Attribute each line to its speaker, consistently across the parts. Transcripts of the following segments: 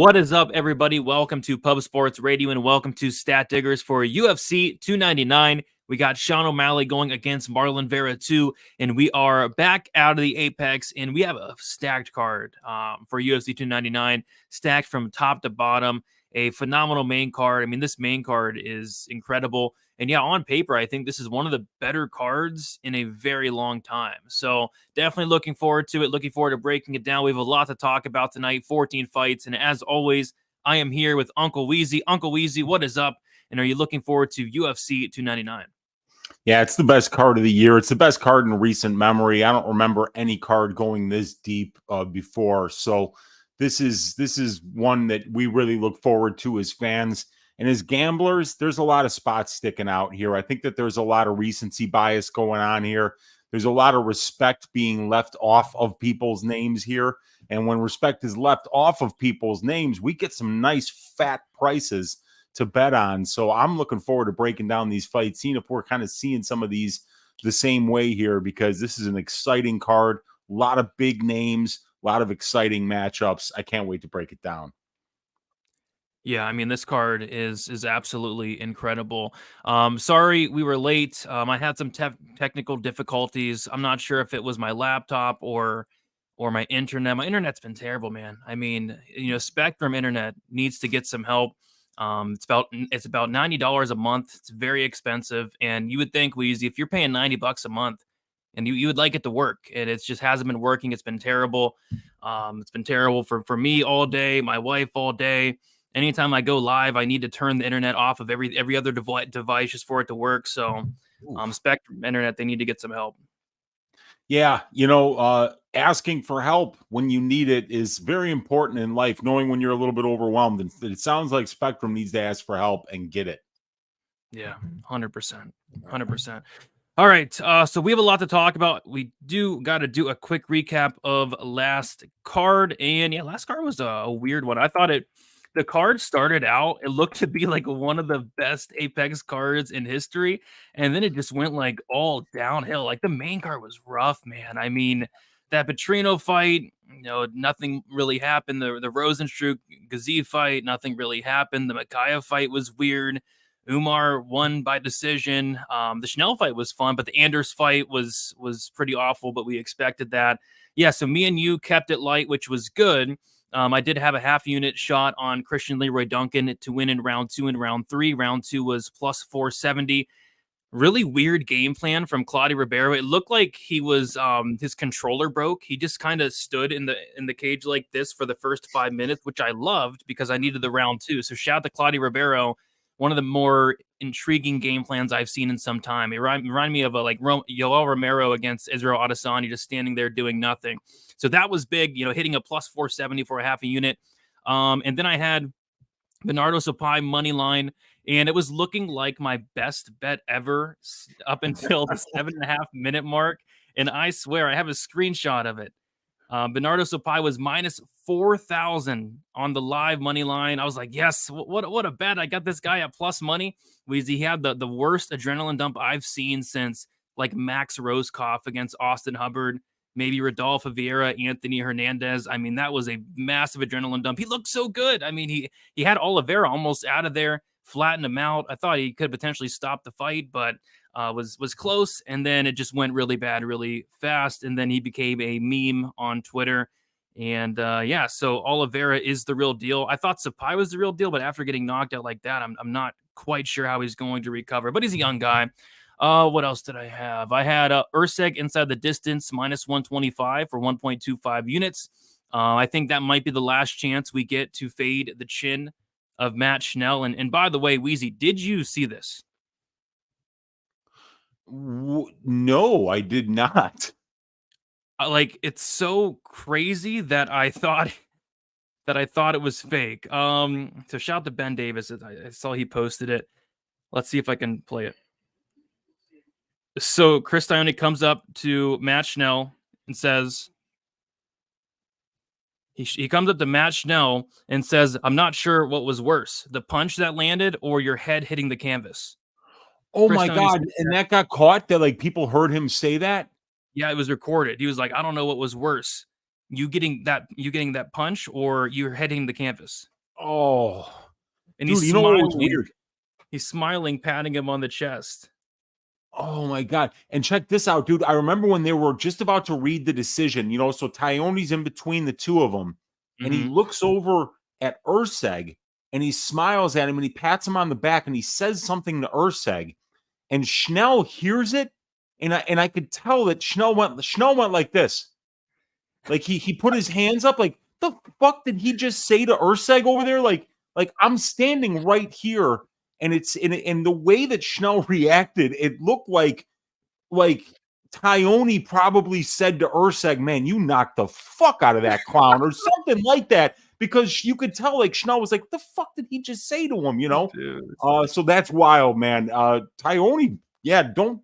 Speaker 1: What is up, everybody? Welcome to Pub Sports Radio and welcome to Stat Diggers for UFC 299. We got Sean O Malley going against Marlon Vera 2, and we are back out of the Apex, and we have a stacked card for UFC 299, stacked from top to bottom, a phenomenal main card. I mean, this main card is incredible. And yeah, on paper, I think this is one of the better cards in a very long time. So definitely looking forward to it. Looking forward to breaking it down. We have a lot to talk about tonight, 14 fights. And as always, I am here with Uncle Weezy. Uncle Weezy, what is up? And are you looking forward to UFC 299?
Speaker 2: Yeah, it's the best card of the year. It's the best card in recent memory. I don't remember any card going this deep before. So this is one that we really look forward to as fans. And as gamblers, there's a lot of spots sticking out here. I think that there's a lot of recency bias going on here. There's a lot of respect being left off of people's names here. And when respect is left off of people's names, we get some nice fat prices to bet on. So I'm looking forward to breaking down these fights, seeing if we're kind of seeing some of these the same way here, because this is an exciting card. A lot of big names, a lot of exciting matchups. I can't wait to break it down.
Speaker 1: Yeah, I mean, this card is absolutely incredible. Sorry we were late. I had some technical difficulties. I'm not sure if it was my laptop or my internet. My internet's been terrible, man. I mean, Spectrum Internet needs to get some help. It's about $90 a month. It's very expensive, and you would think, Weezy, if you're paying $90 a month, and you would like it to work, and it just hasn't been working. It's been terrible. It's been terrible for me all day, my wife all day. Anytime I go live, I need to turn the internet off of every other device just for it to work. So, Spectrum Internet, they need to get some help.
Speaker 2: Yeah, asking for help when you need it is very important in life, knowing when you're a little bit overwhelmed. And it sounds like Spectrum needs to ask for help and get it.
Speaker 1: Yeah, 100%. 100%. All right, so we have a lot to talk about. We got to do a quick recap of last card. And yeah, last card was a weird one. I thought the card started out, it looked to be like one of the best Apex cards in history, and then it just went like all downhill. Like the main card was rough, man. I mean, that Petrino fight, nothing really happened. The Rosenstruck Gazi fight, nothing really happened. The Makayev fight was weird. Umar won by decision. The Schnell fight was fun, but the Anders fight was pretty awful, but we expected that. Yeah, so me and you kept it light, which was good. I did have a half unit shot on Christian Leroy Duncan to win in round 2 and round 3. Round 2 was plus 470. Really weird game plan from Claudio Ribeiro. It looked like he was his controller broke. He just kind of stood in the cage like this for the first 5 minutes, which I loved because I needed the round 2. So shout out to Claudio Ribeiro. One of the more intriguing game plans I've seen in some time. It reminded me of Yoel Romero against Israel Adesanya, just standing there doing nothing. So that was big, hitting a plus 470 for a half a unit. And then I had Bernardo Sopai money line, and it was looking like my best bet ever up until the 7.5 minute mark. And I swear I have a screenshot of it. Bernardo Sopai was minus 4,000 on the live money line. I was like, yes, what a bet. I got this guy at plus money. He had the worst adrenaline dump I've seen since like Max Rosekoff against Austin Hubbard, maybe Rodolfo Vieira, Anthony Hernandez. I mean, that was a massive adrenaline dump. He looked so good. I mean, he had Oliveira almost out of there, flattened him out. I thought he could potentially stop the fight, but was close, and then it just went really bad really fast, and then he became a meme on Twitter. And so Oliveira is the real deal. I thought Sopai was the real deal, but after getting knocked out like that, I'm not quite sure how he's going to recover, but he's a young guy. What else did I have? I had Urseg inside the distance minus 125 for 1.25 units. I think that might be the last chance we get to fade the chin of Matt Schnell. And by the way, Weezy, did you see this?
Speaker 2: No, I did not.
Speaker 1: It's so crazy that I thought it was fake. So shout out to Ben Davis. I saw he posted it. Let's see if I can play it. So Chris Dione comes up to Matt Schnell and says, he comes up to Matt Schnell and says, I'm not sure what was worse, the punch that landed or your head hitting the canvas.
Speaker 2: Oh my God. And that got caught? That like people heard him say that?
Speaker 1: Yeah, it was recorded. He was like, I don't know what was worse. You getting that punch or you're hitting the canvas?
Speaker 2: Oh,
Speaker 1: And
Speaker 2: dude,
Speaker 1: he's
Speaker 2: you know what was
Speaker 1: smiling.
Speaker 2: weird?
Speaker 1: He's smiling, patting him on the chest.
Speaker 2: Oh my God. And check this out, dude. I remember when they were just about to read the decision, so Tyone's in between the two of them, and he looks over at Urseg and he smiles at him and he pats him on the back and he says something to Urseg, and Schnell hears it, and I could tell that Schnell went like this. Like he put his hands up, like, the fuck did he just say to Urseg over there? Like I'm standing right here, and it's in the way that Schnell reacted, it looked like Tyone probably said to Urseg, "Man, you knocked the fuck out of that clown," or something like that, because you could tell like Schnell was like, "What the fuck did he just say to him?"
Speaker 1: Dude.
Speaker 2: So that's wild, man. Tyone, yeah, don't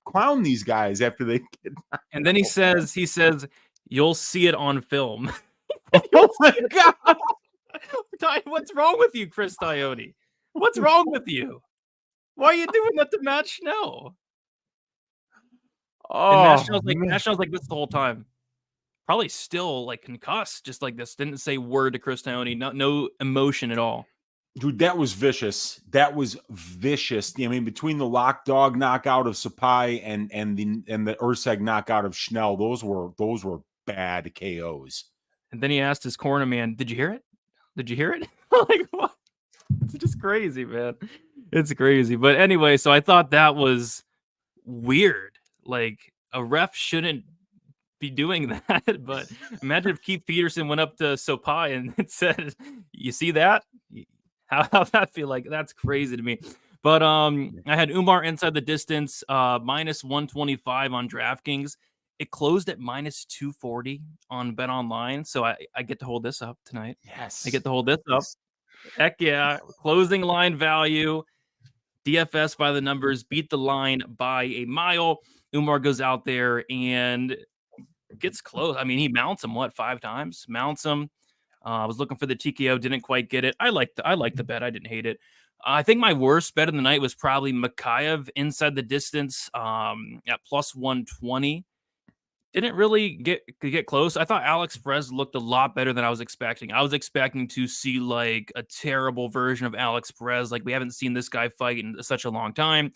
Speaker 2: clown these guys after they get.
Speaker 1: And then he says, "You'll see it on film."
Speaker 2: Oh my God.
Speaker 1: What's wrong with you, Chris Tyone? What's wrong with you? Why are you doing that to Matt Schnell? And Matt Schnell's like this the whole time. Probably still like concussed, just like this. Didn't say word to Chris Tyone. No emotion at all.
Speaker 2: Dude, that was vicious. That was vicious. I mean, between the lock dog knockout of Sapai and the Urseg knockout of Schnell, those were bad KOs.
Speaker 1: And then he asked his corner man, "Did you hear it? Did you hear it?" Like, what? It's just crazy, man. It's crazy. But anyway, so I thought that was weird. Like, a ref shouldn't be doing that. But imagine if Keith Peterson went up to Sapai and said, "You see that? How'd that feel?" Like, that's crazy to me. But I had Umar inside the distance, minus 125 on DraftKings. It closed at minus 240 on Bet Online. So I get to hold this up tonight.
Speaker 2: Yes.
Speaker 1: I get to hold this up. Heck yeah. Closing line value. DFS by the numbers, beat the line by a mile. Umar goes out there and gets close. I mean, he mounts him, 5 times? Mounts him. I was looking for the TKO, didn't quite get it. I like the bet. I didn't hate it. I think my worst bet of the night was probably Makayev inside the distance at plus 120. Didn't really get close. I thought Alex Perez looked a lot better than I was expecting. I was expecting to see like a terrible version of Alex Perez. Like, we haven't seen this guy fight in such a long time.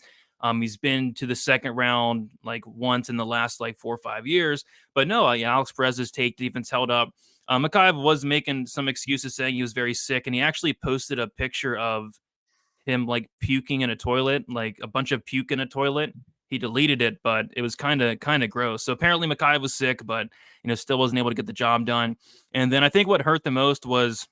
Speaker 1: He's been to the second round like once in the last like 4 or 5 years. But no, Alex Perez's take defense held up. Makayev was making some excuses, saying he was very sick, and he actually posted a picture of him like puking in a toilet, like a bunch of puke in a toilet. He deleted it, but it was kind of gross. So apparently Makayev was sick, but still wasn't able to get the job done. And then I think what hurt the most was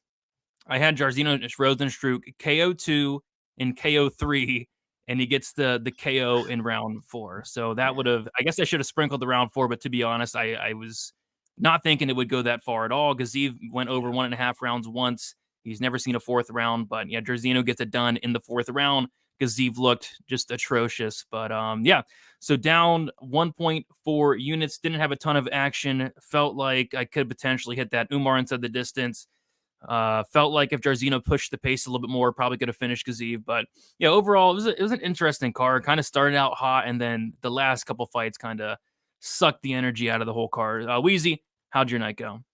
Speaker 1: I had Jairzinho Rozenstruik KO2 and KO3, and he gets the KO in round 4. So that would have, I guess I should have sprinkled the round 4, but to be honest, I was not thinking it would go that far at all. Gaziv went over 1.5 rounds once. He's never seen a 4th round, but yeah, Jairzinho gets it done in the 4th round. Gaziv looked just atrocious, but yeah. So down 1.4 units, didn't have a ton of action. Felt like I could potentially hit that Umar inside the distance. Felt like if Jairzinho pushed the pace a little bit more, probably could have finished Gaziv. But yeah, overall, it was an interesting card. Kind of started out hot, and then the last couple fights kind of sucked the energy out of the whole card. Weezy, how'd your night go?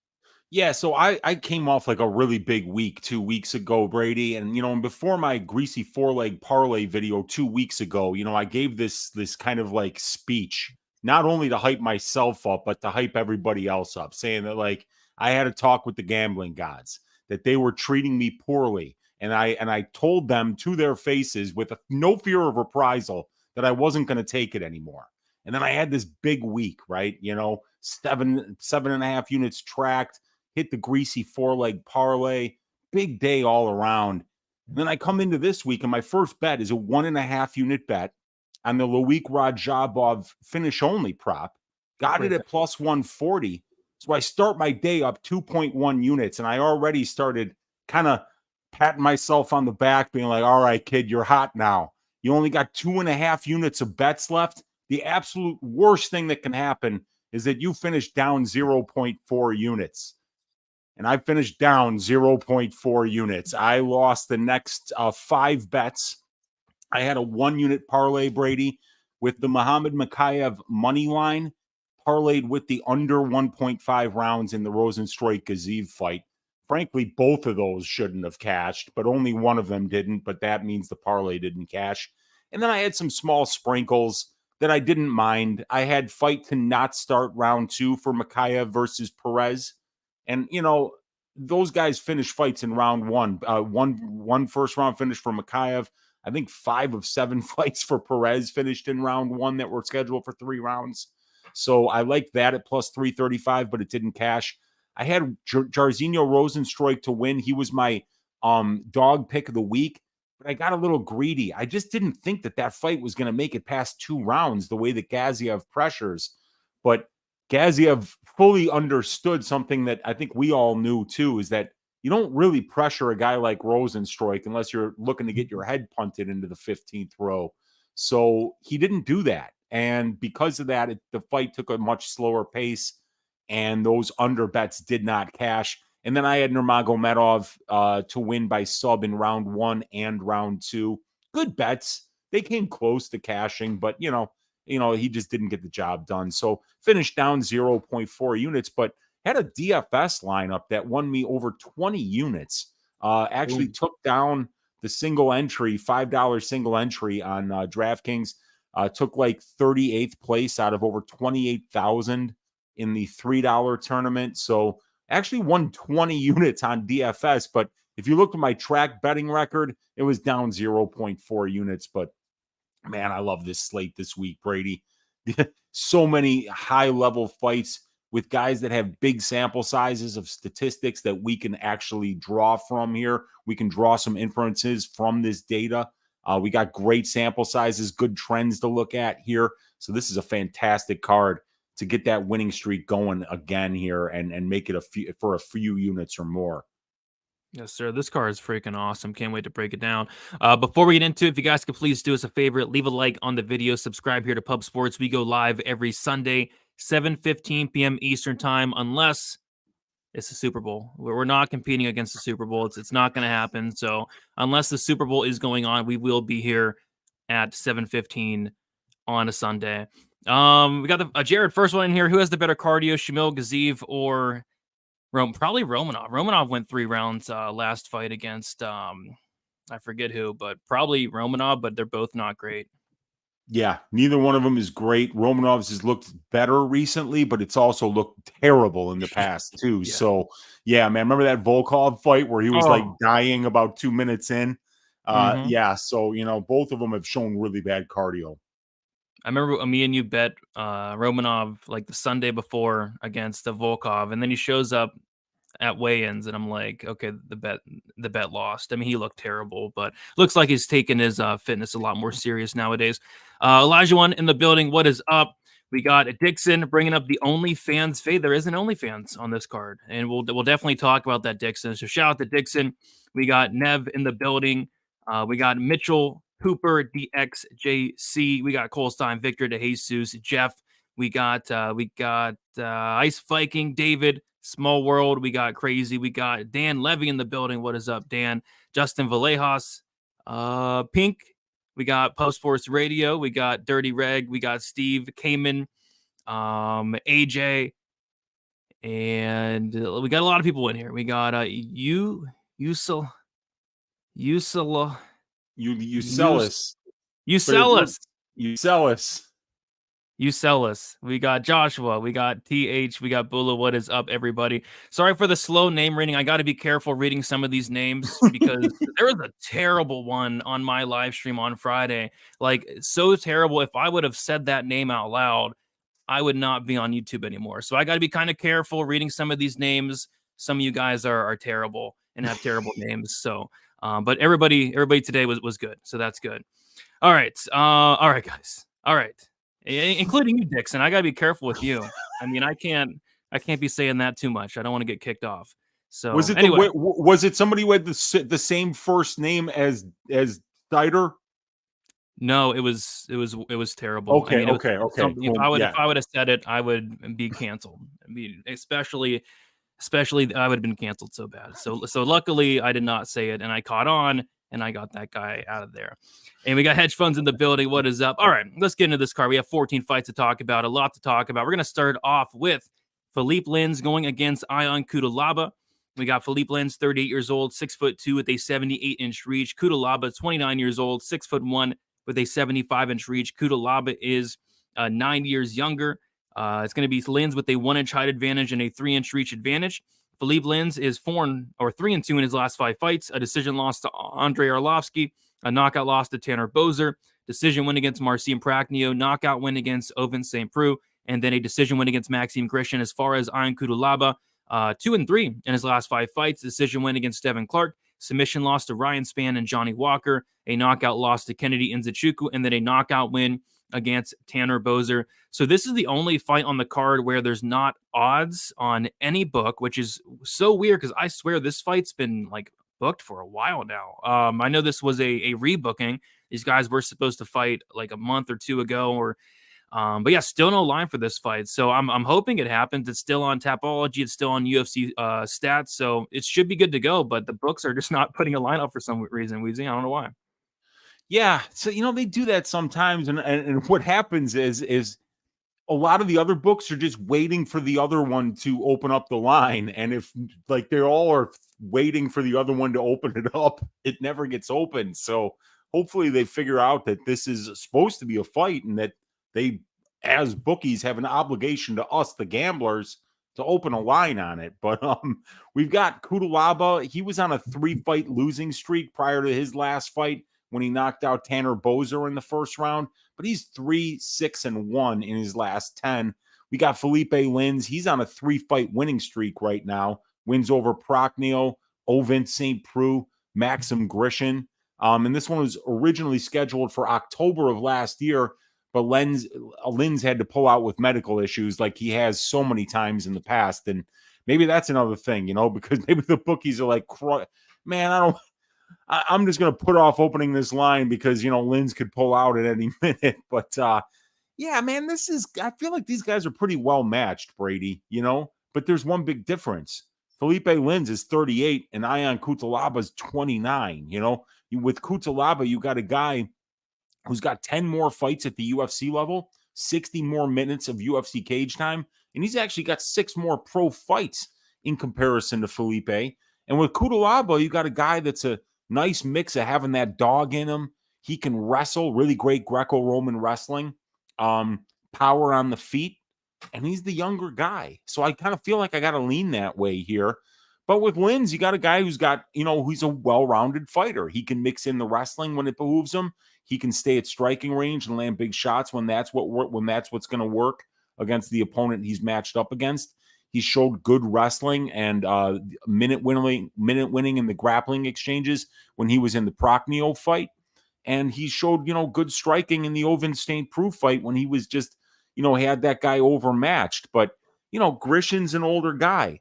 Speaker 2: Yeah, so I came off like a really big week 2 weeks ago, Brady, and and before my greasy 4-leg parlay video 2 weeks ago, I gave this kind of like speech, not only to hype myself up, but to hype everybody else up, saying that like I had a talk with the gambling gods, that they were treating me poorly, and I told them to their faces with no fear of reprisal that I wasn't going to take it anymore. And then I had this big week, right? 7.5 units tracked. Hit the greasy 4-leg parlay, big day all around. And then I come into this week, and my first bet is a 1.5 unit bet on the Loic Rajabov finish only prop. Got it at plus 140. So I start my day up 2.1 units, and I already started kind of patting myself on the back, being like, all right, kid, you're hot now. You only got 2.5 units of bets left. The absolute worst thing that can happen is that you finish down 0.4 units. And I finished down 0.4 units. I lost the next 5 bets. I had a 1-unit parlay, Brady, with the Muhammad Makayev money line, parlayed with the under 1.5 rounds in the Rozenstruik Gaziv fight. frankly, both of those shouldn't have cashed, but only one of them didn't. But that means the parlay didn't cash. And then I had some small sprinkles that I didn't mind. I had fight to not start round 2 for Makhachev versus Perez. And, those guys finished fights in round 1. One first round finish for Makhachev. I think 5 of 7 fights for Perez finished in round 1 that were scheduled for 3 rounds. So I liked that at plus 335, but it didn't cash. I had Jairzinho Rozenstruik to win. He was my dog pick of the week, but I got a little greedy. I just didn't think that fight was going to make it past 2 rounds the way that Gaziev pressures. But Gaziev fully understood something that I think we all knew too, is that you don't really pressure a guy like Rozenstruik unless you're looking to get your head punted into the 15th row. So he didn't do that. And because of that, the fight took a much slower pace, and those under bets did not cash. And then I had Nurmagomedov to win by sub in round 1 and round 2. Good bets. They came close to cashing, but he just didn't get the job done. So finished down 0.4 units, but had a DFS lineup that won me over 20 units. Actually took down the single entry, $5 single entry on DraftKings. Took like 38th place out of over 28,000 in the $3 tournament. So actually won 20 units on DFS. But if you look at my track betting record, it was down 0.4 units. But man, I love this slate this week, Brady. So many high-level fights with guys that have big sample sizes of statistics that we can actually draw from here. We can draw some inferences from this data. We got great sample sizes, good trends to look at here. So this is a fantastic card to get that winning streak going again here and make it a few units or more.
Speaker 1: Yes, sir. This card is freaking awesome. Can't wait to break it down. Before we get into it, if you guys could please do us a favor, leave a like on the video, subscribe here to Pub Sports. We go live every Sunday, 7:15 p.m. Eastern time, unless it's the Super Bowl. We're not competing against the Super Bowl. It's not going to happen. So unless the Super Bowl is going on, we will be here at 7:15 on a Sunday. We got the Jared first one in here. Who has the better cardio, Shamil Gaziev or probably Romanov? Romanov went 3 rounds last fight against I forget who, but probably Romanov, but they're both not great.
Speaker 2: Yeah, neither one of them is great. Romanov's has looked better recently, but it's also looked terrible in the past too.
Speaker 1: Yeah.
Speaker 2: So, yeah, man, remember that Volkov fight where he was like dying about 2 minutes in? Yeah, so, both of them have shown really bad cardio.
Speaker 1: I remember me and you bet Romanov like the Sunday before against the Volkov, and then he shows up at weigh-ins, and I'm like, okay, the bet lost. I mean, he looked terrible, but looks like he's taken his fitness a lot more serious nowadays. Elijah One in the building. What is up? We got Dixon bringing up the OnlyFans fade. There is an OnlyFans on this card, and we'll definitely talk about that, Dixon. So shout out to Dixon. We got Nev in the building. We got Mitchell Hooper, DXJC. We got Colstein, Victor, DeJesus, Jeff. We got Ice Viking, David, Small World. We got Crazy. We got Dan Levy in the building. What is up, Dan? Justin Vallejos, Pink. We got Post Sports Radio. We got Dirty Reg. We got Steve Kamen, AJ, and we got a lot of people in here. We got You sell us. We got Joshua. We got TH. We got Bula. What is up, everybody? Sorry for the slow name reading. I got to be careful reading some of these names because there was a terrible one on my live stream on Friday. Like, so terrible. If I would have said that name out loud, I would not be on YouTube anymore. So I got to be kind of careful reading some of these names. Some of you guys are terrible and have terrible names. So, but everybody today was good. So that's good. All right, guys. All right. Including you, Dixon. I gotta be careful with you. I mean, I can't be saying that too much. I don't want to get kicked off. So
Speaker 2: was it
Speaker 1: anyway,
Speaker 2: was it somebody who had the same first name as Sider?
Speaker 1: No, it was terrible.
Speaker 2: Okay,
Speaker 1: I mean,
Speaker 2: okay.
Speaker 1: If I would have said it, I would be canceled. I mean, especially I would have been canceled so bad. So luckily I did not say it, and I caught on. And I got that guy out of there. And we got hedge funds in the building. What is up? All right, let's get into this card. We have 14 fights to talk about, a lot to talk about. We're going to start off with Philippe Lins going against Ion Kudalaba. We got Philippe Lins, 38 years old, 6'2" with a 78-inch reach. Cutelaba, 29 years old, 6'1" with a 75-inch reach. Cutelaba is 9 years younger. It's going to be Lins with a 1-inch height advantage and a 3-inch reach advantage. Philippe Lins is 3-2 in his last 5 fights. A decision loss to Andrei Arlovsky, a knockout loss to Tanner Boser, decision win against Marcin Prachnio, knockout win against Ovince St. Preux, and then a decision win against Maxime Grishin. As far as Ion Cutelaba, 2-3 in his last 5 fights. Decision win against Devin Clark, submission loss to Ryan Spann and Johnny Walker, a knockout loss to Kennedy Nzechukwu, and then a knockout win against Tanner Boser. So this is the only fight on the card where there's not odds on any book, which is so weird because I swear this fight's been like booked for a while now. I know this was a rebooking. These guys were supposed to fight like a month or 2 ago, but yeah, still no line for this fight. So I'm hoping it happens. It's still on Tapology. It's still on UFC stats. So it should be good to go, but the books are just not putting a line up for some reason, Weezy. I don't know why.
Speaker 2: Yeah. So, they do that sometimes. And what happens is a lot of the other books are just waiting for the other one to open up the line. And if like they all are waiting for the other one to open it up, it never gets open. So hopefully they figure out that this is supposed to be a fight and that they, as bookies, have an obligation to us, the gamblers, to open a line on it. But we've got Cutelaba. He was on a 3-fight losing streak prior to his last fight when he knocked out Tanner Boser in the first round. But he's 3-6-1 in his last 10. We got Philippe Lins. He's on a 3-fight winning streak right now. Wins over Prachnio, Ovince St. Preux, Maxime Grishin. And this one was originally scheduled for October of last year, but Lins had to pull out with medical issues like he has so many times in the past. And maybe that's another thing, because maybe the bookies are like, man, I'm just going to put off opening this line because, Lins could pull out at any minute. But, yeah, man, I feel like these guys are pretty well matched, Brady, but there's one big difference. Philippe Lins is 38 and Ion Cutelaba is 29. With Cutelaba, you got a guy who's got 10 more fights at the UFC level, 60 more minutes of UFC cage time, and he's actually got 6 more pro fights in comparison to Philippe. And with Cutelaba, you got a guy that's a nice mix of having that dog in him. He can wrestle, really great Greco-Roman wrestling, power on the feet, and he's the younger guy. So I kind of feel like I got to lean that way here. But with Lins, you got a guy who's got, who's a well-rounded fighter. He can mix in the wrestling when it behooves him. He can stay at striking range and land big shots when that's what's going to work against the opponent he's matched up against. He showed good wrestling and minute winning in the grappling exchanges when he was in the Prachnio fight. And he showed, good striking in the Ovince St. Preux fight when he was just, had that guy overmatched. But, Grishin's an older guy.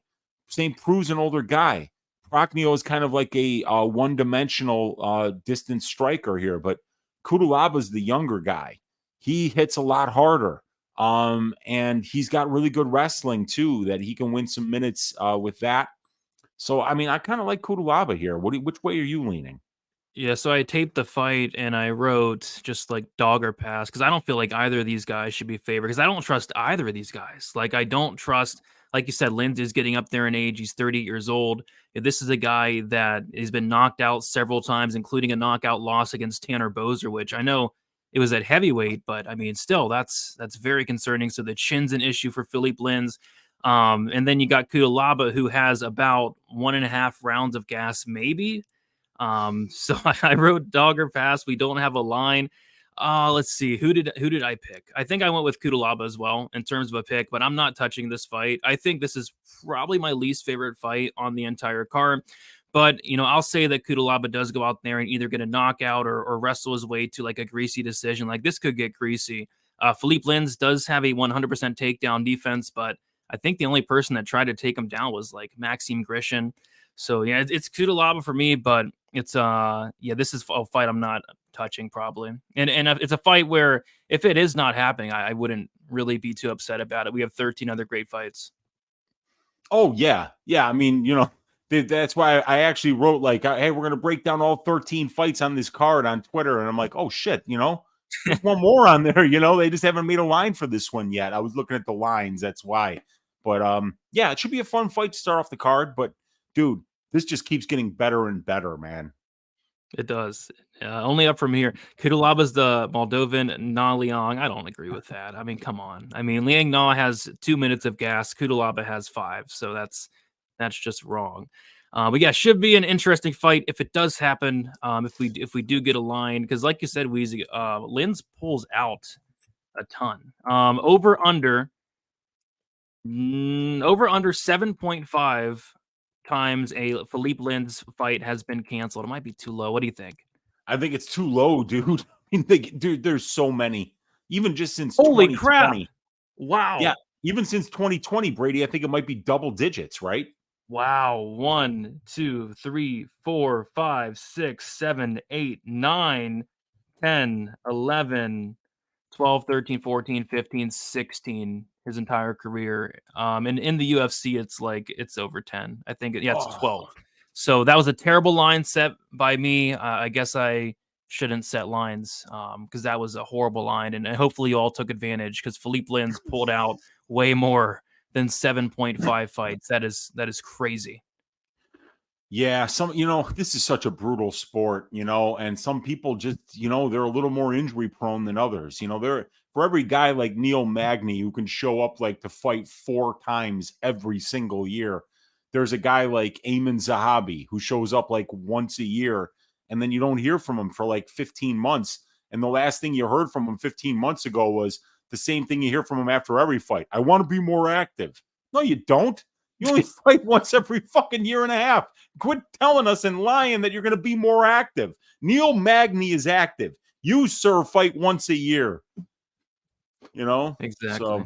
Speaker 2: St. Preux's an older guy. Prachnio is kind of like a one-dimensional distance striker here. But Cutelaba's the younger guy. He hits a lot harder. And he's got really good wrestling too, that he can win some minutes with that. So, I mean, I kind of like Cutelaba here. Which way are you leaning?
Speaker 1: Yeah, so I taped the fight and I wrote just like dog or pass because I don't feel like either of these guys should be favored because I don't trust either of these guys. Like, I don't trust, like you said, Lins is getting up there in age. He's 38 years old. This is a guy that has been knocked out several times, including a knockout loss against Tanner Boser, which I know it was at heavyweight, but I mean, still, that's very concerning. So the chin's an issue for Philippe Lins. And then you got Cutelaba, who has about 1.5 rounds of gas, maybe. So I wrote dog or pass. We don't have a line. Let's see. Who did I pick? I think I went with Cutelaba as well in terms of a pick, but I'm not touching this fight. I think this is probably my least favorite fight on the entire card. But, I'll say that Cutelaba does go out there and either get a knockout or wrestle his way to like a greasy decision. Like this could get greasy. Philippe Lins does have a 100% takedown defense, but I think the only person that tried to take him down was like Maxime Grishin. So yeah, it's Cutelaba for me, but it's this is a fight I'm not touching probably. And it's a fight where if it is not happening, I wouldn't really be too upset about it. We have 13 other great fights.
Speaker 2: Oh yeah. Yeah. I mean, that's why I actually wrote like, hey, we're going to break down all 13 fights on this card on Twitter. And I'm like, oh shit, there's one more on there, they just haven't made a line for this one yet. I was looking at the lines. That's why. But yeah, it should be a fun fight to start off the card, but dude, this just keeps getting better and better, man.
Speaker 1: It does. Only up from here. Kudalaba's the Moldovan Na Liang. I don't agree with that. I mean, come on. I mean, Liang Na has 2 minutes of gas. Kudalaba has 5. So that's just wrong. But yeah, should be an interesting fight if it does happen. If we do get a line, because like you said, Weezy, Linz pulls out a ton. Over under 7.5 times a Philippe Linz fight has been canceled. It might be too low. What do you think?
Speaker 2: I think it's too low, dude. I mean, dude, there's so many. Even just since
Speaker 1: Holy
Speaker 2: 2020.
Speaker 1: crap. Wow.
Speaker 2: Yeah, even since 2020, Brady, I think it might be double digits, right?
Speaker 1: Wow. 1, 2, 3, 4, 5, 6, 7, 8, 9, 10, 11, 12, 13, 14, 15, 16 his entire career. And in the UFC, it's over 10. I think it's 12. So that was a terrible line set by me. I guess I shouldn't set lines because that was a horrible line. And hopefully you all took advantage because Philippe Linz pulled out way more than 7.5 fights. That is crazy.
Speaker 2: Yeah, this is such a brutal sport, and some people just, they're a little more injury prone than others. They're for every guy like Neil Magny who can show up like to fight 4 times every single year. There's a guy like Ayman Zahabi who shows up like once a year, and then you don't hear from him for like 15 months. And the last thing you heard from him 15 months ago was the same thing you hear from him after every fight. I want to be more active. No, you don't. You only fight once every fucking year and a half. Quit telling us and lying that you're going to be more active. Neil Magny is active. You, sir, fight once a year.
Speaker 1: Exactly.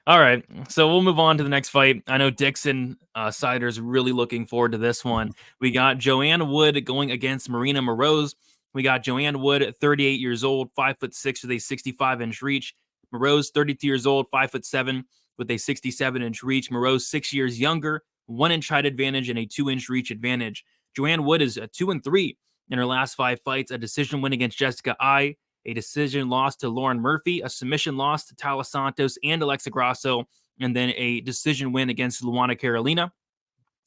Speaker 1: All right, so we'll move on to the next fight. I know Dixon Sider's really looking forward to this one. We got Joanne Wood going against Marina Moroz. We got Joanne Wood, 38 years old, 5'6" with a 65-inch reach. Moroz, 32 years old, 5'7" with a 67-inch reach. Moroz, 6 years younger, 1-inch height advantage and a 2-inch reach advantage. Joanne Wood is 2-3 in her last 5 fights. A decision win against Jessica Ai, a decision loss to Lauren Murphy, a submission loss to Tala Santos and Alexa Grasso, and then a decision win against Luana Carolina.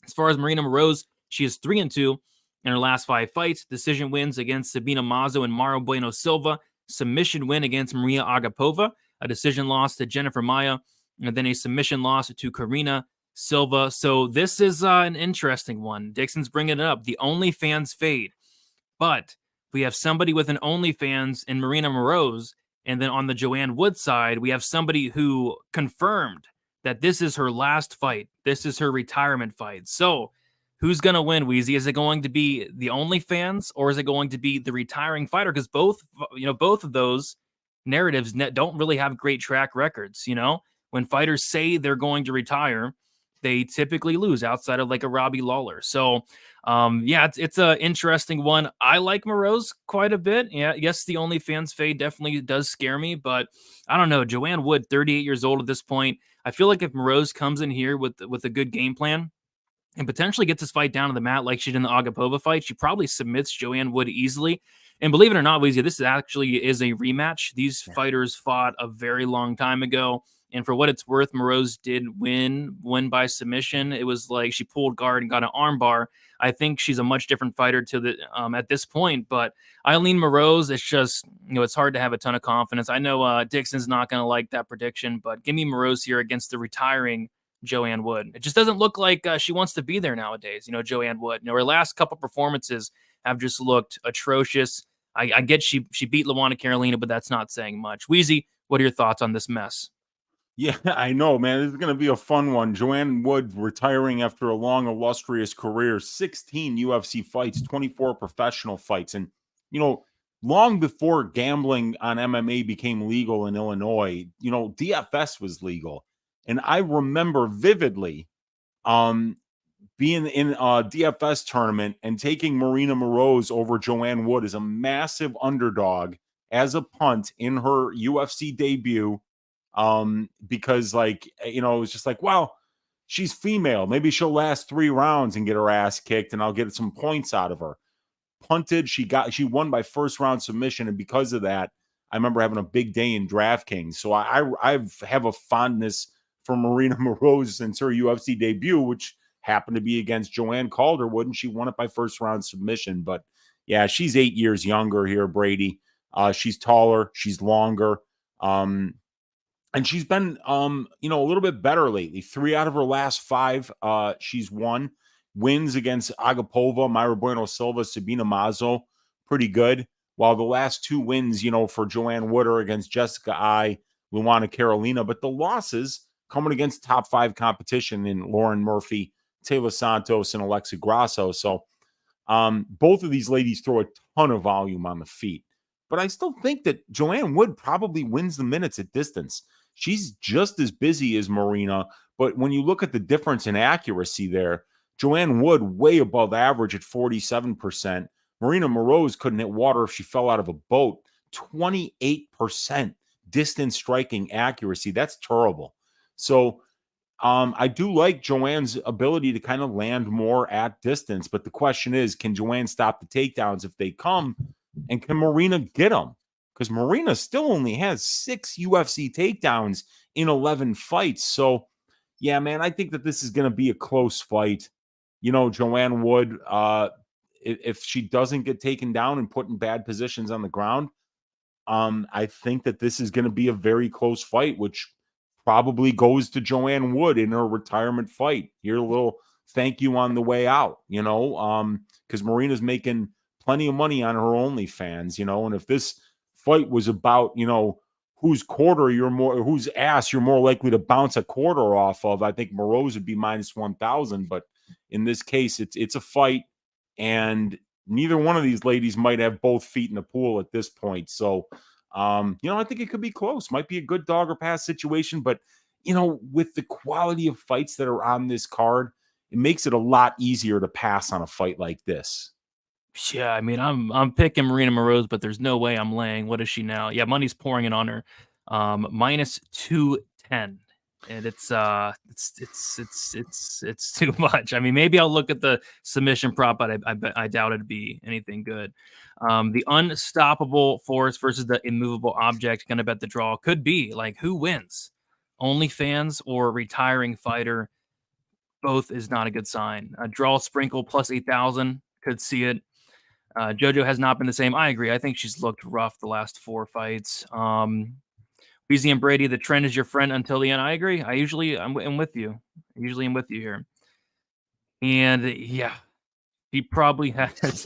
Speaker 1: As far as Marina Moroz, she is 3-2 in her last 5 fights. Decision wins against Sabina Mazo and Mauro Bueno Silva, submission win against Maria Agapova, a decision loss to Jennifer Maia, and then a submission loss to Karina Silva. So this is an interesting one. Dixon's bringing it up. The OnlyFans fade. But we have somebody with an OnlyFans in Marina Moroz. And then on the Joanne Wood side, we have somebody who confirmed that this is her last fight. This is her retirement fight. So who's going to win, Weezy? Is it going to be the OnlyFans or is it going to be the retiring fighter? Because both of those narratives don't really have great track records. When fighters say they're going to retire, they typically lose outside of like a Robbie Lawler. So, it's an interesting one. I like Moroz quite a bit. Yeah, yes, the OnlyFans fade definitely does scare me, but I don't know. Joanne Wood, 38 years old at this point. I feel like if Moroz comes in here with a good game plan and potentially gets this fight down to the mat like she did in the Agapova fight, she probably submits Joanne Wood easily. And believe it or not, Weezy, this actually is a rematch. These fighters fought a very long time ago. And for what it's worth, Moroz did win by submission. It was like she pulled guard and got an armbar. I think she's a much different fighter at this point. But Eileen Moroz, it's just, it's hard to have a ton of confidence. I know Dixon's not going to like that prediction, but give me Moroz here against the retiring Joanne Wood. It just doesn't look like she wants to be there nowadays. Joanne Wood. Her last couple performances have just looked atrocious. I get she beat Luana Carolina, but that's not saying much. Weezy, what are your thoughts on this mess?
Speaker 2: Yeah, I know, man. This is going to be a fun one. Joanne Wood retiring after a long, illustrious career, 16 UFC fights, 24 professional fights. And, long before gambling on MMA became legal in Illinois, DFS was legal. And I remember vividly being in a DFS tournament and taking Marina Moroz over Joanne Wood as a massive underdog as a punt in her UFC debut. Because it was just like, wow, she's female. Maybe she'll last 3 rounds and get her ass kicked and I'll get some points out of her. Punted. She won by first round submission. And because of that, I remember having a big day in DraftKings. So I have a fondness for Marina Moroz since her UFC debut, which happened to be against Joanne Calderwood, and she won it by first round submission. But yeah, she's 8 years younger here, Brady. She's taller, she's longer. And she's been, a little bit better lately. 3 out of her last 5, she's won. Wins against Agapova, Mayra Bueno Silva, Sabina Mazo, pretty good. While the last 2 wins, for Joanne Wood are against Jessica Ai, Luana Carolina. But the losses coming against top 5 competition in Lauren Murphy, Taylor Santos, and Alexa Grasso. So both of these ladies throw a ton of volume on the feet. But I still think that Joanne Wood probably wins the minutes at distance. She's just as busy as Marina, but when you look at the difference in accuracy there, Joanne Wood way above average at 47%. Marina Moroz couldn't hit water if she fell out of a boat. 28% distance striking accuracy. That's terrible. So I do like Joanne's ability to kind of land more at distance, but the question is, can Joanne stop the takedowns if they come, and can Marina get them? Because Marina still only has 6 UFC takedowns in 11 fights. So, yeah, man, I think that this is going to be a close fight. Joanne Wood, if she doesn't get taken down and put in bad positions on the ground, I think that this is going to be a very close fight, which probably goes to Joanne Wood in her retirement fight. Here, a little thank you on the way out, because Marina's making plenty of money on her OnlyFans, and if this fight was about, whose ass you're more likely to bounce a quarter off of, I think Moroz would be minus 1,000. But in this case, it's a fight, and neither one of these ladies might have both feet in the pool at this point. So, I think it could be close. Might be a good dog or pass situation, but with the quality of fights that are on this card, it makes it a lot easier to pass on a fight like this.
Speaker 1: Yeah, I mean, I'm picking Marina Moroz, but there's no way I'm laying. What is she now? Yeah, money's pouring in on her. Minus 210. And it's too much. I mean, maybe I'll look at the submission prop, but I doubt it'd be anything good. The unstoppable force versus the immovable object. Gonna bet the draw could be like, who wins? OnlyFans or retiring fighter? Both is not a good sign. A draw sprinkle plus 8,000, could see it. JoJo has not been the same. I agree. I think she's looked rough the last 4 fights. Weezy and Brady, the trend is your friend until the end. I agree. I'm with you. I usually am with you here. And yeah, he probably has.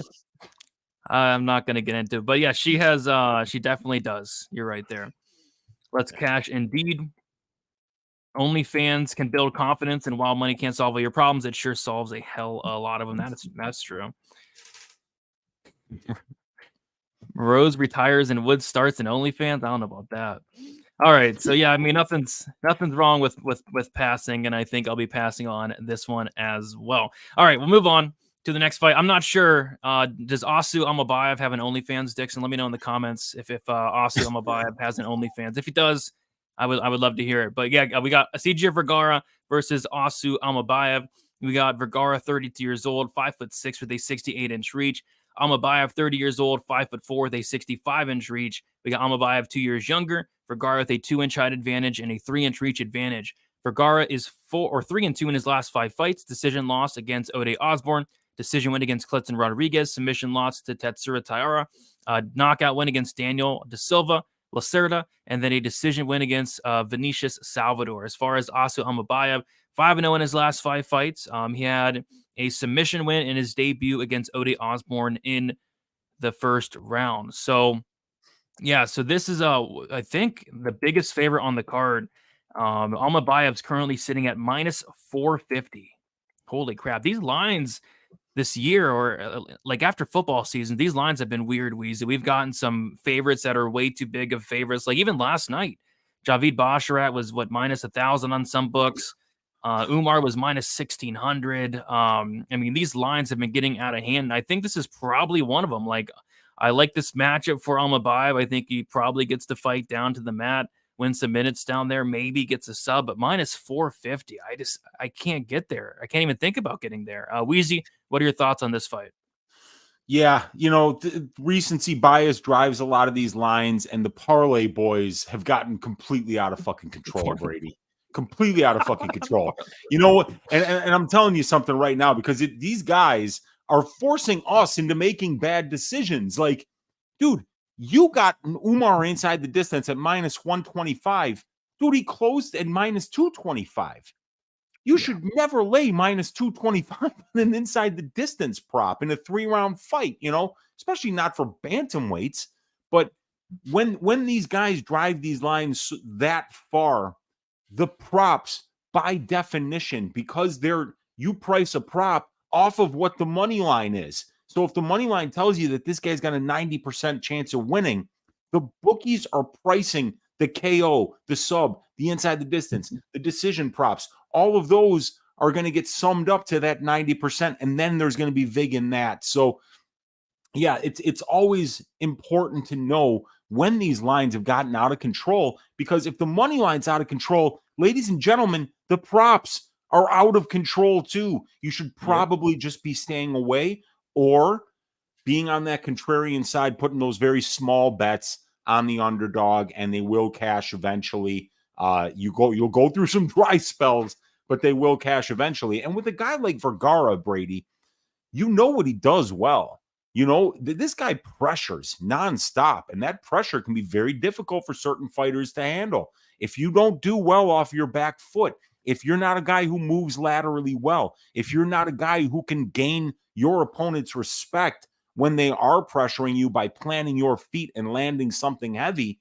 Speaker 1: I'm not going to get into it, but yeah, she has. She definitely does. You're right there. Let's cash indeed. OnlyFans can build confidence, and while money can't solve all your problems, it sure solves a lot of them. That's true. Rose retires and Wood starts in OnlyFans. I don't know about that. All right, so yeah, I mean nothing's wrong with passing, and I think I'll be passing on this one as well. All right, we'll move on to the next fight. I'm not sure. Does Asu Amabayev have an OnlyFans, Dixon? Let me know in the comments if Asu Amabayev has an OnlyFans. If he does, I would love to hear it. But yeah, we got CJ Vergara versus Asu Amabayev. We got Vergara, 32 years old, 5'6" with a 68-inch reach. Amabayev, 30 years old, 5'4" with a 65-inch reach. We got Amabayev 2 years younger. Vergara with a 2-inch height advantage and a 3-inch reach advantage. Vergara is 3-2 in his last 5 fights. Decision loss against Ode Osborne. Decision win against Clifton Rodriguez. Submission loss to Tetsura Taira. Knockout win against Daniel Da Silva, Lacerda, and then a decision win against Vinicius Salvador. As far as Asu Amabayev, 5-0 in his last 5 fights. He had a submission win in his debut against Ode Osborne in the first round. So, yeah, so this is, I think, the biggest favorite on the card. Amabayev's currently sitting at minus 450. Holy crap. These lines this year, or like after football season, these lines have been weird, Weezy. We've gotten some favorites that are way too big of favorites. Like even last night, Javid Basharat was minus 1,000 on some books. Umar was minus 1,600. I mean, these lines have been getting out of hand. I think this is probably one of them. Like, I like this matchup for Almabayev. I think he probably gets to fight down to the mat, win some minutes down there, maybe gets a sub, but minus 450. I can't get there. I can't even think about getting there. Weezy, what are your thoughts on this fight?
Speaker 2: Yeah, recency bias drives a lot of these lines, and the parlay boys have gotten completely out of fucking control, Brady. completely out of fucking control. You know what? And I'm telling you something right now, because these guys are forcing us into making bad decisions. Like, dude, you got Umar inside the distance at minus 125. Dude, he closed at minus 225. You should never lay minus 225 on an inside the distance prop in a 3-round fight, you know, especially not for bantamweights. But when these guys drive these lines that far, the props, by definition, because you price a prop off of what the money line is. So if the money line tells you that this guy's got a 90% chance of winning, the bookies are pricing the KO, the sub, the inside the distance, the decision props. All of those are going to get summed up to that 90%, and then there's going to be vig in that. So yeah, it's always important to know when these lines have gotten out of control, because if the money line's out of control, ladies and gentlemen, the props are out of control too. You should probably just be staying away, or being on that contrarian side, putting those very small bets on the underdog, and they will cash eventually. You'll go through some dry spells, but they will cash eventually. And with a guy like Vergara, Brady, you know what he does well. You know, this guy pressures nonstop, and that pressure can be very difficult for certain fighters to handle. If you don't do well off your back foot, if you're not a guy who moves laterally well, if you're not a guy who can gain your opponent's respect when they are pressuring you by planting your feet and landing something heavy,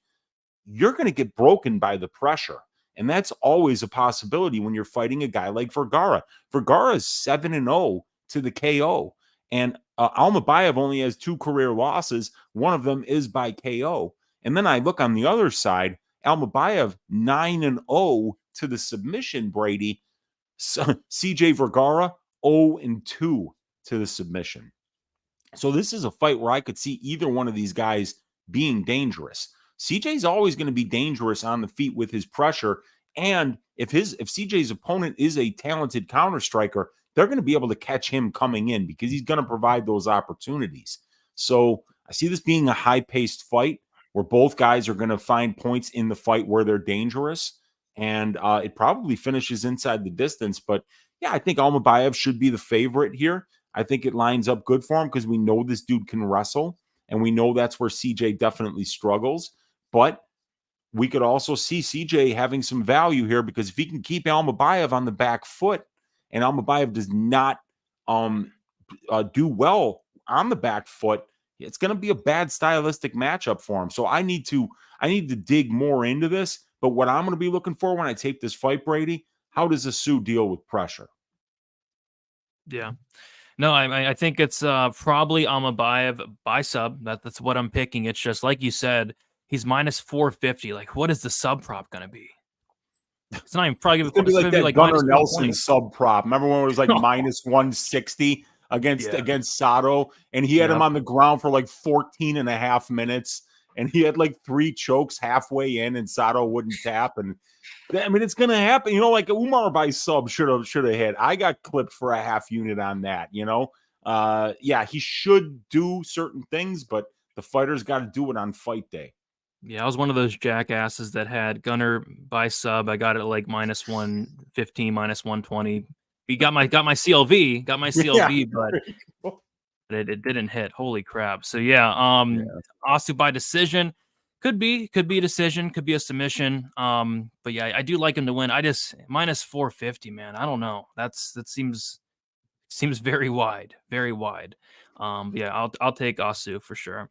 Speaker 2: you're going to get broken by the pressure. And that's always a possibility when you're fighting a guy like Vergara. Vergara is 7-0 to the KO. And Almeida only has 2 career losses. One of them is by KO. And then I look on the other side, Almeida 9-0 to the submission, Brady. So, CJ Vergara 0-2 to the submission. So this is a fight where I could see either one of these guys being dangerous. CJ's always going to be dangerous on the feet with his pressure. And if CJ's opponent is a talented counter striker, they're going to be able to catch him coming in, because he's going to provide those opportunities. So I see this being a high-paced fight where both guys are going to find points in the fight where they're dangerous. And it probably finishes inside the distance. But yeah, I think Almeida should be the favorite here. I think it lines up good for him, because we know this dude can wrestle, and we know that's where CJ definitely struggles. But we could also see CJ having some value here, because if he can keep Almeida on the back foot, and Almeida does not do well on the back foot, it's going to be a bad stylistic matchup for him. So I need to dig more into this. But what I'm going to be looking for when I take this fight, Brady, how does Asu deal with pressure?
Speaker 1: Yeah. No, I think it's probably Almeida by sub. That's what I'm picking. It's just like you said, he's minus 450. Like, what is the sub prop going to be? It's not even probably
Speaker 2: going to be like that
Speaker 1: like
Speaker 2: Gunnar Nelson sub prop. Remember when it was like minus 160 against Sato, and he had him on the ground for like 14 and a half minutes, and he had like 3 chokes halfway in, and Sato wouldn't tap. And I mean, it's going to happen. You know, like Umar by sub should have hit. I got clipped for a half unit on that. You know, yeah, he should do certain things, but the fighter's got to do it on fight day.
Speaker 1: Yeah, I was one of those jackasses that had Gunnar by sub. I got it like minus 115, minus 120. He got my CLV, but it didn't hit. Holy crap. So yeah, Asu by decision. Could be a decision, could be a submission. But yeah, I do like him to win. I just minus 450, man. I don't know. That seems very wide, very wide. Yeah, I'll take Asu for sure.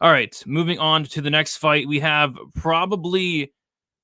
Speaker 1: All right, moving on to the next fight. We have probably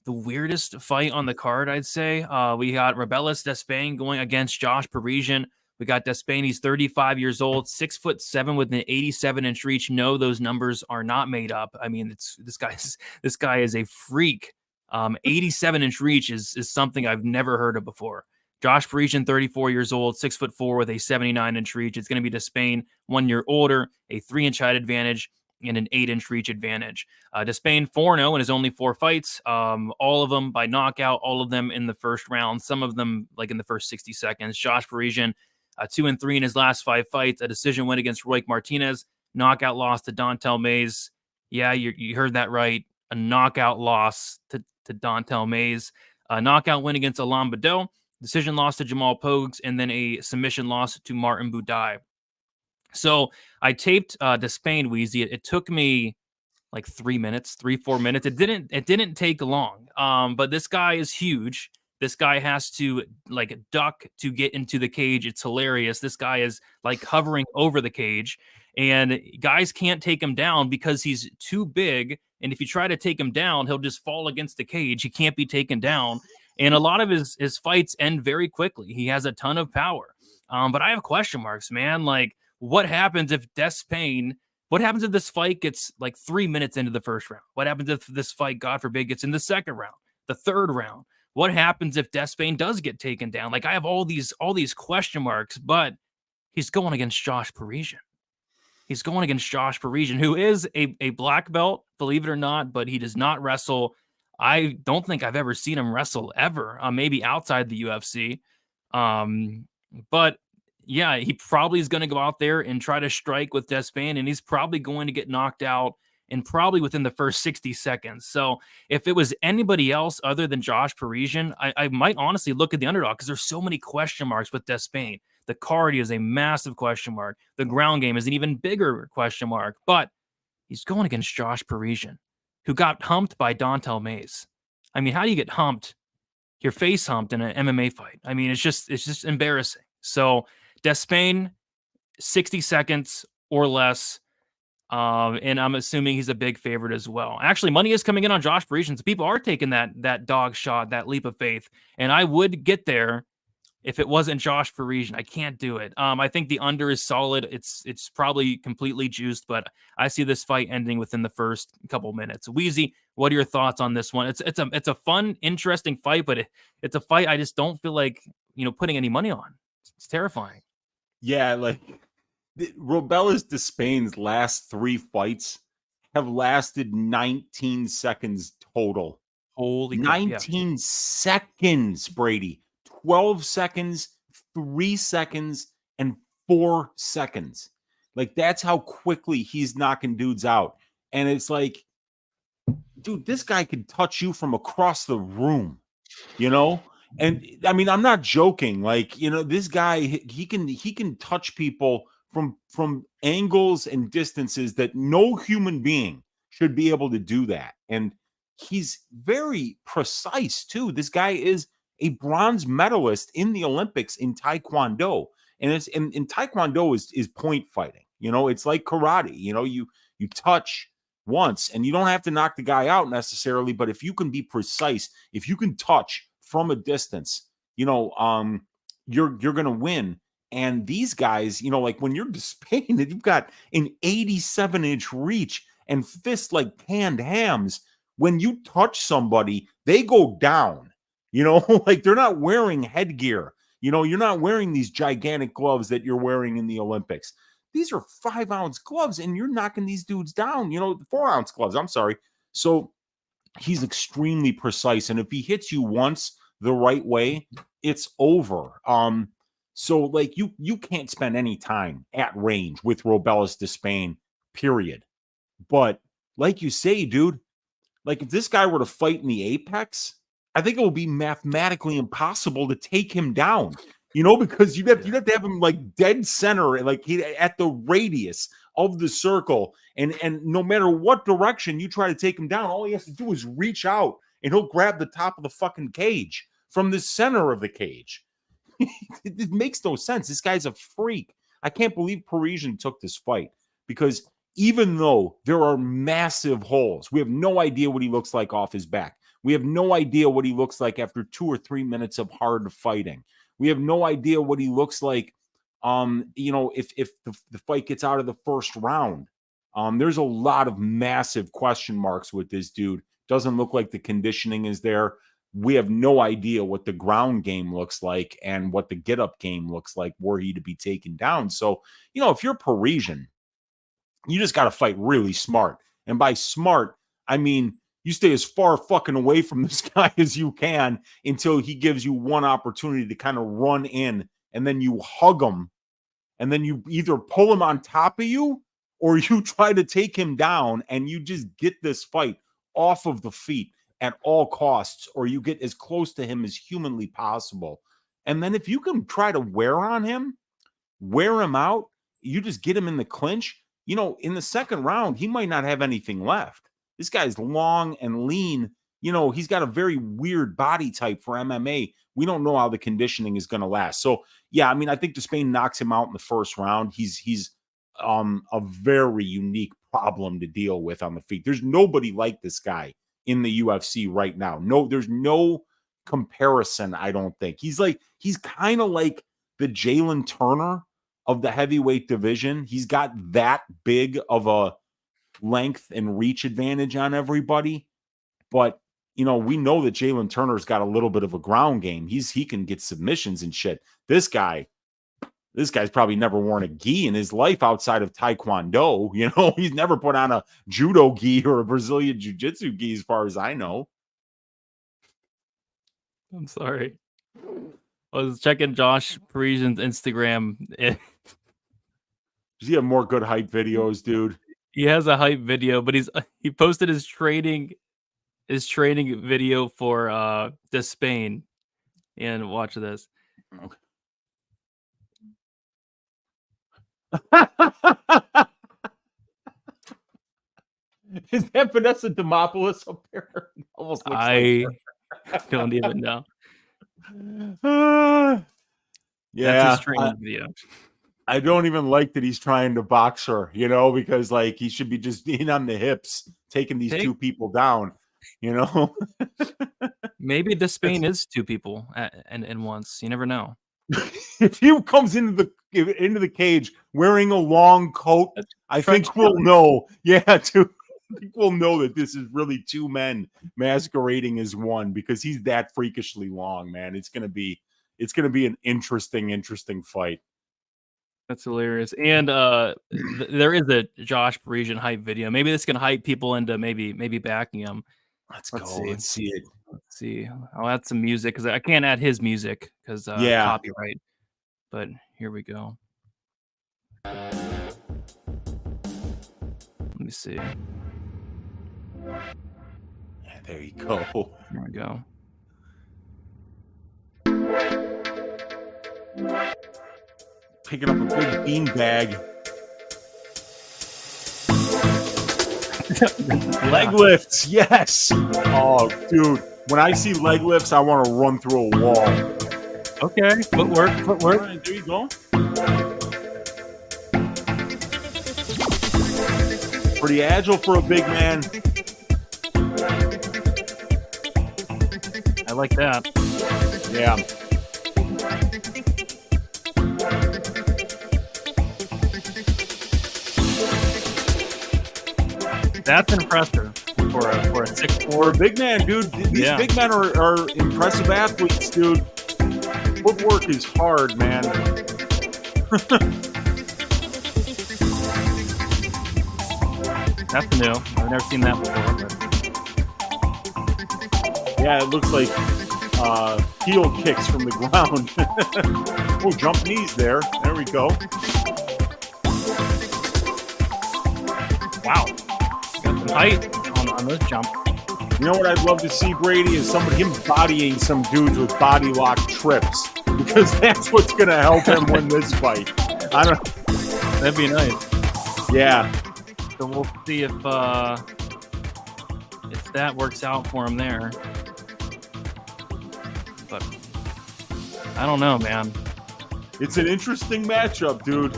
Speaker 1: the weirdest fight on the card, I'd say. We got Rebellis Despain going against Josh Parisian. We got Despain. He's 35 years old, 6'7" with an 87-inch reach. No, those numbers are not made up. I mean, this guy is a freak. 87-inch reach is something I've never heard of before. Josh Parisian, 34 years old, 6'4" with a 79-inch reach. It's going to be Despain, 1 year older, a 3-inch height advantage, and an 8-inch reach advantage. Despain 4-0 in his only 4 fights, all of them by knockout, all of them in the first round, some of them like in the first 60 seconds. Josh Parisian, 2-3 in his last 5 fights, a decision win against Roy Martinez, knockout loss to Dontel Mays. Yeah, you heard that right. A knockout loss to Dontel Mays. A knockout win against Almeida, decision loss to Jamal Pogues, and then a submission loss to Martin Buday. So I taped Despain, Weezy. It took me like 3 minutes, 4 minutes. It didn't take long. But this guy is huge. This guy has to like duck to get into the cage. It's hilarious. This guy is like hovering over the cage, and guys can't take him down because he's too big. And if you try to take him down, he'll just fall against the cage. He can't be taken down. And a lot of his fights end very quickly. He has a ton of power. But I have question marks, man. Like, what happens if Despain what happens if this fight gets like 3 minutes into the first round? What happens if this fight, God forbid, gets in the second round, the third round? What happens if Despain does get taken down? Like, I have all these question marks, but he's going against Josh Parisian. He's going against Josh Parisian, who is a black belt, believe it or not, but he does not wrestle. I don't think I've ever seen him wrestle ever, maybe outside the UFC. But yeah, he probably is going to go out there and try to strike with Despain, and he's probably going to get knocked out and probably within the first 60 seconds. So if it was anybody else other than Josh Parisian, I might honestly look at the underdog because there's so many question marks with Despain. The cardio is a massive question mark. The ground game is an even bigger question mark, but he's going against Josh Parisian, who got humped by Dontel Mays. I mean, how do you get humped? Your face humped in an MMA fight. I mean, it's just embarrassing. So Despain, 60 seconds or less. And I'm assuming he's a big favorite as well. Actually, money is coming in on Josh Parisian. So people are taking that dog shot, that leap of faith. And I would get there if it wasn't Josh Parisian. I can't do it. I think the under is solid. It's probably completely juiced, but I see this fight ending within the first couple minutes. Weezy, what are your thoughts on this one? It's a fun, interesting fight, but it's a fight I just don't feel like, putting any money on. It's terrifying.
Speaker 2: Yeah, like Robelas Despain's last 3 fights have lasted 19 seconds total.
Speaker 1: Holy crap,
Speaker 2: 19 seconds, Brady. 12 seconds, 3 seconds, and 4 seconds. Like, that's how quickly he's knocking dudes out. And it's like, dude, this guy could touch you from across the room, And I mean, I'm not joking. Like, this guy, he can touch people from angles and distances that no human being should be able to do that. And he's very precise too. This guy is a bronze medalist in the Olympics in Taekwondo. And it's in Taekwondo is point fighting. It's like karate. You touch once and you don't have to knock the guy out necessarily, but if you can be precise, if you can touch from a distance, you're going to win. And these guys, like when you're Despain, you've got an 87-inch reach and fists like canned hams. When you touch somebody, they go down. Like they're not wearing headgear. You're not wearing these gigantic gloves that you're wearing in the Olympics. These are 5-ounce gloves, and you're knocking these dudes down. 4-ounce gloves. I'm sorry. So he's extremely precise, and if he hits you once the right way, it's over. So like you can't spend any time at range with Robelas Despain, period. But like you say, dude, like if this guy were to fight in the apex, I think it would be mathematically impossible to take him down. Because you'd have to have him like dead center, like at the radius of the circle, and no matter what direction you try to take him down, all he has to do is reach out, and he'll grab the top of the fucking cage from the center of the cage. It makes no sense. This guy's a freak. I can't believe Parisian took this fight because even though there are massive holes, we have no idea what he looks like off his back. We have no idea what he looks like after 2 or 3 minutes of hard fighting. We have no idea what he looks like, if the fight gets out of the first round. There's a lot of massive question marks with this dude. Doesn't look like the conditioning is there. We have no idea what the ground game looks like and what the get-up game looks like were he to be taken down. So, if you're Parisian, you just got to fight really smart. And by smart, I mean, you stay as far fucking away from this guy as you can until he gives you one opportunity to kind of run in, and then you hug him, and then you either pull him on top of you or you try to take him down, and you just get this fight off of the feet at all costs, or you get as close to him as humanly possible. And then if you can try to wear him out, you just get him in the clinch. In the second round, he might not have anything left. This guy's long and lean. He's got a very weird body type for MMA. We don't know how the conditioning is going to last. So, yeah, I mean, I think Despain knocks him out in the first round. He's a very unique problem to deal with on the feet. There's nobody like this guy in the UFC right now. No, there's no comparison, I don't think. He's kind of like the Jalen Turner of the heavyweight division. He's got that big of a length and reach advantage on everybody. But, we know that Jalen Turner's got a little bit of a ground game. He can get submissions and shit. This guy's probably never worn a gi in his life outside of Taekwondo. He's never put on a judo gi or a Brazilian jiu-jitsu gi as far as I know.
Speaker 1: I'm sorry. I was checking Josh Parisian's Instagram.
Speaker 2: Does he have more good hype videos, dude?
Speaker 1: He has a hype video, but he posted his training video for Despain. And watch this.
Speaker 2: Okay. Is that Vanessa Demopoulos up there? Almost looks
Speaker 1: I don't even know.
Speaker 2: Yeah,
Speaker 1: that's his training video.
Speaker 2: I don't even like that he's trying to box her, because he should be just in on the hips, taking these two people down,
Speaker 1: Maybe Despain is two people and once. You never know.
Speaker 2: If he comes into the cage wearing a long coat, I think we'll know. Yeah, I think we'll know that this is really two men masquerading as one, because he's that freakishly long, man. It's gonna be an interesting fight.
Speaker 1: That's hilarious. And there is a Josh Parisian hype video. Maybe this can hype people into maybe backing him.
Speaker 2: Let's go. Let's see it.
Speaker 1: Let's see. I'll add some music because I can't add his music because copyright. But here we go. Let me see.
Speaker 2: Yeah, there you go.
Speaker 1: There we go.
Speaker 2: Picking up a big bean bag. Leg lifts, yes. Oh, dude. When I see leg lifts, I want to run through a wall.
Speaker 1: Okay, footwork.
Speaker 2: All right, there you go. Pretty agile for a big man.
Speaker 1: I like that.
Speaker 2: Yeah.
Speaker 1: That's impressive for a 6'4".
Speaker 2: For a big man, dude. These big men are impressive athletes, dude. Footwork is hard, man.
Speaker 1: That's new. I've never seen that before. But...
Speaker 2: Yeah, it looks like heel kicks from the ground. Oh, jump knees there. There we go.
Speaker 1: Wow. Got some height on this jump.
Speaker 2: You know what I'd love to see, Brady, is him bodying some dudes with body lock trips, because that's what's going to help him win this fight.
Speaker 1: That'd be nice.
Speaker 2: Yeah.
Speaker 1: So we'll see if that works out for him there. But I don't know, man.
Speaker 2: It's an interesting matchup, dude.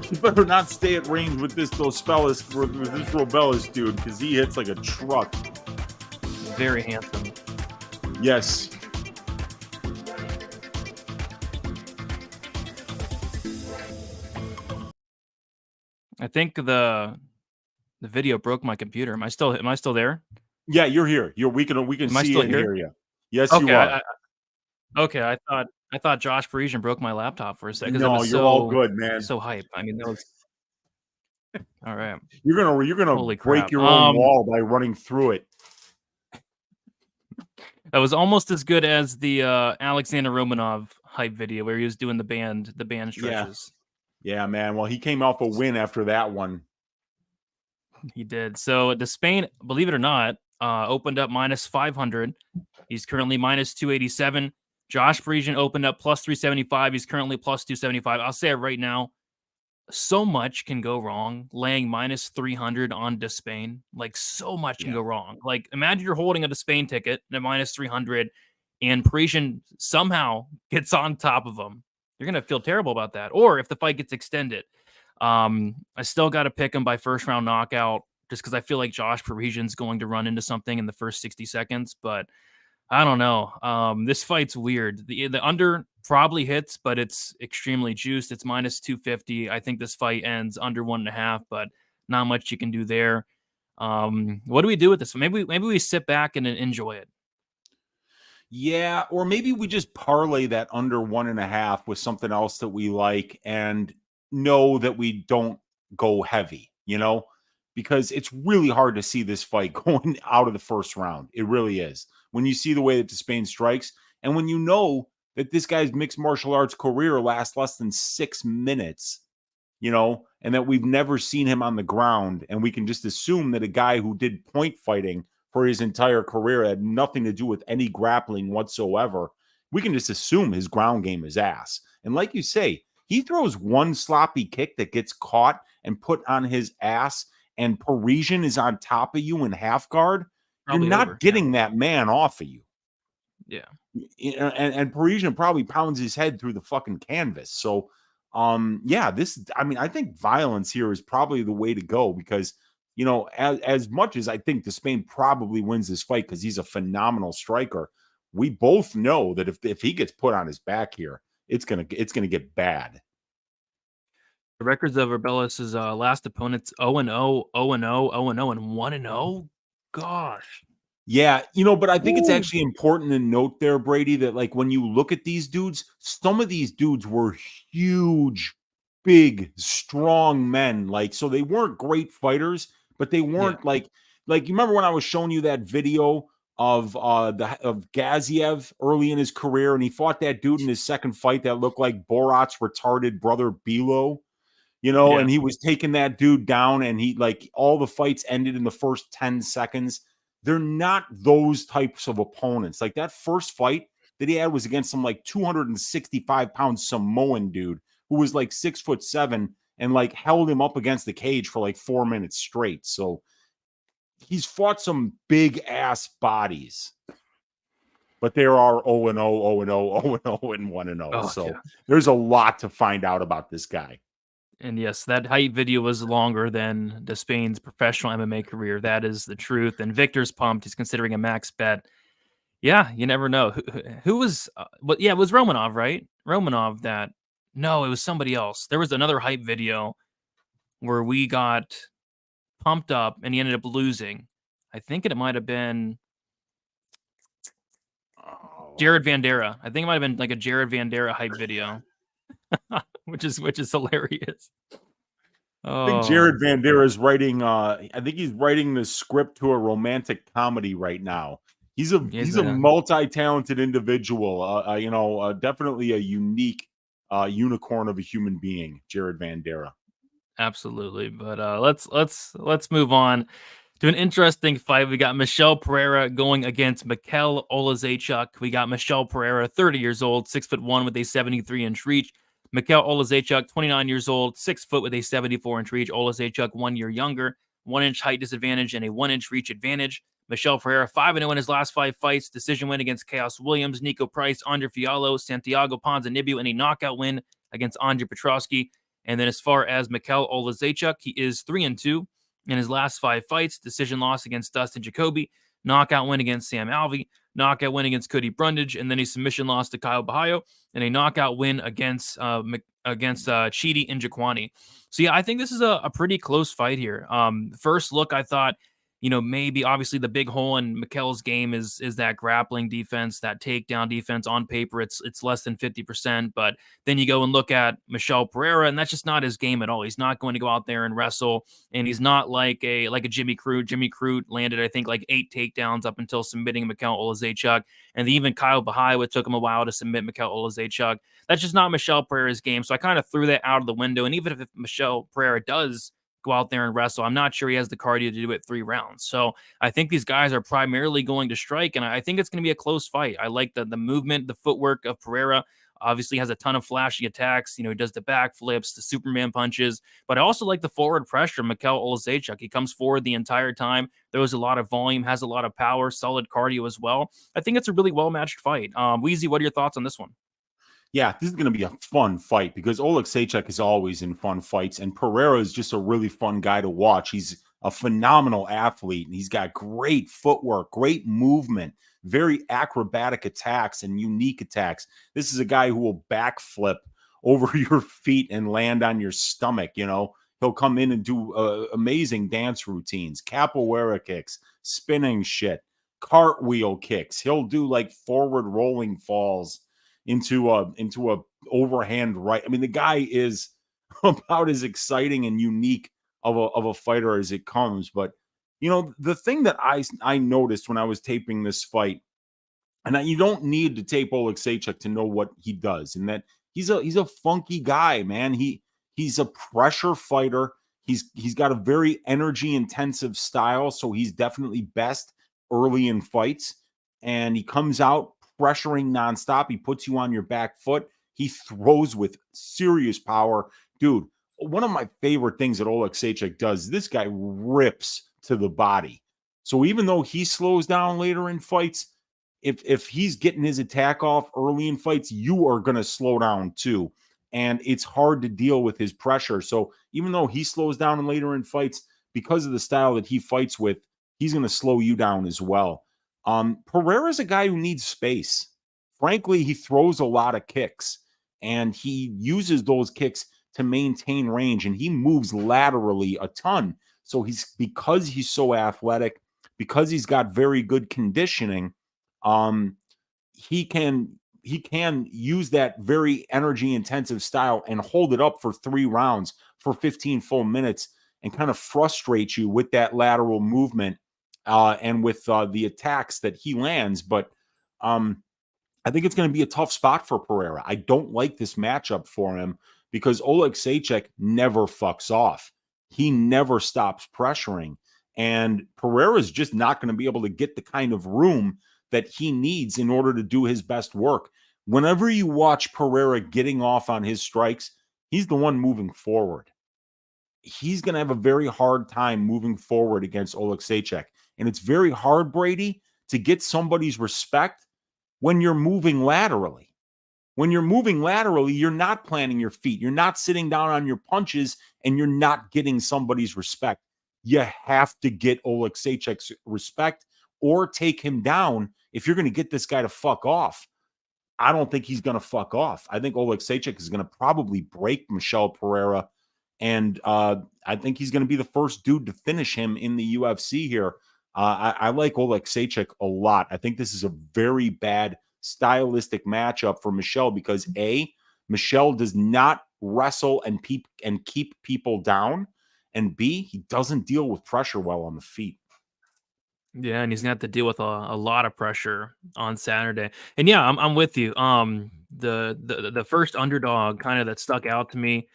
Speaker 2: You better not stay at range with this Robellis dude, because he hits like a truck.
Speaker 1: Very handsome.
Speaker 2: Yes.
Speaker 1: I think the video broke my computer. Am I still there?
Speaker 2: Yeah, you're here. We can see you and hear you. Yes,
Speaker 1: okay,
Speaker 2: you are.
Speaker 1: I thought Josh Parisian broke my laptop for a second.
Speaker 2: No, you're all good, man.
Speaker 1: So hype. I mean, that was all right.
Speaker 2: You're gonna break your own wall by running through it.
Speaker 1: That was almost as good as the Alexander Romanov hype video where he was doing the band stretches.
Speaker 2: Yeah, man. Well, he came off a win after that one.
Speaker 1: He did. So Despain, believe it or not, opened up minus 500. He's currently minus 287. Josh Parisian opened up plus 375. He's currently plus 275. I'll say it right now. So much can go wrong laying minus 300 on Despain. Like, so much can go wrong. Like, imagine you're holding a Despain ticket at minus 300 and Parisian somehow gets on top of him. You're going to feel terrible about that. Or if the fight gets extended. I still got to pick him by first round knockout just because I feel like Josh Parisian's going to run into something in the first 60 seconds. But I don't know. This fight's weird. The under probably hits, but it's extremely juiced. It's minus 250. I think this fight ends under 1.5, but not much you can do there. What do we do with this? Maybe we sit back and enjoy it.
Speaker 2: Yeah, or maybe we just parlay that under 1.5 with something else that we like and know that we don't go heavy, because it's really hard to see this fight going out of the first round. It really is. When you see the way that Despain strikes, and when you know that this guy's mixed martial arts career lasts less than 6 minutes, and that we've never seen him on the ground, and we can just assume that a guy who did point fighting for his entire career had nothing to do with any grappling whatsoever, we can just assume his ground game is ass. And like you say, he throws one sloppy kick that gets caught and put on his ass, and Parisian is on top of you in half guard. Probably you're not getting that man off of you.
Speaker 1: Yeah.
Speaker 2: And Parisian probably pounds his head through the fucking canvas. So, I think violence here is probably the way to go because, as much as I think Despain probably wins this fight because he's a phenomenal striker, we both know that if he gets put on his back here, it's gonna get bad.
Speaker 1: The records of Arbelis' last opponents 0-0, 0-0, 0-0, and 1-0. Gosh.
Speaker 2: Yeah, but I think it's actually important to note there, Brady, that like when you look at these dudes, some of these dudes were huge, big, strong men. Like, so they weren't great fighters, but they weren't like you remember when I was showing you that video of Gaziev early in his career, and he fought that dude in his second fight that looked like Borat's retarded brother Bilo, and he was taking that dude down, and he like all the fights ended in the first 10 seconds. They're not those types of opponents. Like that first fight that he had was against some like 265-pound Samoan dude who was like 6'7" and like held him up against the cage for like 4 minutes straight. So he's fought some big ass bodies, but there are 0-0, 0-0, 0-0, and 1-0. So there's a lot to find out about this guy.
Speaker 1: And yes, that height video was longer than Despain's professional MMA career. That is the truth. And Victor's pumped. He's considering a max bet. Yeah, you never know. Who was, it was Romanov, right? Romanov that, no, it was somebody else. There was another hype video where we got pumped up and he ended up losing. I think it might have been Jared Vandera. I think it might have been like a Jared Vandera hype video. which is hilarious.
Speaker 2: I think Jared Vandera is writing. I think he's writing the script to a romantic comedy right now. He's a multi-talented individual. Definitely a unique unicorn of a human being, Jared Vandera.
Speaker 1: Absolutely, but let's move on to an interesting fight. We got Michel Pereira going against Mikel Oleksiejczuk. We got Michel Pereira, 30 years old, 6'1" with a 73-inch reach. Mikel Oleksiejczuk, 29 years old, 6 foot with a 74-inch reach. Oleksiejczuk 1 year younger, 1-inch height disadvantage and a 1-inch reach advantage. Michel Pereira 5-0 in his last 5 fights. Decision win against Chaos Williams, Nico Price, Andre Fiallo, Santiago Ponzinibbio, and a knockout win against Andre Petrovsky. And then as far as Mikel Oleksiejczuk, he is 3-2 in his last 5 fights. Decision loss against Dustin Jacoby, knockout win against Sam Alvey, knockout win against Cody Brundage, and then a submission loss to Kyle Bahayo, and a knockout win against Chidi Njokuani. So yeah, I think this is a pretty close fight here. First look, I thought, maybe obviously the big hole in Mikel's game is that grappling defense, that takedown defense. On paper, it's less than 50%, but then you go and look at Michel Pereira, and that's just not his game at all. He's not going to go out there and wrestle, and he's not like a Jimmy Crute. Jimmy Crute landed, I think, like 8 takedowns up until submitting Mikel Oleksiejczuk, and even Kyle Bahayo, it took him a while to submit Mikel Oleksiejczuk. That's just not Michel Pereira's game, so I kind of threw that out of the window. And even if Michel Pereira does go out there and wrestle. I'm not sure he has the cardio to do it 3 rounds. So I think these guys are primarily going to strike, and I think it's going to be a close fight. I like the movement, the footwork of Pereira. Obviously has a ton of flashy attacks. He does the backflips, the Superman punches, but I also like the forward pressure. Mikel Oleksiejczuk, he comes forward the entire time. Throws a lot of volume, has a lot of power, solid cardio as well. I think it's a really well-matched fight. Weezy, what are your thoughts on this one?
Speaker 2: Yeah, this is going to be a fun fight because Oleksiejczuk is always in fun fights, and Pereira is just a really fun guy to watch. He's a phenomenal athlete, and he's got great footwork, great movement, very acrobatic attacks and unique attacks. This is a guy who will backflip over your feet and land on your stomach. He'll come in and do amazing dance routines, capoeira kicks, spinning shit, cartwheel kicks. He'll do like forward rolling falls into a overhand right. I mean, the guy is about as exciting and unique of a fighter as it comes. But the thing that I noticed when I was taping this fight, and you don't need to tape Oleksiejczuk to know what he does, and that he's a funky guy, man. He's a pressure fighter. He's got a very energy intensive style, so he's definitely best early in fights, and he comes out pressuring nonstop. He puts you on your back foot. He throws with serious power. Dude, one of my favorite things that Oleksiejczuk does, this guy rips to the body. So even though he slows down later in fights, if he's getting his attack off early in fights, you are going to slow down too. And it's hard to deal with his pressure. So even though he slows down later in fights, because of the style that he fights with, he's going to slow you down as well. Pereira is a guy who needs space. Frankly, he throws a lot of kicks, and he uses those kicks to maintain range, and he moves laterally a ton. So because he's so athletic, because he's got very good conditioning, he can use that very energy intensive style and hold it up for 3 rounds for 15 full minutes and kind of frustrate you with that lateral movement. And with the attacks that he lands. But I think it's going to be a tough spot for Pereira. I don't like this matchup for him because Oleksiejczuk never fucks off. He never stops pressuring. And Pereira is just not going to be able to get the kind of room that he needs in order to do his best work. Whenever you watch Pereira getting off on his strikes, he's the one moving forward. He's going to have a very hard time moving forward against Oleksiejczuk. And it's very hard, Brady, to get somebody's respect when you're moving laterally. When you're moving laterally, you're not planting your feet. You're not sitting down on your punches, and you're not getting somebody's respect. You have to get Oleksiejczuk's respect or take him down if you're going to get this guy to fuck off. I don't think he's going to fuck off. I think Oleksiejczuk is going to probably break Michel Pereira, and I think he's going to be the first dude to finish him in the UFC here. I like Oleksiejczuk a lot. I think this is a very bad stylistic matchup for Michel because A, Michel does not wrestle and keep people down, and B, he doesn't deal with pressure well on the feet.
Speaker 1: Yeah, and he's gonna have to deal with a lot of pressure on Saturday. And yeah, I'm with you. The first underdog kind of that stuck out to me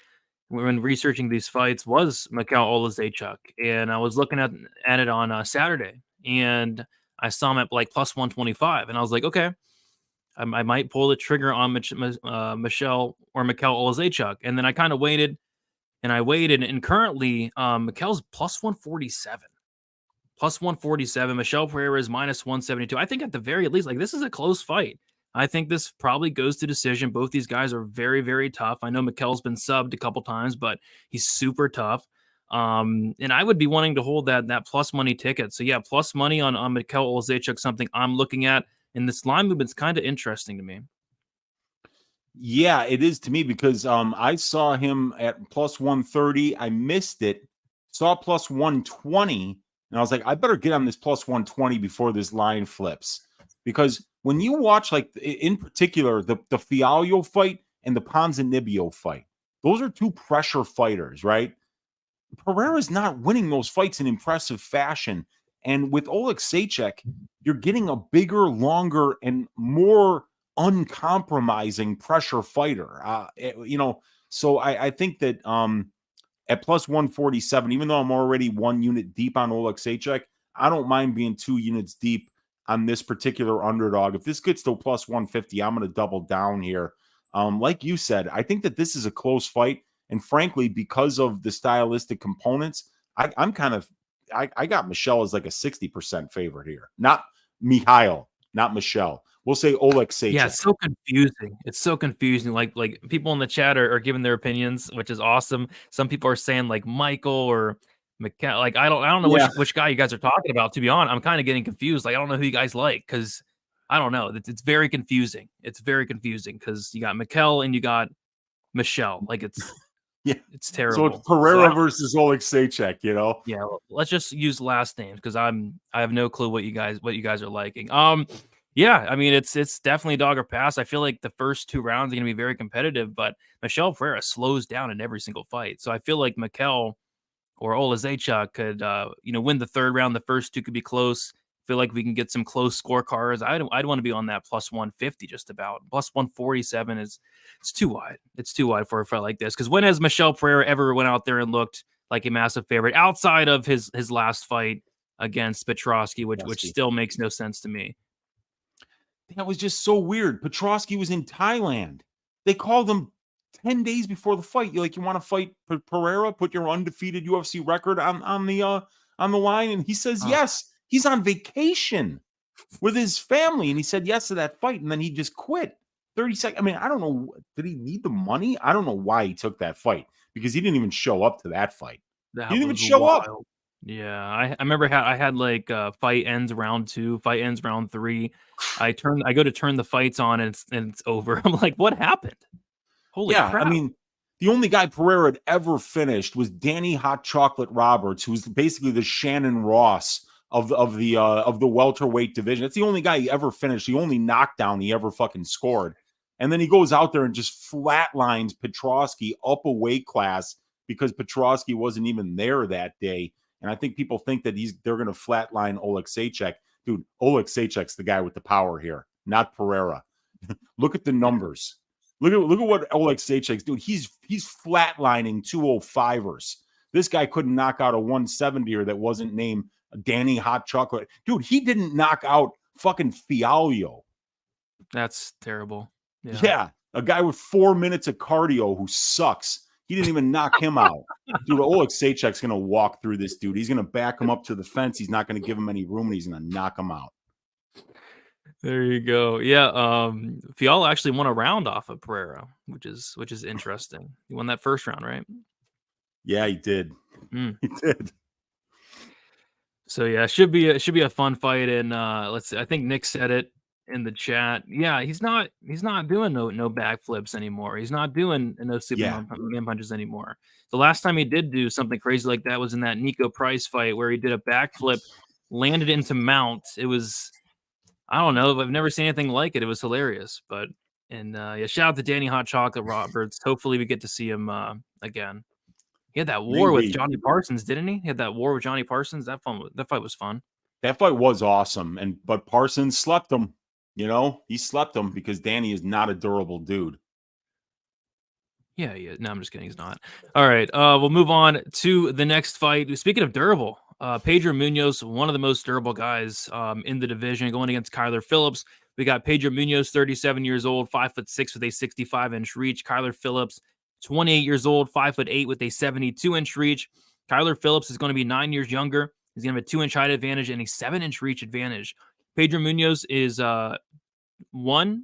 Speaker 1: when researching these fights was Mikel Oleksiejczuk, and I was looking at it on Saturday, and I saw him at like plus 125, and I was like, okay, I might pull the trigger on Michel or Mikel Oleksiejczuk, and then I kind of waited, and currently Mikel's plus 147. Plus 147. Michel Pereira is minus 172. I think at the very least, like this is a close fight. I think this probably goes to decision. Both these guys are very, very tough. I know Mikel's been subbed a couple times, but he's super tough. And I would be wanting to hold that plus money ticket. So yeah, plus money on Mikel Oleksiejczuk, something I'm looking at. And this line movement's kind of interesting to me.
Speaker 2: Yeah, it is to me because I saw him at plus 130. I missed it. Saw plus 120. And I was like, I better get on this plus 120 before this line flips. Because when you watch, like, in particular, the Fialho fight and the Ponzinibbio fight, those are 2 pressure fighters, right? Pereira's not winning those fights in impressive fashion. And with Oleksiejczuk, you're getting a bigger, longer, and more uncompromising pressure fighter. So I think that at plus 147, even though I'm already 1 unit deep on Oleksiejczuk, I don't mind being 2 units deep on this particular underdog. If this gets to plus 150, I'm going to double down here. Like you said, I think that this is a close fight. And frankly, because of the stylistic components, I got Michelle as like a 60% favorite here. Not Mihail, not Michelle. We'll say Oleksiejczuk.
Speaker 1: Yeah, it's so confusing. It's so confusing. Like people in the chat are giving their opinions, which is awesome. Some people are saying like Michael or McKenna. Like I don't know which guy you guys are talking about. To be honest, I'm kind of getting confused. Like I don't know who you guys like because I don't know. It's very confusing. It's very confusing because you got Mikel and you got Michelle. Like it's it's terrible.
Speaker 2: So it's Pereira versus Oleksiejczuk, you know?
Speaker 1: Yeah, let's just use last names because I have no clue what you guys are liking. Yeah, I mean it's definitely dog or pass. I feel like the first 2 rounds are going to be very competitive, but Michelle Pereira slows down in every single fight. So I feel like Mikel or Oleksiejczuk could win the 3rd round. The first 2 could be close. Feel like we can get some close scorecards. I'd want to be on that plus 150 just about. Plus 147 it's too wide. It's too wide for a fight like this. Because when has Michelle Pereira ever went out there and looked like a massive favorite outside of his last fight against Petrosky, which still makes no sense to me.
Speaker 2: That was just so weird. Petrosky was in Thailand. They called him 10 days before the fight. You want to fight Pereira, put your undefeated UFC record on the line, and he says yes. He's on vacation with his family, and he said yes to that fight, and then he just quit. 30 seconds. I mean, I don't know. Did he need the money? I don't know why he took that fight because he didn't even show up to that fight. He didn't even show up.
Speaker 1: Yeah, I remember I had like fight ends round 2, fight ends round 3. I go to turn the fights on and it's over. I'm like, what happened? Holy crap.
Speaker 2: I mean, the only guy Pereira had ever finished was Danny Hot Chocolate Roberts, who's basically the Shannon Ross of the welterweight division. That's the only guy he ever finished. The only knockdown he ever fucking scored. And then he goes out there and just flatlines Petrosky up a weight class because Petrosky wasn't even there that day. And I think people think that they're going to flatline Oleksiejczuk. Dude, Oleksiejczuk's the guy with the power here, not Pereira. Look at the numbers. Look at what Oleksiejczuk's doing. He's flatlining 205ers. This guy couldn't knock out a 170er that wasn't named Danny Hot Chocolate. Dude, he didn't knock out fucking Fialho.
Speaker 1: That's terrible.
Speaker 2: Yeah, a guy with 4 minutes of cardio who sucks. He didn't even knock him out. Dude, Oleksiejczuk's going to walk through this dude. He's going to back him up to the fence. He's not going to give him any room, and he's going to knock him out.
Speaker 1: There you go. Yeah, Fialho actually won a round off of Pereira, which is interesting. He won that first round, right?
Speaker 2: Yeah, he did. He did.
Speaker 1: So yeah, it should be a fun fight. And let's see. I think Nick said it in the chat. Yeah, he's not doing no backflips anymore. He's not doing no Superman punches anymore. The last time he did do something crazy like that was in that Nico Price fight where he did a backflip, landed into mount. It was, I don't know, I've never seen anything like it. It was hilarious. But yeah, shout out to Danny Hot Chocolate Roberts. Hopefully we get to see him again. He had that war with Johnny Parsons, didn't he? He had that war with Johnny Parsons. That fight was fun. That
Speaker 2: fight was awesome. But Parsons slept him. You know, he slept him because Danny is not a durable dude.
Speaker 1: Yeah. No, I'm just kidding. He's not. All right. We'll move on to the next fight. Speaking of durable, Pedro Munoz, one of the most durable guys in the division, going against Kyler Phillips. We got Pedro Munoz, 37 years old, 5'6" with a 65-inch reach. Kyler Phillips, 28 years old, 5'8" with a 72-inch reach. Kyler Phillips is going to be 9 years younger. He's going to have a 2-inch height advantage and a 7-inch reach advantage. Pedro Munoz is 1-3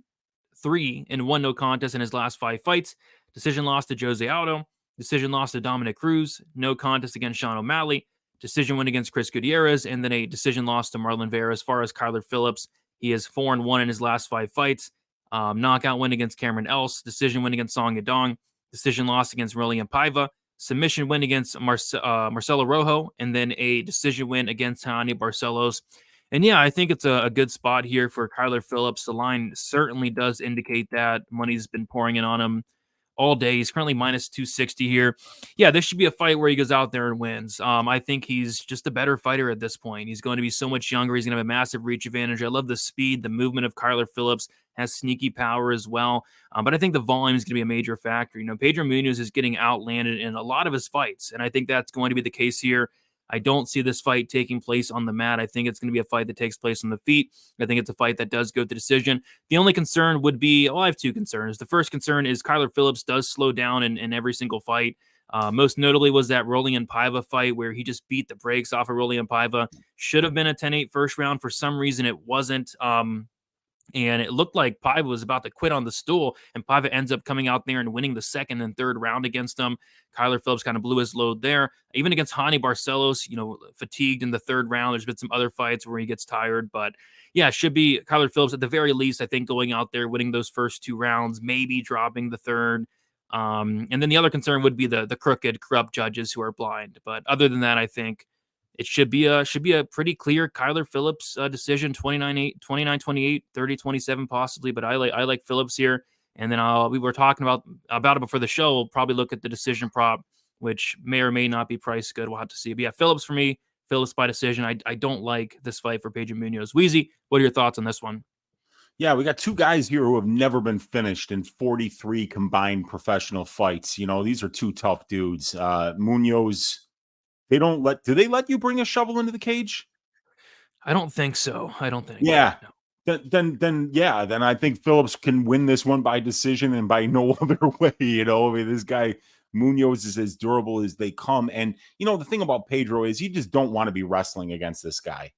Speaker 1: in 1 no contest in his last 5 fights. Decision loss to Jose Aldo. Decision loss to Dominic Cruz. No contest against Sean O Malley. Decision win against Chris Gutierrez. And then a decision loss to Marlon Vera. As far as Kyler Phillips, he is 4-1 in his last 5 fights. Knockout win against Cameron Else. Decision win against Song Yadong. Decision loss against Rolian Paiva. Submission win against Marcelo Rojo. And then a decision win against Tani Barcelos. And yeah, I think it's a good spot here for Kyler Phillips. The line certainly does indicate that. Money's been pouring in on him all day. He's currently minus 260 here. Yeah, this should be a fight where he goes out there and wins. I think he's just a better fighter at this point. He's going to be so much younger. He's going to have a massive reach advantage. I love the speed, the movement of Kyler Phillips. has sneaky power as well. But I think the volume is going to be a major factor. Pedro Munhoz is getting outlanded in a lot of his fights, and I think that's going to be the case here. I don't see this fight taking place on the mat. I think it's going to be a fight that takes place on the feet. I think it's a fight that does go to decision. The only concern would be, I have two concerns. The first concern is Kyler Phillips does slow down in every single fight. Most notably was that Rolian Paiva fight where he just beat the brakes off of Rolian Paiva. Should have been a 10-8 first round. For some reason, it wasn't. And it looked like Paiva was about to quit on the stool, and Paiva ends up coming out there and winning the second and third round against him. Kyler Phillips kind of blew his load there. Even against Hani Barcelos, fatigued in the third round. There's been some other fights where he gets tired, but yeah, it should be Kyler Phillips at the very least, I think, going out there, winning those first two rounds, maybe dropping the third. And then the other concern would be the crooked, corrupt judges who are blind. But other than that, I think it should be a pretty clear Kyler Phillips decision, 29-8, 29-28, 30-27 possibly. But I like Phillips here. And then we were talking about it before the show. We'll probably look at the decision prop, which may or may not be priced good. We'll have to see. But yeah, Phillips for me, Phillips by decision. I don't like this fight for Pedro Munhoz. Weezy, what are your thoughts on this one?
Speaker 2: Yeah, we got two guys here who have never been finished in 43 combined professional fights. These are two tough dudes. Munhoz, do they let you bring a shovel into the cage?
Speaker 1: I don't think so. I don't think.
Speaker 2: Yeah.
Speaker 1: No.
Speaker 2: Then I think Phillips can win this one by decision and by no other way. This guy Munhoz is as durable as they come. And the thing about Pedro is you just don't want to be wrestling against this guy.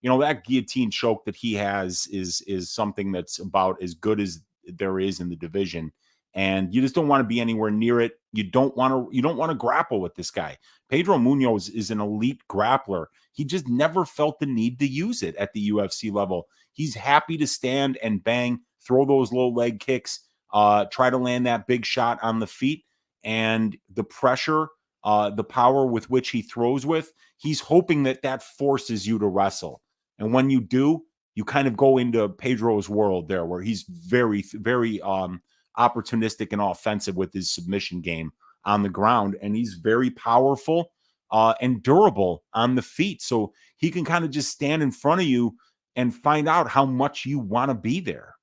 Speaker 2: That guillotine choke that he has is something that's about as good as there is in the division. And you just don't want to be anywhere near it. You don't want to grapple with this guy. Pedro Munhoz is an elite grappler. He just never felt the need to use it at the UFC level. He's happy to stand and bang, throw those low leg kicks, try to land that big shot on the feet. And the pressure, the power with which he throws with, he's hoping that forces you to wrestle. And when you do, you kind of go into Pedro's world there where he's very, very opportunistic and offensive with his submission game on the ground. And he's very powerful and durable on the feet. So he can kind of just stand in front of you and find out how much you want to be there.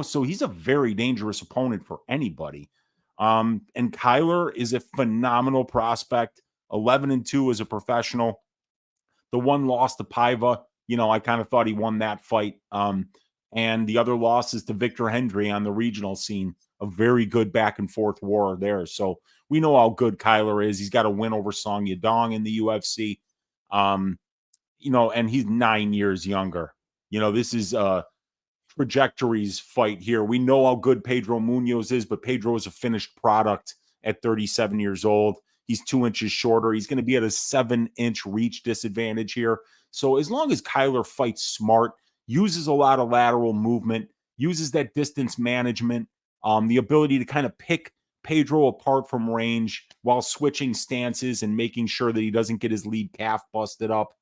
Speaker 2: So he's a very dangerous opponent for anybody. And Kyler is a phenomenal prospect, 11-2 as a professional. The one loss to Paiva, I kind of thought he won that fight. And the other loss is to Victor Hendry on the regional scene. A very good back and forth war there. So we know how good Kyler is. He's got a win over Song Yadong in the UFC. And he's 9 years younger. This is trajectories fight here. We know how good Pedro Munhoz is, but Pedro is a finished product at 37 years old. He's 2 inches shorter. He's going to be at a 7-inch reach disadvantage here. So as long as Kyler fights smart, uses a lot of lateral movement, uses that distance management, the ability to kind of pick Pedro apart from range while switching stances and making sure that he doesn't get his lead calf busted up,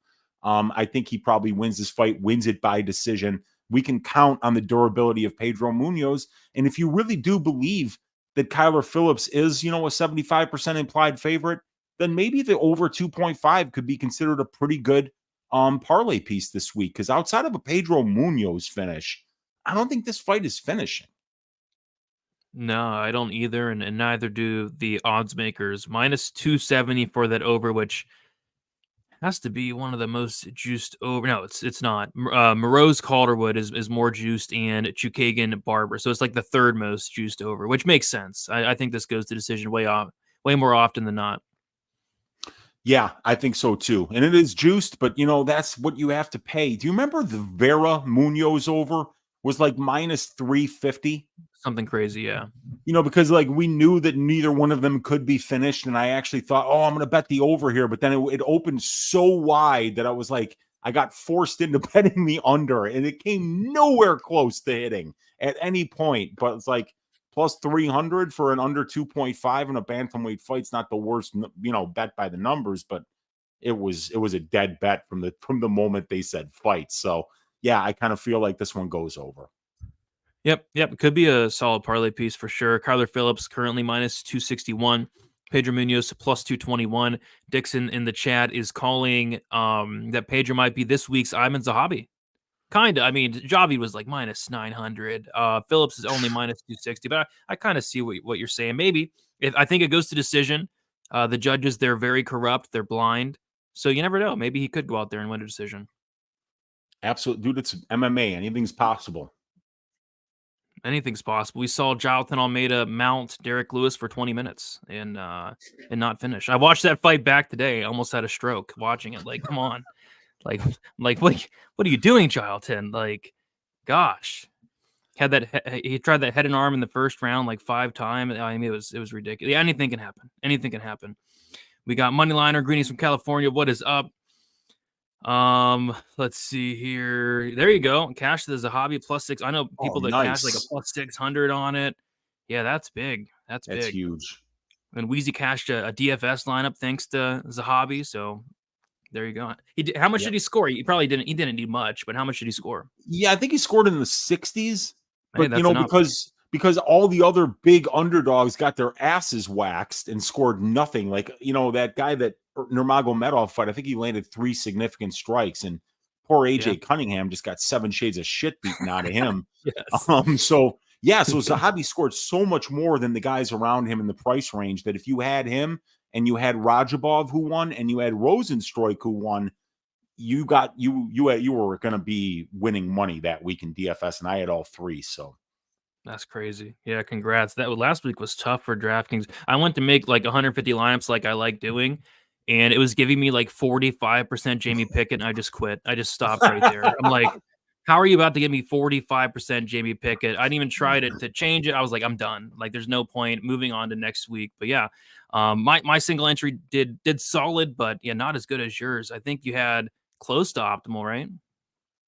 Speaker 2: I think he probably wins this fight, wins it by decision. We can count on the durability of Pedro Munhoz. And if you really do believe that Kyler Phillips is, a 75% implied favorite, then maybe the over 2.5 could be considered a pretty good parlay piece this week. Because outside of a Pedro Munhoz finish, I don't think this fight is finishing.
Speaker 1: No, I don't either, and neither do the odds makers. Minus 270 for that over, which has to be one of the most juiced over. No, it's not. Moroz Calderwood is more juiced, and Chukagan Barber. So it's like the third most juiced over, which makes sense. I think this goes to decision way more often than not.
Speaker 2: Yeah, I think so too. And it is juiced, but that's what you have to pay. Do you remember the Vera Munhoz over was like minus 350?
Speaker 1: Something crazy, yeah.
Speaker 2: Because we knew that neither one of them could be finished. And I actually thought, I'm going to bet the over here. But then it opened so wide that I was like, I got forced into betting the under. And it came nowhere close to hitting at any point. But it's like plus 300 for an under 2.5 in a bantamweight fight's not the worst, bet by the numbers. But it was a dead bet from the moment they said fight. So, yeah, I kind of feel like this one goes over.
Speaker 1: Yep. It could be a solid parlay piece for sure. Kyler Phillips currently minus 261. Pedro Munhoz plus 221. Dixon in the chat is calling that Pedro might be this week's Ayman Zahabi. Kind of. I mean, Javi was like minus 900. Phillips is only minus 260. But I kind of see what you're saying. Maybe if I think it goes to decision. The judges, they're very corrupt. They're blind. So you never know. Maybe he could go out there and win a decision.
Speaker 2: Absolutely, dude. It's MMA. Anything's possible.
Speaker 1: Anything's possible. We saw Jailton Almeida mount Derek Lewis for 20 minutes and not finish. I watched that fight back today. I almost had a stroke watching it. Like, come on. Like, what are you doing, Jailton? Like, gosh. He tried that head and arm in the first round like 5 times. I mean, it was ridiculous. Yeah, anything can happen. Anything can happen. We got Moneyliner Greenies from California. What is up? Let's see here. There you go. Cash the Zahabi +6. I know people that cash like a +600 on it. Yeah, that's big. That's big.
Speaker 2: Huge.
Speaker 1: And Weezy cashed a DFS lineup thanks to Zahabi. So there you go. How much did he score? He probably didn't. He didn't need much, but how much did he score?
Speaker 2: Yeah, I think he scored in the 60s. But
Speaker 1: hey,
Speaker 2: because all the other big underdogs got their asses waxed and scored nothing. Like, that guy that Nurmagomedov fight, I think he landed 3 significant strikes, and poor AJ Cunningham just got 7 shades of shit beaten out of him.
Speaker 1: Yes.
Speaker 2: So Zahabi scored so much more than the guys around him in the price range that if you had him and you had Rajabov who won and you had Rosenstruik who won, you were going to be winning money that week in DFS, and I had all 3. So
Speaker 1: that's crazy. Yeah, congrats. That last week was tough for DraftKings. I went to make like 150 lineups like I like doing, and it was giving me like 45% Jamie Pickett, and I just quit. I just stopped right there. I'm like, how are you about to give me 45% Jamie Pickett? I didn't even try to change it. I was like, I'm done. Like, there's no point moving on to next week. But yeah, my single entry did solid, but yeah, not as good as yours. I think you had close to optimal, right?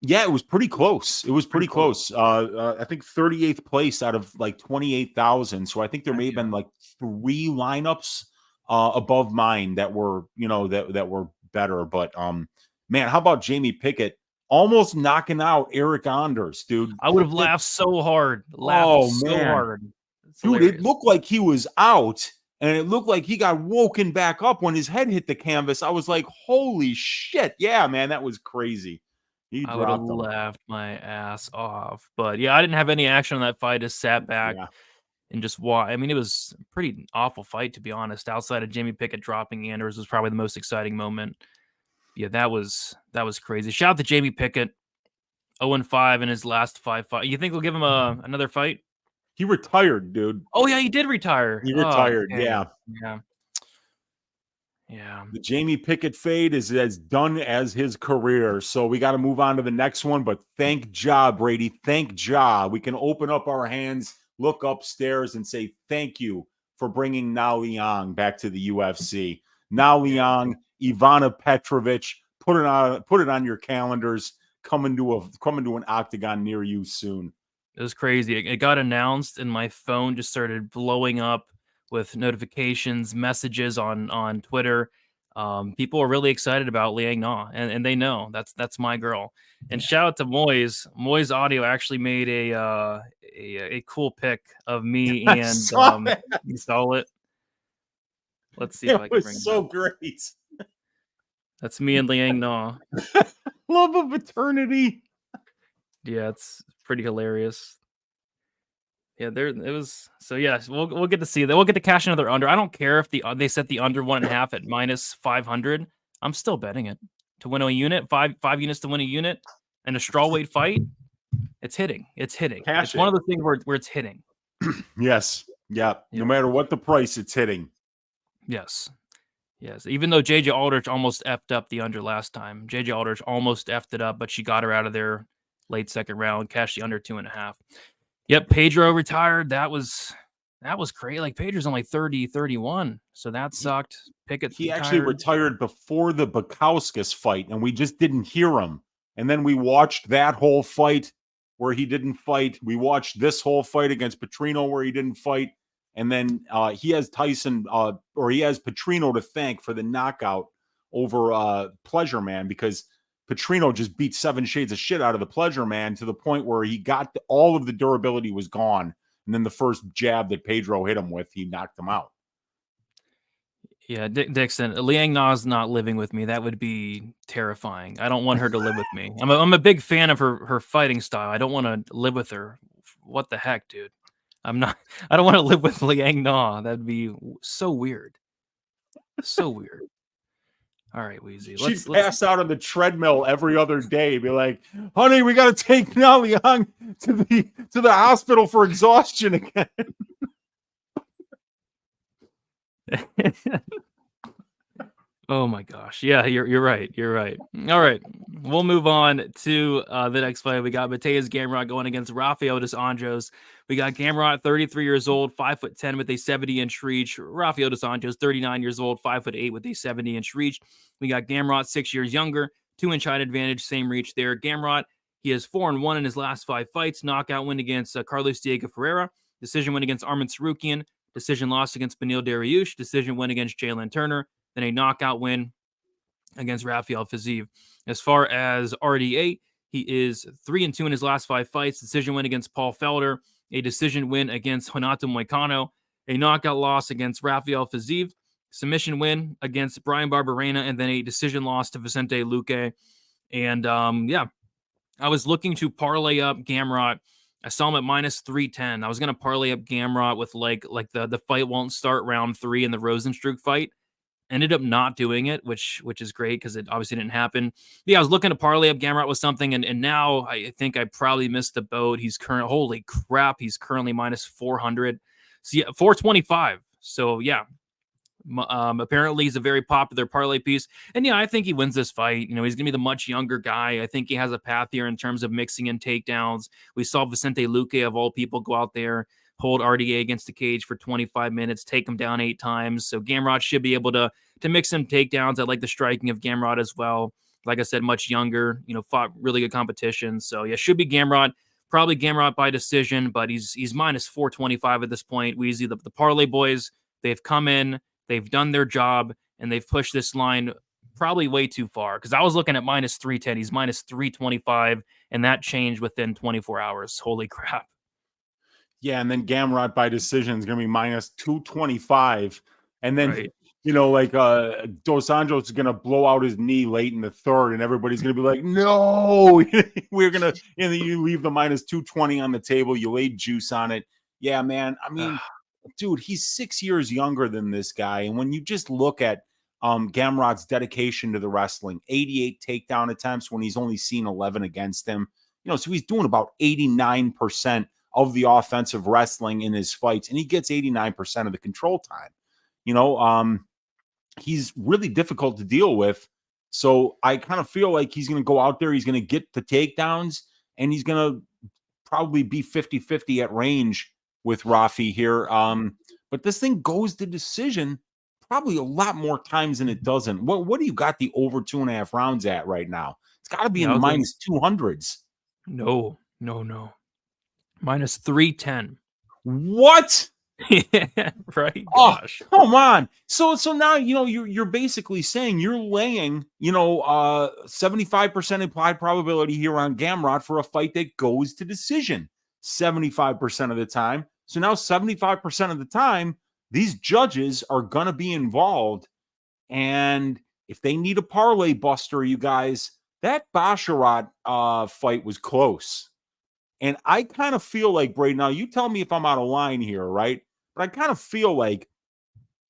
Speaker 2: Yeah, it was pretty close. It was pretty close. I think 38th place out of like 28,000. So I think there may have been like 3 lineups above mine that were, that were better. But man, how about Jamie Pickett almost knocking out Eric Anders, dude?
Speaker 1: I would have laughed so hard. Hard.
Speaker 2: Dude, it looked like he was out, and it looked like he got woken back up when his head hit the canvas. I was like, holy shit. Yeah, man, that was crazy.
Speaker 1: I would have laughed my ass off. But yeah, I didn't have any action on that fight. Just sat back and just watched. I mean, it was a pretty awful fight, to be honest. Outside of Jamie Pickett dropping Anders was probably the most exciting moment. Yeah, that was crazy. Shout out to Jamie Pickett. 0-5 in his last 5 fights. You think they'll give him another fight?
Speaker 2: He retired, dude.
Speaker 1: Oh yeah, he did retire.
Speaker 2: He retired.
Speaker 1: Okay.
Speaker 2: Yeah.
Speaker 1: Yeah.
Speaker 2: The Jamie Pickett fade is as done as his career. So we got to move on to the next one. But thank Ja, Brady. Thank Ja. We can open up our hands, look upstairs, and say thank you for bringing Na Liang back to the UFC. Na Liang, Ivana Petrovich, put it on your calendars. Coming to an octagon near you soon.
Speaker 1: It was crazy. It got announced, and my phone just started blowing up with notifications, messages on Twitter. People are really excited about Liang Na, and they know that's my girl. And shout out to Moyes. Moyes Audio actually made a cool pic of me and you saw it. Let's see if I can bring it.
Speaker 2: So great.
Speaker 1: That's me and Liang Na.
Speaker 2: Love of eternity.
Speaker 1: Yeah, it's pretty hilarious. Yeah, it was. So yeah, we'll get to see that. We'll get to cash another under. I don't care if they set the under 1.5 at -500. I'm still betting it to win a unit. Five units to win a unit and a strawweight fight. It's hitting. It's one of the things where it's hitting.
Speaker 2: Yes. Yeah. No matter what the price, it's hitting.
Speaker 1: Yes. Even though JJ Aldrich almost effed up the under last time. JJ Aldrich almost effed it up, but she got her out of there late second round, cashed the under 2.5. Yep, Pedro retired. That was crazy. Like, Pedro's only 30, 31, so that sucked. Pickett
Speaker 2: he actually retired before the Bakauskas fight, and we just didn't hear him. And then we watched that whole fight where he didn't fight. We watched this whole fight against Petrino where he didn't fight. And then he has Petrino to thank for the knockout over Pleasure Man, because Petrino just beat 7 shades of shit out of the Pleasure Man to the point where he got all of the durability was gone. And then the first jab that Pedro hit him with, he knocked him out.
Speaker 1: Yeah, Dixon, Liang Na's not living with me. That would be terrifying. I don't want her to live with me. I'm a big fan of her fighting style. I don't want to live with her. What the heck, dude? I'm not. I don't want to live with Liang Na. That'd be so weird. So weird. All right, Weezy.
Speaker 2: She'd
Speaker 1: Let's.
Speaker 2: pass out on the treadmill every other day, be like, "Honey, we got to take Na Liang to the hospital for exhaustion again."
Speaker 1: Oh my gosh. Yeah, you're right. You're right. All right. We'll move on to the next fight. We got Mateus Gamrot going against Rafael dos Anjos. We got Gamrot, 33 years old, 5'10" with a 70-inch reach. Rafael dos Anjos, 39 years old, 5'8" with a 70-inch reach. We got Gamrot, 6 years younger, 2-inch height advantage, same reach there. Gamrot, he has 4-1 in his last 5 fights. Knockout win against Carlos Diego Ferreira. Decision win against Arman Tsarukyan. Decision loss against Beneil Dariush. Decision win against Jailton Turner. Then a knockout win against Rafael Fiziev. As far as RDA, he is 3-2 in his last 5 fights. Decision win against Paul Felder, a decision win against Renato Moicano, a knockout loss against Rafael Fiziev, submission win against Brian Barberena, and then a decision loss to Vicente Luque. And yeah, I was looking to parlay up Gamrot. I saw him at minus 310. I was going to parlay up Gamrot with like the fight won't start round 3 in the Rosenstruck fight. Ended up not doing it, which is great because it obviously didn't happen. But yeah, I was looking to parlay up Gamrot with something, and now I think I probably missed the boat. Holy crap, he's currently minus 400. So yeah, 425. So yeah, apparently he's a very popular parlay piece, and yeah, I think he wins this fight. You know, he's gonna be the much younger guy. I think he has a path here in terms of mixing in takedowns. We saw Vicente Luque of all people go out there, hold RDA against the cage for 25 minutes, take him down 8 times. So Gamrot should be able to mix some takedowns. I like the striking of Gamrot as well. Like I said, much younger, you know, fought really good competition. So yeah, should be Gamrot. Probably Gamrot by decision, but he's minus 425 at this point. Weezy, the parlay boys, they've come in, they've done their job, and they've pushed this line probably way too far. Because I was looking at minus 310. He's minus 325, and that changed within 24 hours. Holy crap.
Speaker 2: Yeah, and then Gamrot by decision is going to be minus 225. And then,
Speaker 1: right.
Speaker 2: you know, like Dos Anjos is going to blow out his knee late in the 3rd, and everybody's going to be like, no, we're going to, and then you leave the minus 220 on the table. You laid juice on it. Yeah, man. I mean, dude, he's 6 years younger than this guy. And when you just look at Gamrot's dedication to the wrestling, 88 takedown attempts when he's only seen 11 against him, you know, so he's doing about 89% of the offensive wrestling in his fights, and he gets 89% of the control time. You know, he's really difficult to deal with. So I kind of feel like he's going to go out there, he's going to get the takedowns, and he's going to probably be 50-50 at range with Rafi here. But this thing goes to decision probably a lot more times than it doesn't. What do you got the over 2.5 rounds at right now? It's got to be in the minus 200s.
Speaker 1: No. Minus 310.
Speaker 2: What?
Speaker 1: Yeah, right.
Speaker 2: Gosh. Oh, come on. So now, you know, you're basically saying you're laying, you know, 75% implied probability here on Gamrot for a fight that goes to decision 75% of the time. So now 75% of the time, these judges are going to be involved. And if they need a parlay buster, you guys, that Basharat fight was close. And I kind of feel like, Brady, now you tell me if I'm out of line here, right? But I kind of feel like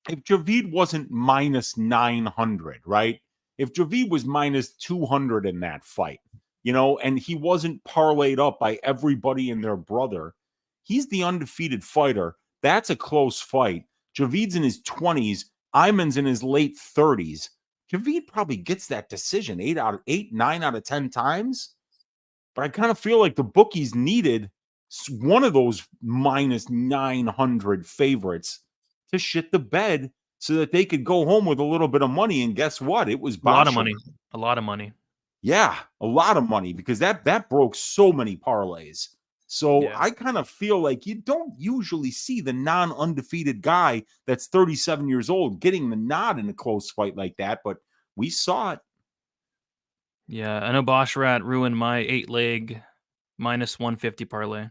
Speaker 2: if Javid wasn't minus 900, right? If Javid was minus 200 in that fight, you know, and he wasn't parlayed up by everybody and their brother, he's the undefeated fighter. That's a close fight. Javid's in his 20s. Iman's in his late 30s. Javid probably gets that decision 9 out of 10 times. But I kind of feel like the bookies needed one of those minus 900 favorites to shit the bed so that they could go home with a little bit of money. And guess what? It was
Speaker 1: a lot of money. A lot of money.
Speaker 2: Yeah, a lot of money because that broke so many parlays. So yeah. I kind of feel like you don't usually see the non-undefeated guy that's 37 years old getting the nod in a close fight like that, but we saw it.
Speaker 1: Yeah, I know Basharat ruined my 8-leg minus 150 parlay.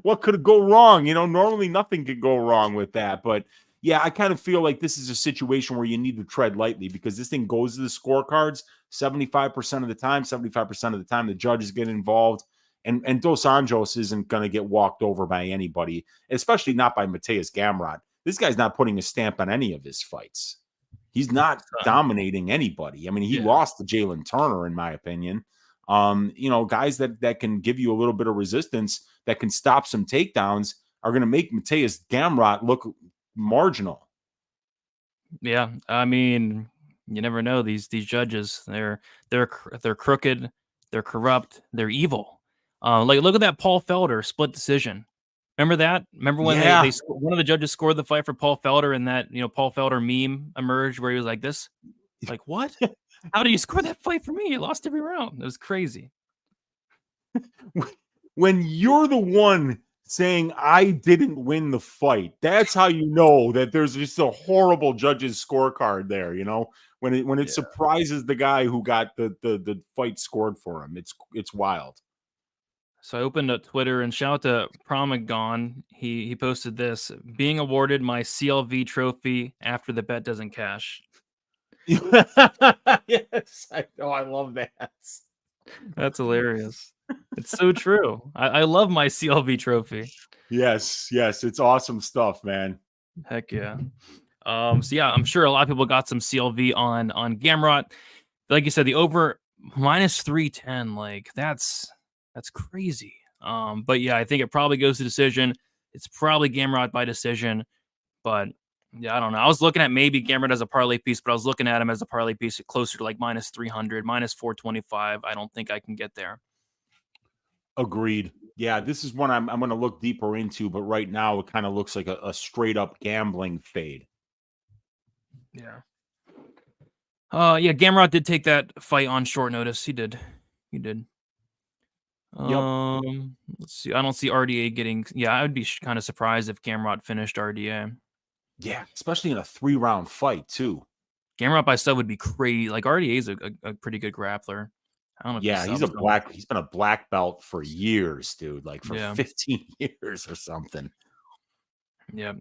Speaker 2: What could go wrong? You know, normally nothing could go wrong with that. But Yeah, I kind of feel like this is a situation where you need to tread lightly because this thing goes to the scorecards 75% of the time. 75% of the time, the judges get involved. And Dos Anjos isn't going to get walked over by anybody, especially not by Mateus Gamrot. This guy's not putting a stamp on any of his fights. He's not dominating anybody. I mean, he lost to Jailton Turner, in my opinion. Guys that can give you a little bit of resistance, that can stop some takedowns, are going to make Mateus Gamrot look marginal.
Speaker 1: Yeah, I mean, you never know these judges. They're crooked, they're corrupt, they're evil. Like look at that Paul Felder split decision. Remember that? Remember when they one of the judges scored the fight for Paul Felder, and that Paul Felder meme emerged where he was like this, like what? How did you score that fight for me? You lost every round. It was crazy.
Speaker 2: When you're the one saying I didn't win the fight, that's how you know that there's just a horrible judge's scorecard there. When it surprises the guy who got the fight scored for him. It's wild.
Speaker 1: So I opened up Twitter and shout out to Promagon. He posted this: being awarded my CLV trophy after the bet doesn't cash.
Speaker 2: Yes, I know. I love that.
Speaker 1: That's hilarious. It's so true. I love my CLV trophy.
Speaker 2: Yes, it's awesome stuff, man.
Speaker 1: Heck yeah. So yeah, I'm sure a lot of people got some CLV on Gamrot. Like you said, the over -310, like that's crazy. But yeah, I think it probably goes to decision. It's probably Gamrot by decision, but yeah, I don't know. I was looking at maybe Gamrot as a parlay piece, but I was looking at him as a parlay piece closer to like -300, -425. I don't think I can get there.
Speaker 2: Agreed. Yeah, this is one I'm going to look deeper into, but right now it kind of looks like a straight up gambling fade.
Speaker 1: Yeah. Yeah, Gamrot did take that fight on short notice. He did.
Speaker 2: Yep.
Speaker 1: Let's see. I don't see RDA getting. Yeah, I would be kind of surprised if Gamrot finished RDA.
Speaker 2: Yeah, especially in a 3-round fight too.
Speaker 1: Gamrot by sub would be crazy. Like RDA is a pretty good grappler. I don't know.
Speaker 2: Yeah, he's been a black belt for years, dude. Like for 15 years or something.
Speaker 1: Yeah.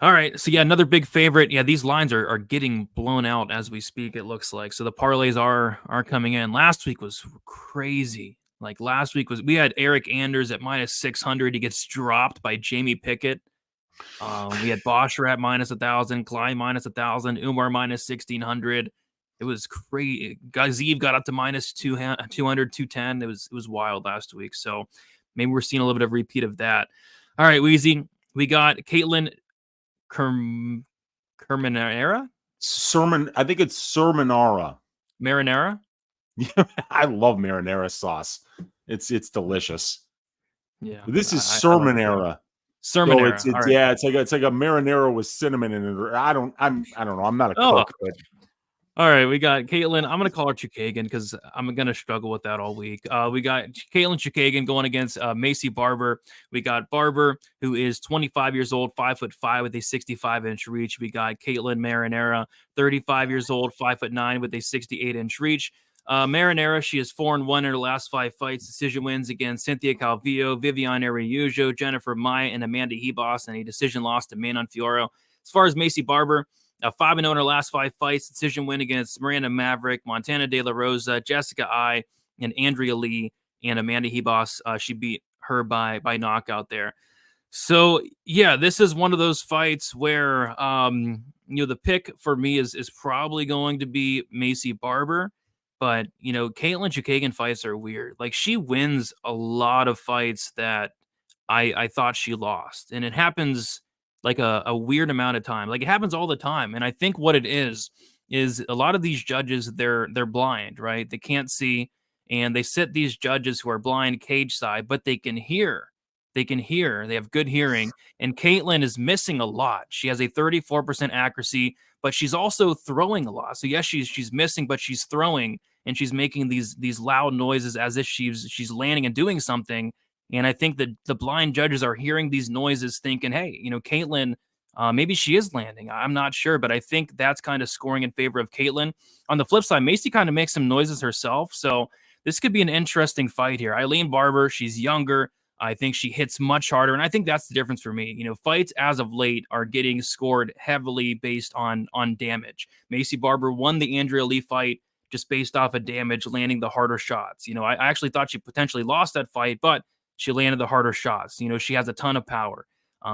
Speaker 1: All right. So yeah, another big favorite. Yeah, these lines are getting blown out as we speak, it looks like. So the parlays are coming in. Last week was crazy. Like last week we had Eric Anders at -600. He gets dropped by Jamie Pickett. We had Bosher at -1,000, Klein -1,000, Umar -1,600. It was crazy. Gaziv got up to -200, 210. It was wild last week. So maybe we're seeing a little bit of repeat of that. All right, Weezy. We got Katlyn Cerminara?
Speaker 2: I think it's Cerminara.
Speaker 1: Marinara?
Speaker 2: I love marinara sauce. It's delicious.
Speaker 1: Yeah.
Speaker 2: This is Cerminara.
Speaker 1: Cerminara.
Speaker 2: So it's like a marinara with cinnamon in it. I don't know. I'm not a cook, but
Speaker 1: all right, we got Katlyn. I'm going to call her Chukagan because I'm going to struggle with that all week. We got Katlyn Chukagan going against Maycee Barber. We got Barber, who is 25 years old, 5'5" with a 65-inch reach. We got Katlyn Marinara, 35 years old, 5'9" with a 68-inch reach. Marinara, she is 4-1 in her last 5 fights. Decision wins against Cynthia Calvillo, Viviane Araújo, Jennifer Maia, and Amanda Hebos, and a decision loss to Manon Fiorot. As far as Maycee Barber, 5-0 in her last 5 fights. Decision win against Miranda Maverick, Montana De La Rosa, Jessica Ai, and Andrea Lee, and Amanda Hebos. She beat her by knockout there. So yeah, this is one of those fights where the pick for me is probably going to be Maycee Barber. But, Katlyn Chukagan fights are weird. Like, she wins a lot of fights that I thought she lost. And it happens like a weird amount of time. Like, it happens all the time. And I think what it is a lot of these judges, they're blind, right? They can't see. And they sit these judges who are blind cage side, but they can hear. They have good hearing. And Katlyn is missing a lot. She has a 34% accuracy, but she's also throwing a lot. So yes, she's missing, but she's throwing, and she's making these loud noises as if she's landing and doing something. And I think that the blind judges are hearing these noises thinking, hey, Katlyn, maybe she is landing. I'm not sure, but I think that's kind of scoring in favor of Katlyn. On the flip side, Maycee kind of makes some noises herself. So this could be an interesting fight here. Eileen Barber, she's younger. I think she hits much harder, and I think that's the difference for me. Fights as of late are getting scored heavily based on damage. Maycee Barber won the Andrea Lee fight just based off of damage, landing the harder shots. I actually thought she potentially lost that fight, but she landed the harder shots. She has a ton of power.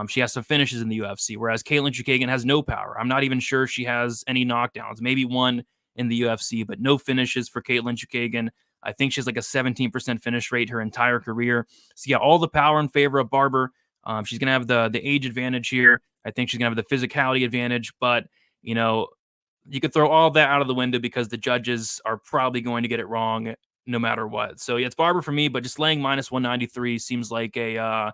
Speaker 1: She has some finishes in the UFC, whereas Katlyn Chookagian has no power. I'm not even sure she has any knockdowns, maybe one in the UFC, but no finishes for Katlyn Chookagian. I think she has like a 17% finish rate her entire career. So yeah, all the power in favor of Barber. She's going to have the age advantage here. I think she's going to have the physicality advantage, but you could throw all that out of the window because the judges are probably going to get it wrong no matter what. So yeah, it's Barber for me, but just laying minus 193 seems like a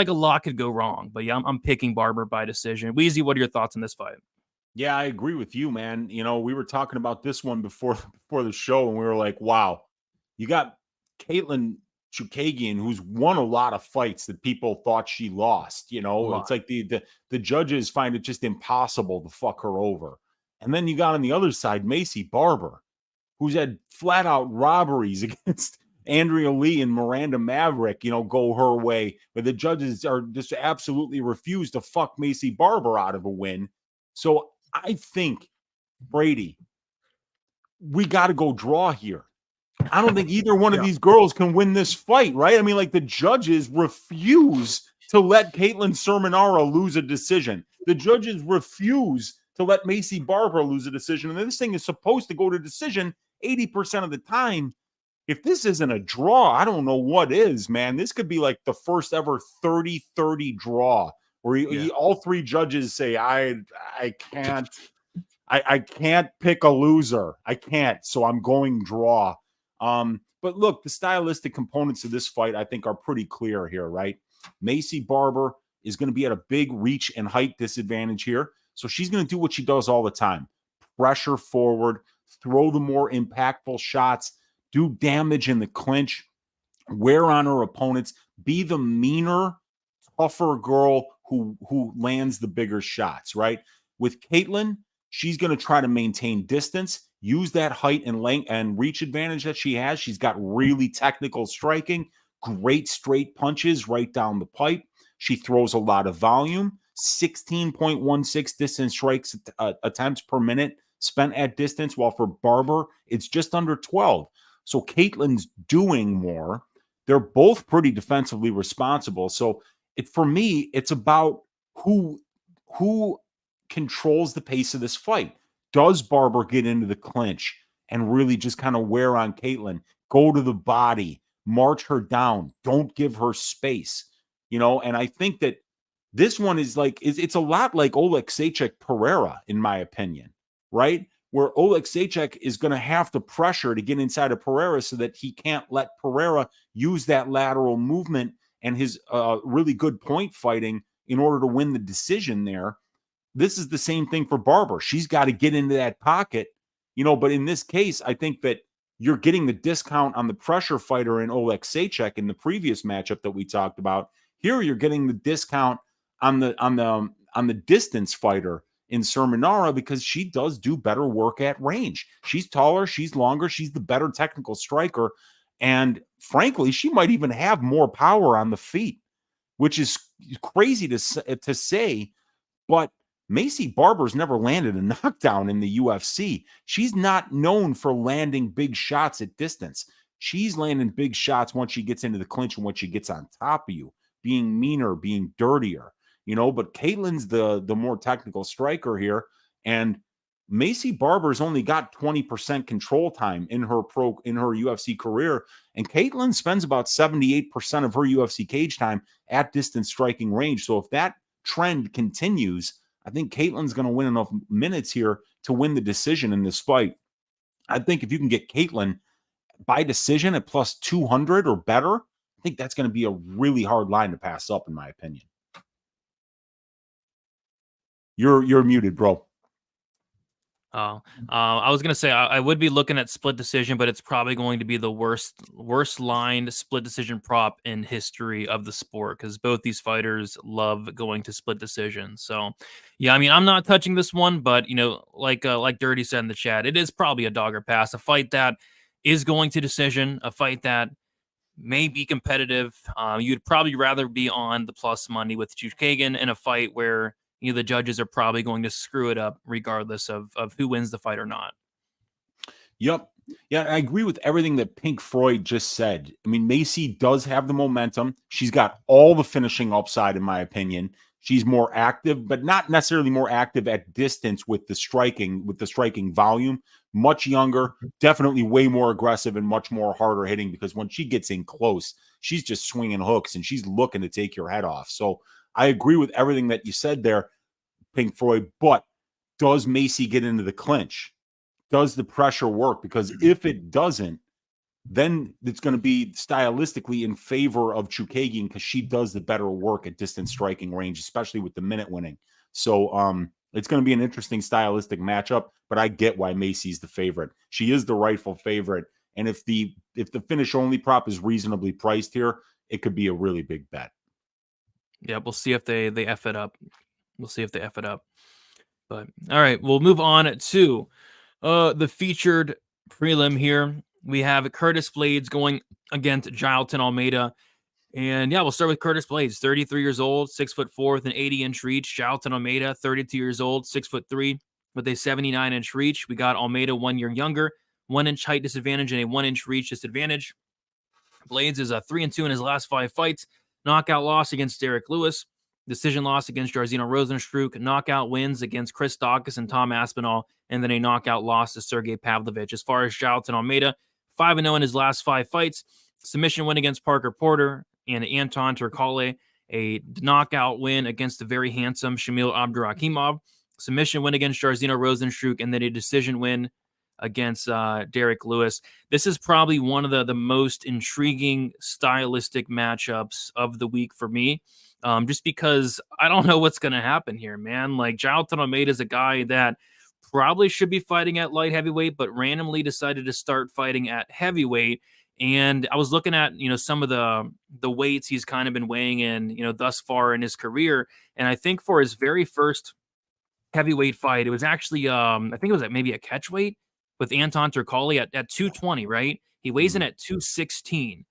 Speaker 1: lot could go wrong. But yeah, I'm picking Barber by decision. Weezy, what are your thoughts on this fight?
Speaker 2: Yeah, I agree with you, man. We were talking about this one before the show, and we were like, wow, you got Katlyn Chookagian, who's won a lot of fights that people thought she lost. It's like the judges find it just impossible to fuck her over. And then you got on the other side, Maycee Barber, who's had flat out robberies against Andrea Lee and Miranda Maverick, go her way. But the judges are just absolutely refuse to fuck Maycee Barber out of a win. So I think, Brady, we got to go draw here. I don't think either one of these girls can win this fight, right? I mean, like, the judges refuse to let Katlyn Cerminara lose a decision. The judges refuse to let Maycee Barber lose a decision. And this thing is supposed to go to decision 80% of the time. If this isn't a draw, I don't know what is, man. This could be like the first ever 30-30 draw where all three judges say, I can't pick a loser. I can't. So I'm going draw. But look, the stylistic components of this fight, I think, are pretty clear here, right? Maycee Barber is going to be at a big reach and height disadvantage here. So she's going to do what she does all the time. Pressure forward, throw the more impactful shots, do damage in the clinch, wear on her opponents, be the meaner, tougher girl who lands the bigger shots, right? With Katlyn, she's going to try to maintain distance, use that height and length and reach advantage that she has. She's got really technical striking, great straight punches right down the pipe. She throws a lot of volume, 16.16 distance strikes attempts per minute spent at distance, while for Barber, it's just under 12. So Katlyn's doing more. They're both pretty defensively responsible. So for me, it's about who controls the pace of this fight. Does Barber get into the clinch and really just kind of wear on Katlyn, go to the body, march her down, don't give her space, and I think that this one is like, it's a lot like Oleksiejczuk Pereira, in my opinion, right? Where Oleksiejczuk is going to have to pressure to get inside of Pereira so that he can't let Pereira use that lateral movement and his really good point fighting in order to win the decision there. This is the same thing for Barber. She's got to get into that pocket, but in this case, I think that you're getting the discount on the pressure fighter in Oleksiejczuk in the previous matchup that we talked about. Here, you're getting the discount on the distance fighter in Cerminara because she does do better work at range. She's taller, she's longer, she's the better technical striker, and frankly, she might even have more power on the feet, which is crazy to say, but Maycee Barber's never landed a knockdown in the UFC. She's not known for landing big shots at distance. She's landing big shots once she gets into the clinch and once she gets on top of you, being meaner, being dirtier, but Katlyn's the more technical striker here. And Maycee Barber's only got 20% control time in her UFC career. And Katlyn spends about 78% of her UFC cage time at distance striking range. So if that trend continues, I think Katlyn's going to win enough minutes here to win the decision in this fight. I think if you can get Katlyn by decision at plus 200 or better, I think that's going to be a really hard line to pass up, in my opinion. You're muted, bro.
Speaker 1: I was gonna say I would be looking at split decision, but it's probably going to be the worst lined split decision prop in history of the sport because both these fighters love going to split decision. So, yeah, I mean, I'm not touching this one, but like Dirty said in the chat, it is probably a dog or pass. A fight that is going to decision, a fight that may be competitive. You'd probably rather be on the plus money with Chookagian in a fight where the judges are probably going to screw it up regardless of who wins the fight or not.
Speaker 2: Yep. Yeah, I agree with everything that Pink Floyd just said. I mean, Maycee does have the momentum. She's got all the finishing upside, in my opinion. She's more active, but not necessarily more active at distance with the striking volume. Much younger, definitely way more aggressive and much more harder hitting, because when she gets in close, she's just swinging hooks and she's looking to take your head off. So I agree with everything that you said there, Pink Floyd, but does Maycee get into the clinch? Does the pressure work? Because if it doesn't, then it's going to be stylistically in favor of Chookagian, because she does the better work at distance striking range, especially with the minute winning. So it's going to be an interesting stylistic matchup, but I get why Maycee's the favorite. She is the rightful favorite. And if the finish only prop is reasonably priced here, it could be a really big bet.
Speaker 1: Yeah, we'll see if they F it up. We'll see if they F it up. But all right, we'll move on to the featured prelim here. We have Curtis Blaydes going against Jailton Almeida. And yeah, we'll start with Curtis Blaydes, 33 years old, 6'4" with an 80-inch reach. Jailton Almeida, 32 years old, 6'3" with a 79-inch reach. We got Almeida 1 year younger, 1 inch height disadvantage and a 1 inch reach disadvantage. Blaydes is a 3-2 in his last 5 fights. Knockout loss against Derek Lewis. Decision loss against Jairzinho Rozenstruik. Knockout wins against Chris Daukaus and Tom Aspinall. And then a knockout loss to Sergey Pavlovich. As far as Jailton Almeida, 5-0 in his last 5 fights. Submission win against Parker Porter and Anton Turkalj. A knockout win against the very handsome Shamil Abdurakhimov. Submission win against Jairzinho Rozenstruik. And then a decision win against Derek Lewis. This is probably one of the most intriguing stylistic matchups of the week for me. Just because I don't know what's going to happen here, man. Like, Jailton Almeida is a guy that probably should be fighting at light heavyweight, but randomly decided to start fighting at heavyweight. And I was looking at, some of the weights he's kind of been weighing in, thus far in his career. And I think for his very first heavyweight fight, it was actually, I think it was at maybe a catch weight with Anton Turkalj at 220, right? He weighs in at 216.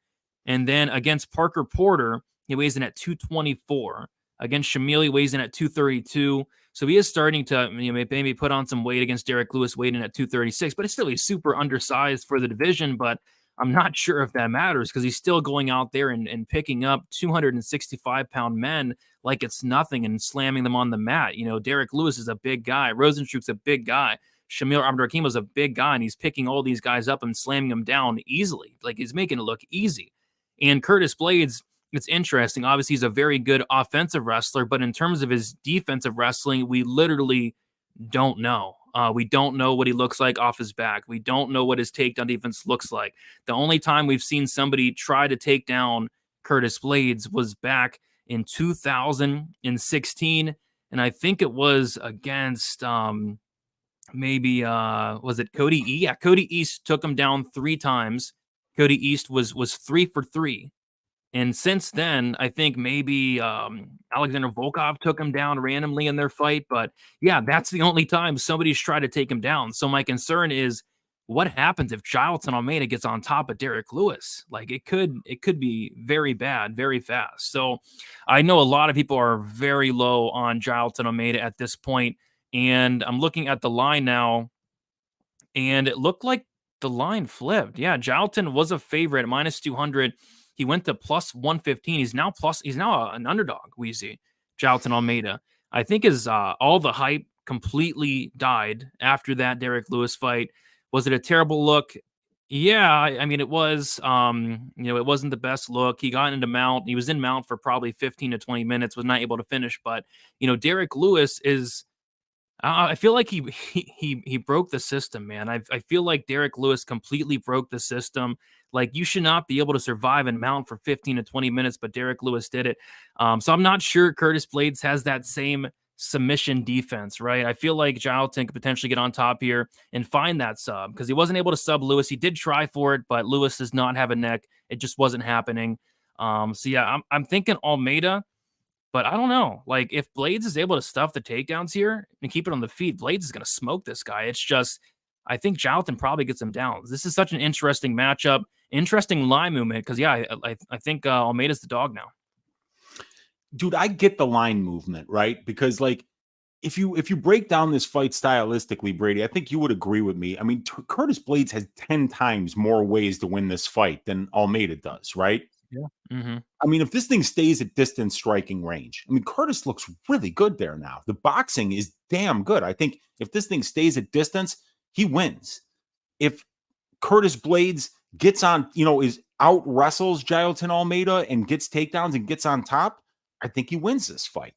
Speaker 1: And then against Parker Porter, he weighs in at 224. Against Shamil, he weighs in at 232. So he is starting to maybe put on some weight against Derek Lewis, weighed in at 236. But it's still, he's super undersized for the division. But I'm not sure if that matters, because he's still going out there and picking up 265-pound men like it's nothing and slamming them on the mat. Derek Lewis is a big guy. Rozenstruik's a big guy. Shamil Abdurakhimov is a big guy, and he's picking all these guys up and slamming them down easily. Like, he's making it look easy. And Curtis Blaydes, it's interesting. Obviously, he's a very good offensive wrestler, but in terms of his defensive wrestling, we literally don't know. We don't know what he looks like off his back. We don't know what his takedown defense looks like. The only time we've seen somebody try to take down Curtis Blaydes was back in 2016, and I think it was against maybe was it Cody E? Yeah, Cody East took him down 3 times. Cody East was 3 for 3. And since then, I think maybe Alexander Volkov took him down randomly in their fight. But yeah, that's the only time somebody's tried to take him down. So my concern is, what happens if Jailton Almeida gets on top of Derek Lewis? Like, it could be very bad, very fast. So I know a lot of people are very low on Jailton Almeida at this point. And I'm looking at the line now, and it looked like the line flipped. Yeah, Jailton was a favorite at minus 200. He went to plus 115. He's now an underdog, Weezy. Jailton Almeida. I think all the hype completely died after that Derek Lewis fight. Was it a terrible look? Yeah, I mean, it was. It wasn't the best look. He got into mount. He was in mount for probably 15 to 20 minutes, was not able to finish. But, Derek Lewis is, I feel like he broke the system, man. I feel like Derek Lewis completely broke the system. Like, you should not be able to survive and mount for 15 to 20 minutes, but Derek Lewis did it. So I'm not sure Curtis Blaydes has that same submission defense, right? I feel like Jailton could potentially get on top here and find that sub, because he wasn't able to sub Lewis. He did try for it, but Lewis does not have a neck. It just wasn't happening. So yeah, I'm thinking Almeida. But I don't know. Like, if Blaydes is able to stuff the takedowns here and keep it on the feet, Blaydes is going to smoke this guy. It's just, I think Jailton probably gets him down. This is such an interesting matchup. interesting line movement because, yeah, I think Almeida's the dog now.
Speaker 2: Dude, I get the line movement, right? Because like if you break down this fight stylistically, Brady, I think you would agree with me. I mean, Curtis Blaydes has 10 times more ways to win this fight than Almeida does, right?
Speaker 1: Yeah. Mm-hmm.
Speaker 2: I mean, if this thing stays at distance striking range, I mean, Curtis looks really good there now. The boxing is damn good. I think if this thing stays at distance, he wins. If Curtis Blaydes gets on, is out wrestles Jailton Almeida and gets takedowns and gets on top, I think he wins this fight.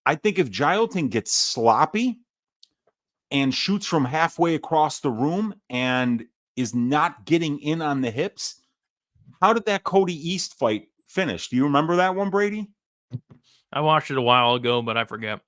Speaker 2: I think if Jailton gets sloppy and shoots from halfway across the room and is not getting in on the hips, how did that Cody East fight finish? Do you remember that one, Brady?
Speaker 1: I watched it a while ago, but I forget.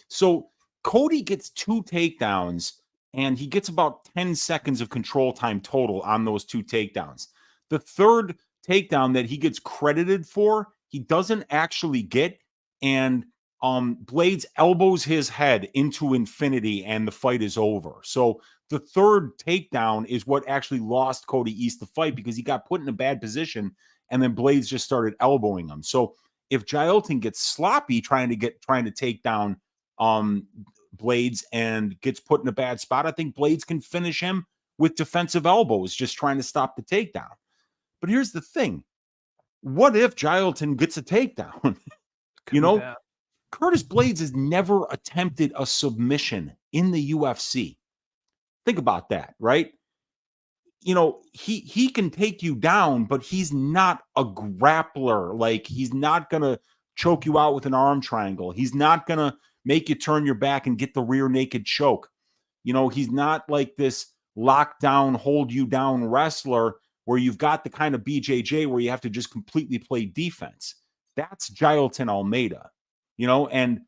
Speaker 2: So Cody gets 2 takedowns and he gets about 10 seconds of control time total on those 2 takedowns. The third takedown that he gets credited for, he doesn't actually get, and Blaydes elbows his head into infinity and the fight is over. So the third takedown is what actually lost Cody East the fight because he got put in a bad position and then Blaydes just started elbowing him. So if Jailton gets sloppy trying to take down Blaydes and gets put in a bad spot, I think Blaydes can finish him with defensive elbows, just trying to stop the takedown. But here's the thing. What if Jailton gets a takedown? Curtis Blaydes has never attempted a submission in the UFC. Think about that, right? He can take you down, but he's not a grappler. Like, he's not going to choke you out with an arm triangle. He's not going to make you turn your back and get the rear naked choke. He's not like this lockdown, hold you down wrestler where you've got the kind of BJJ where you have to just completely play defense. That's Jailton Almeida, and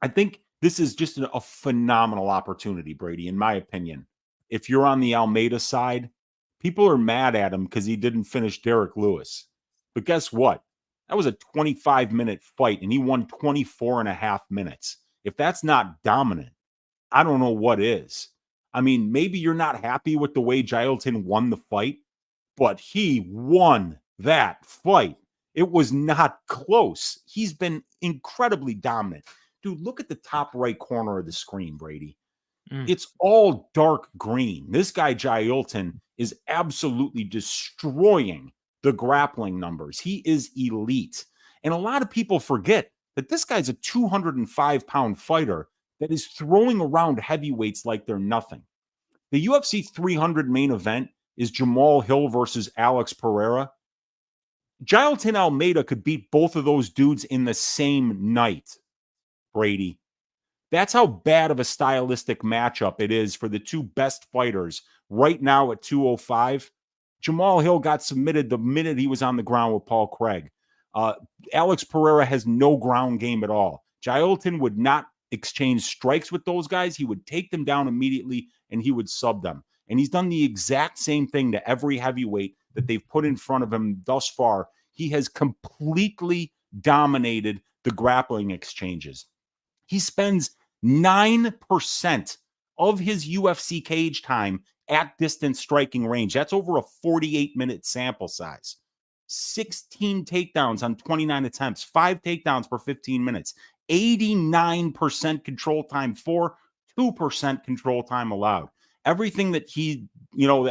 Speaker 2: I think this is just a phenomenal opportunity, Brady, in my opinion. If you're on the Almeida side, people are mad at him because he didn't finish Derek Lewis. But guess what? That was a 25-minute fight, and he won 24 and a half minutes. If that's not dominant, I don't know what is. I mean, maybe you're not happy with the way Jailton won the fight, but he won that fight. It was not close. He's been incredibly dominant. Dude, look at the top right corner of the screen, Brady. It's all dark green. This guy, Jailton, is absolutely destroying the grappling numbers. He is elite. And a lot of people forget that this guy's a 205-pound fighter that is throwing around heavyweights like they're nothing. The UFC 300 main event is Jamal Hill versus Alex Pereira. Jailton Almeida could beat both of those dudes in the same night, Brady. That's how bad of a stylistic matchup it is for the two best fighters right now at 205. Jamal Hill got submitted the minute he was on the ground with Paul Craig. Alex Pereira has no ground game at all. Jailton would not exchange strikes with those guys. He would take them down immediately and he would sub them. And he's done the exact same thing to every heavyweight that they've put in front of him thus far. He has completely dominated the grappling exchanges. He spends 9% of his UFC cage time at distance striking range. That's over a 48-minute sample size. 16 takedowns on 29 attempts, 5 takedowns per 15 minutes, 89% control time for, 2% control time allowed. Everything that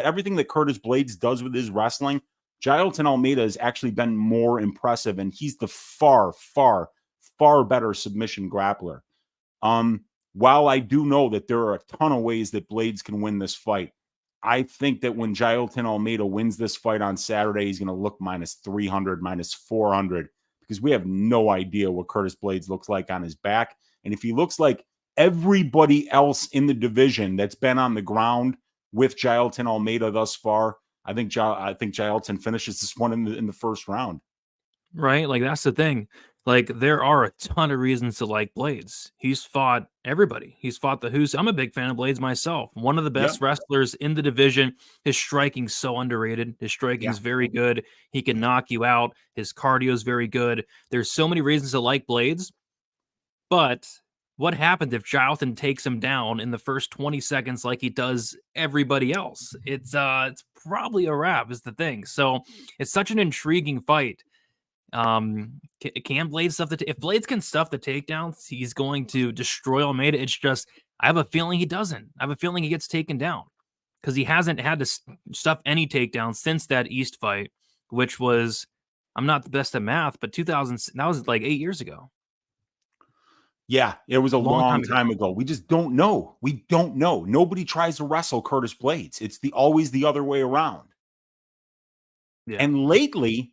Speaker 2: everything that Curtis Blaydes does with his wrestling, Jailton Almeida has actually been more impressive, and he's the far, far, far better submission grappler. While I do know that there are a ton of ways that Blaydes can win this fight, I think that when Jailton Almeida wins this fight on Saturday, he's going to look minus 300, minus 400, because we have no idea what Curtis Blaydes looks like on his back. And if he looks like everybody else in the division that's been on the ground with Jailton Almeida thus far, I think Jailton finishes this one in the first round.
Speaker 1: Right? Like, that's the thing. Like, there are a ton of reasons to like Blaydes. He's fought everybody. He's fought the who's. I'm a big fan of Blaydes myself. One of the best wrestlers in the division. His striking's so underrated. His striking's very good. He can knock you out. His cardio is very good. There's so many reasons to like Blaydes. But what happens if Jailton takes him down in the first 20 seconds like he does everybody else? It's probably a wrap is the thing. So it's such an intriguing fight. Can Blaydes stuff if Blaydes can stuff the takedowns, he's going to destroy Almeida. It's just I have a feeling he doesn't. I have a feeling he gets taken down because he hasn't had to stuff any takedowns since that East fight, which was I'm not the best at math, but 2000 that was like 8 years ago.
Speaker 2: Yeah, it was a long time ago. We just don't know. We don't know. Nobody tries to wrestle Curtis Blaydes. It's always the other way around. Yeah. And lately,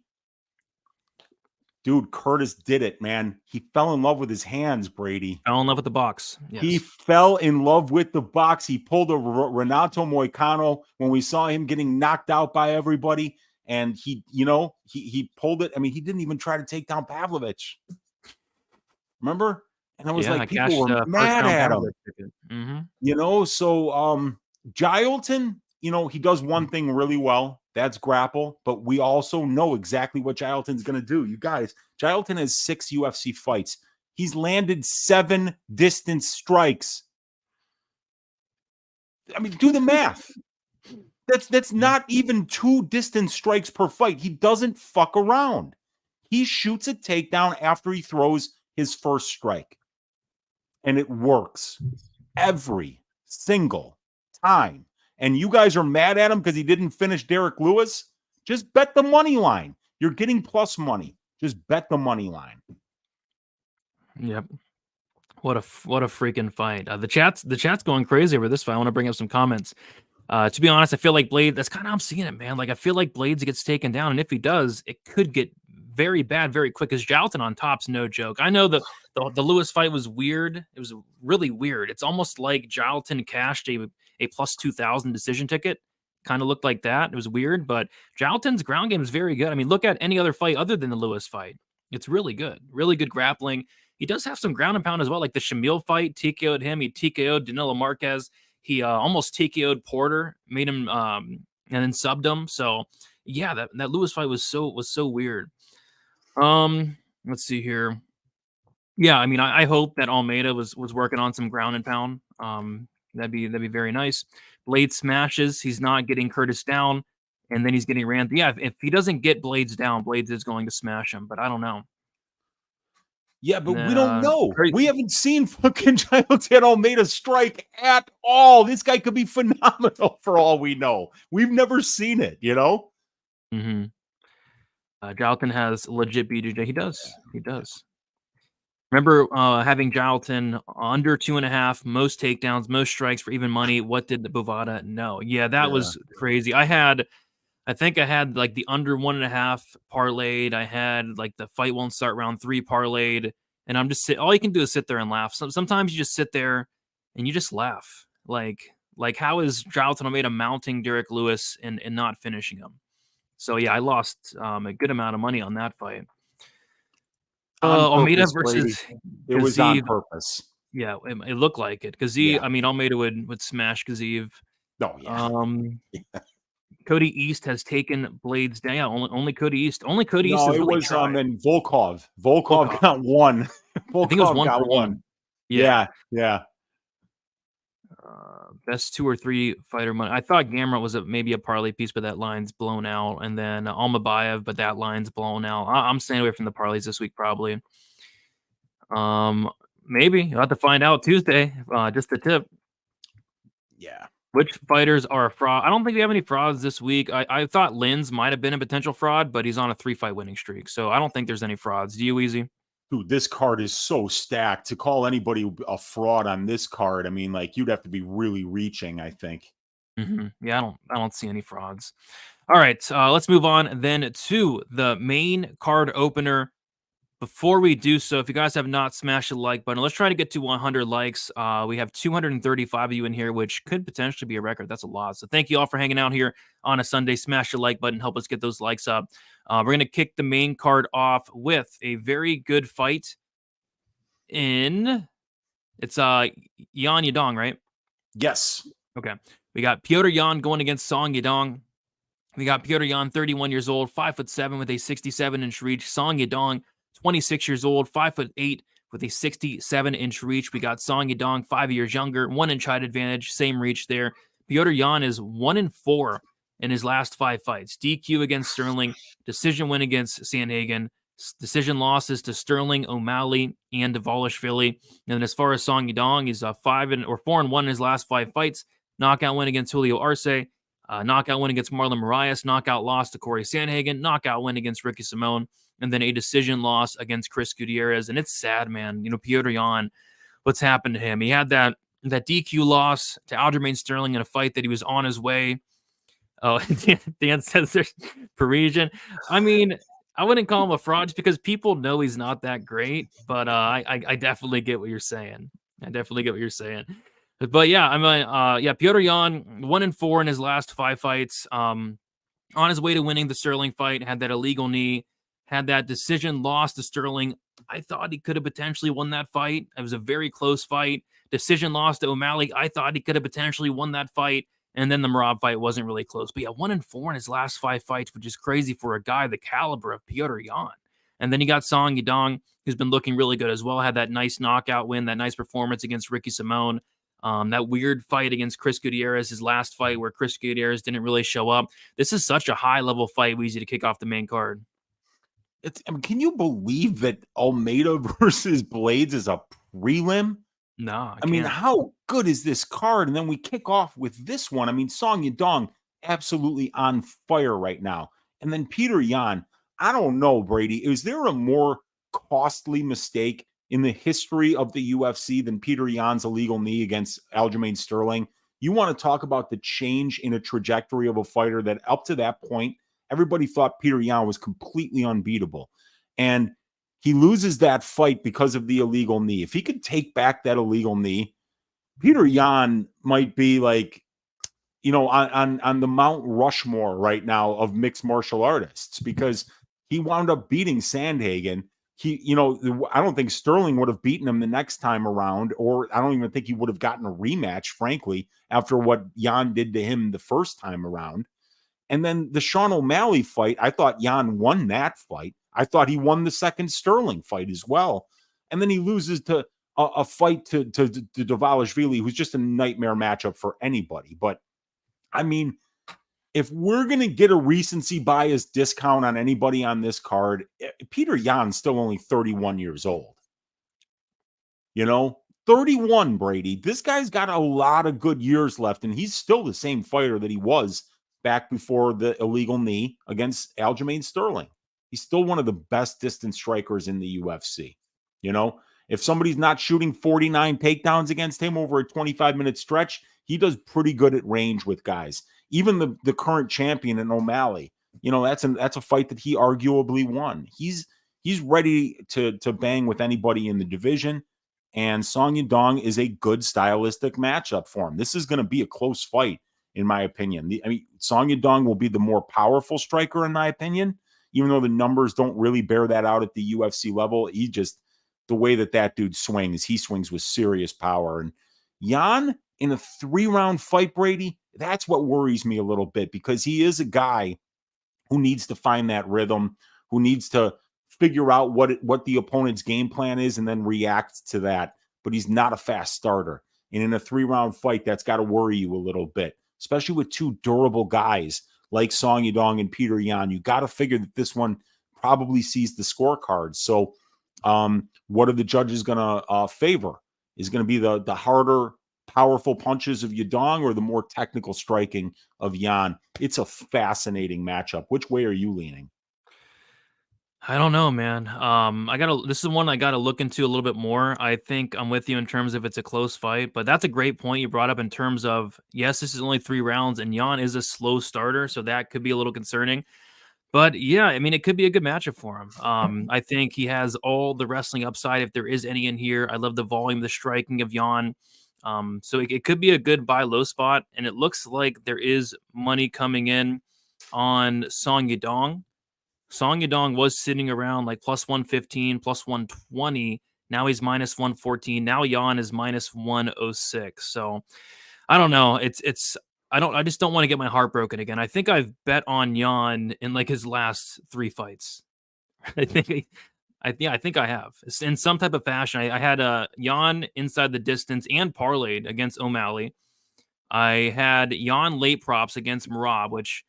Speaker 2: dude, Curtis did it, man. He fell in love with his hands, Brady.
Speaker 1: Fell in love with the box.
Speaker 2: Yes. He fell in love with the box. He pulled a Renato Moicano when we saw him getting knocked out by everybody. And he pulled it. I mean, he didn't even try to take down Pavlovich. Remember? And I was like, people were mad at him. Mm-hmm. So Jailton, he does one thing really well. That's grapple. But we also know exactly what Jailton's going to do. You guys, Jailton has 6 UFC fights. He's landed 7 distance strikes. I mean, do the math. That's not even 2 distance strikes per fight. He doesn't fuck around. He shoots a takedown after he throws his first strike. And it works every single time. And you guys are mad at him because he didn't finish Derek Lewis? Just bet the money line. You're getting plus money. Just bet the money line.
Speaker 1: Yep. What a freaking fight. The chat's going crazy over this fight. I want to bring up some comments. To be honest, I feel like Blaydes, that's kind of how I'm seeing it, man. Like, I feel like Blaydes gets taken down, and if he does, it could get very bad very quick because Jailton on top's no joke. I know the Lewis fight was weird. It was really weird. It's almost like Jailton cashed a plus 2,000 decision ticket. Kind of looked like that. It was weird, but Jailton's ground game is very good. I mean, look at any other fight other than the Lewis fight. It's really good. Really good grappling. He does have some ground and pound as well, like the Shamil fight, TKO'd him. He TKO'd Danilo Marquez. He almost TKO'd Porter, made him and then subbed him. So yeah, that Lewis fight was so weird. Let's see here. Yeah, I mean, I hope that Almeida was working on some ground and pound. That'd be very nice. Blaydes smashes. He's not getting Curtis down, and then he's getting ran. Yeah, if he doesn't get Blaydes down, Blaydes is going to smash him. But I don't know.
Speaker 2: Yeah, but we don't know. We haven't seen fucking Jailton Almeida strike at all. This guy could be phenomenal for all we know. We've never seen it,
Speaker 1: Mm-hmm. Jailton has legit BJJ. He does. Remember having Jailton under 2.5, most takedowns, most strikes for even money. What did the Bovada know? Yeah, that was crazy. I think I had like the under 1.5 parlayed. I had like the fight won't start round 3 parlayed. And I'm just all you can do is sit there and laugh. Sometimes you just sit there and you just laugh. Like how is Jailton Almeida mounting Derek Lewis and not finishing him? So yeah, I lost a good amount of money on that fight. Almeida versus
Speaker 2: it was on purpose.
Speaker 1: Yeah, it looked like it. Gaziv, I mean, Almeida would smash Gaziv.
Speaker 2: Oh yeah.
Speaker 1: Cody East has taken Blaydes down. Yeah, only Cody East. Only Cody East.
Speaker 2: No, it was and Volkov. Volkov got one. Volkov
Speaker 1: I think it was 1 for 1.
Speaker 2: Yeah.
Speaker 1: Best 2 or 3 fighter money. I thought Gamrot was maybe a parlay piece, but that line's blown out. And then Almabayev, but that line's blown out. I'm staying away from the parlays this week, probably. Maybe you'll have to find out Tuesday. Just a tip.
Speaker 2: Yeah.
Speaker 1: Which fighters are a fraud? I don't think we have any frauds this week. I thought Linz might have been a potential fraud, but he's on a 3-fight winning streak. So I don't think there's any frauds. Do you, Weezy?
Speaker 2: Dude, this card is so stacked. To call anybody a fraud on this card, I mean, like, you'd have to be really reaching, I think.
Speaker 1: Mm-hmm. Yeah, I don't see any frauds. All right, let's move on then to the main card opener. Before we do so, if you guys have not smashed the like button, let's try to get to 100 likes. We have 235 of you in here, which could potentially be a record. That's a lot. So thank you all for hanging out here on a Sunday. Smash the like button. Help us get those likes up. We're going to kick the main card off with a very good fight in... It's Yadong, right?
Speaker 2: Yes.
Speaker 1: Okay. We got Petr Yan going against Song Yadong. We got Petr Yan, 31 years old, 5'7" with a 67-inch reach. Song Yadong, 26 years old, 5'8" with a 67-inch reach. We got Song Yadong, 5 years younger, 1-inch height advantage, same reach there. Petr Yan is 1-4 in his last 5 fights. DQ against Sterling, decision win against Sandhagen, decision losses to Sterling, O'Malley, and Dvalishvili. And as far as Song Yadong, he's 4-1 in his last 5 fights. Knockout win against Julio Arce, knockout win against Marlon Vera, knockout loss to Corey Sandhagen, knockout win against Ricky Simone, and then a decision loss against Chris Gutierrez. And it's sad, man. Petr Yan, what's happened to him? He had that DQ loss to Aljamain Sterling in a fight that he was on his way. Oh, Dan says there's Parisian. I mean, I wouldn't call him a fraud just because people know he's not that great, but I definitely get what you're saying. But yeah, Petr Yan, 1-4 in his last 5 fights. On his way to winning the Sterling fight, had that illegal knee, had that decision loss to Sterling. I thought he could have potentially won that fight. It was a very close fight. Decision loss to O'Malley. I thought he could have potentially won that fight. And then the Merab fight wasn't really close. But yeah, 1-4 in his last 5 fights, which is crazy for a guy the caliber of Petr Yan. And then you got Song Yadong, who's been looking really good as well. Had that nice knockout win, that nice performance against Ricky Simone. That weird fight against Chris Gutierrez, his last fight where Chris Gutierrez didn't really show up. This is such a high-level fight, Weezy, to kick off the main card.
Speaker 2: Can you believe that Almeida versus Blaydes is a prelim?
Speaker 1: No,
Speaker 2: I mean, how good is this card? And then we kick off with this one. I mean, Song Yadong, absolutely on fire right now. And then Petr Yan, I don't know, Brady. Is there a more costly mistake in the history of the UFC than Petr Yan's illegal knee against Aljamain Sterling? You want to talk about the change in a trajectory of a fighter that up to that point, everybody thought Petr Yan was completely unbeatable. And he loses that fight because of the illegal knee. If he could take back that illegal knee, Petr Yan might be like, on the Mount Rushmore right now of mixed martial artists, because he wound up beating Sandhagen. I don't think Sterling would have beaten him the next time around, or I don't even think he would have gotten a rematch, frankly, after what Yan did to him the first time around. And then the Sean O Malley fight, I thought Yan won that fight. I thought he won the second Sterling fight as well. And then he loses to a fight to Dvalishvili, who's just a nightmare matchup for anybody. But, I mean, if we're going to get a recency bias discount on anybody on this card, Petr Yan's still only 31 years old. 31, Brady. This guy's got a lot of good years left, and he's still the same fighter that he was back before the illegal knee against Aljamain Sterling. He's still one of the best distance strikers in the UFC. If somebody's not shooting 49 takedowns against him over a 25-minute stretch, he does pretty good at range with guys. Even the current champion in O'Malley, that's a fight that he arguably won. He's ready to bang with anybody in the division, and Song Yadong is a good stylistic matchup for him. This is going to be a close fight, in my opinion. Song Yadong will be the more powerful striker, in my opinion, even though the numbers don't really bear that out at the UFC level. The way that dude swings, he swings with serious power. And Yan in a 3-round fight, Brady, that's what worries me a little bit, because he is a guy who needs to find that rhythm, who needs to figure out what the opponent's game plan is and then react to that. But he's not a fast starter. And in a 3-round fight, that's got to worry you a little bit, especially with 2 durable guys like Song Yadong and Petr Yan. You got to figure that this one probably sees the scorecard. So what are the judges going to favor? Is going to be the harder, powerful punches of Yadong or the more technical striking of Yan? It's a fascinating matchup. Which way are you leaning?
Speaker 1: I don't know, man. This is one I gotta look into a little bit more. I think I'm with you in terms of it's a close fight, but that's a great point you brought up in terms of, yes, this is only 3 rounds and Yan is a slow starter, so that could be a little concerning. But yeah, I mean, it could be a good matchup for him. I think he has all the wrestling upside, if there is any in here. I love the volume, the striking of Yan. So it could be a good buy low spot, and it looks like there is money coming in on Song Yadong. Song Yadong was sitting around like plus 115, plus 120. Now he's minus 114. Now Yan is minus 106. So I don't know. I just don't want to get my heart broken again. I think I've bet on Yan in like his last 3 fights. I think I think I have. It's in some type of fashion. I had Jan inside the distance and parlayed against O'Malley. I had Jan late props against Merab, which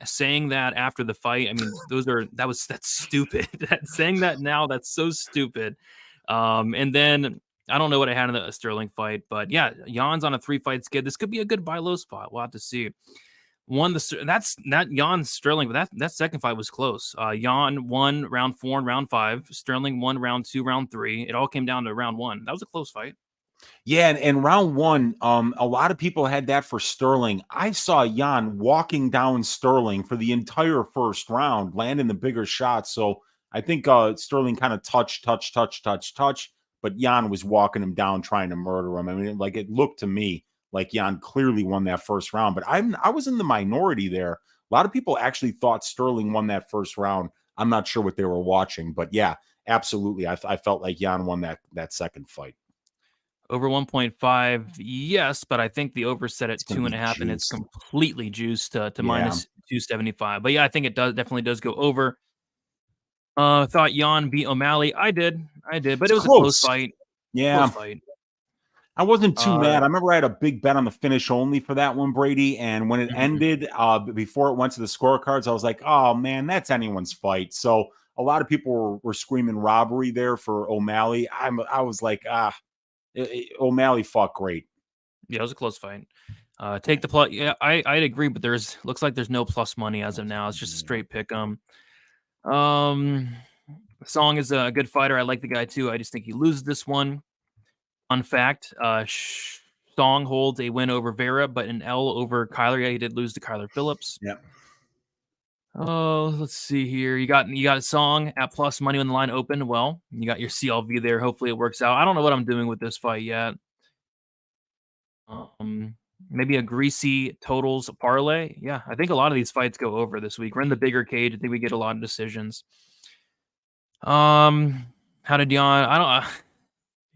Speaker 1: saying that after the fight, I mean, that's stupid. Saying that now, that's so stupid. And then I don't know what I had in the Sterling fight, but yeah, Jan's on a 3-fight skid. This could be a good buy low spot. We'll have to see. That's not Jan Sterling, but that second fight was close. Jan won round 4 and round 5. Sterling won round 2, round 3. It all came down to round 1. That was a close fight.
Speaker 2: Yeah, and round 1, a lot of people had that for Sterling. I saw Jan walking down Sterling for the entire first round, landing the bigger shots. So I think Sterling kind of touch, but Jan was walking him down, trying to murder him. I mean, like it looked to me like Jan clearly won that first round, but I was in the minority there. A lot of people actually thought Sterling won that first round. I'm not sure what they were watching, but yeah, absolutely. I felt like Jan won that second fight.
Speaker 1: Over 1.5, yes, but I think the over set at 2.5, and it's completely juiced to minus 275. But yeah, I think it definitely does go over. Thought Jan beat O'Malley. I did, but it was close. A close fight.
Speaker 2: Yeah,
Speaker 1: close fight.
Speaker 2: I wasn't too mad. I remember I had a big bet on the finish only for that one, Brady. And when it ended, before it went to the scorecards, I was like, oh, man, that's anyone's fight. So a lot of people were screaming robbery there for O'Malley. I was like, O'Malley fought great.
Speaker 1: Yeah, it was a close fight. Take the plus. Yeah, I'd agree, but looks like there's no plus money as of now. It's just a straight pick 'em. Song is a good fighter. I like the guy too. I just think he loses this one. Fun fact, Song holds a win over Vera, but an L over Kyler. Yeah, he did lose to Kyler Phillips.
Speaker 2: Yeah.
Speaker 1: Oh, let's see here. You got a Song at plus money when the line opened. Well, you got your CLV there. Hopefully it works out. I don't know what I'm doing with this fight yet. Maybe a greasy totals parlay. Yeah, I think a lot of these fights go over this week. We're in the bigger cage. I think we get a lot of decisions. How did Jan? I don't.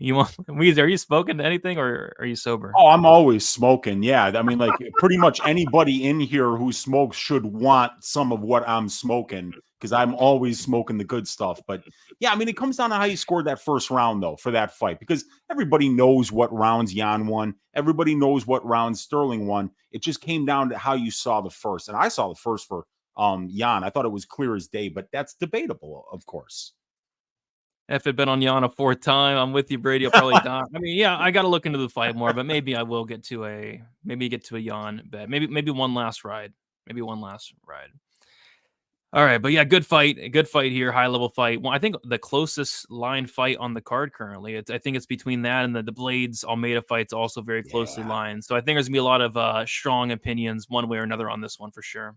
Speaker 1: You want Weezy? Are you smoking anything, or are you sober?
Speaker 2: Oh, I'm always smoking. Yeah, I mean, like pretty much anybody in here who smokes should want some of what I'm smoking because I'm always smoking the good stuff. But yeah, I mean, it comes down to how you scored that first round though for that fight because everybody knows what rounds Jan won. Everybody knows what rounds Sterling won. It just came down to how you saw the first, and I saw the first for Jan. I thought it was clear as day, but that's debatable, of course.
Speaker 1: If it had been on Jan a 4th time, I'm with you, Brady. I'll probably die. I mean, yeah, I got to look into the fight more, but maybe I will get to a Jan bet. Maybe one last ride. All right, but yeah, good fight. A good fight here, high level fight. Well, I think the closest line fight on the card currently. I think it's between that and the Blaydes Almeida fight's also very closely lined. So I think there's gonna be a lot of strong opinions one way or another on this one for sure.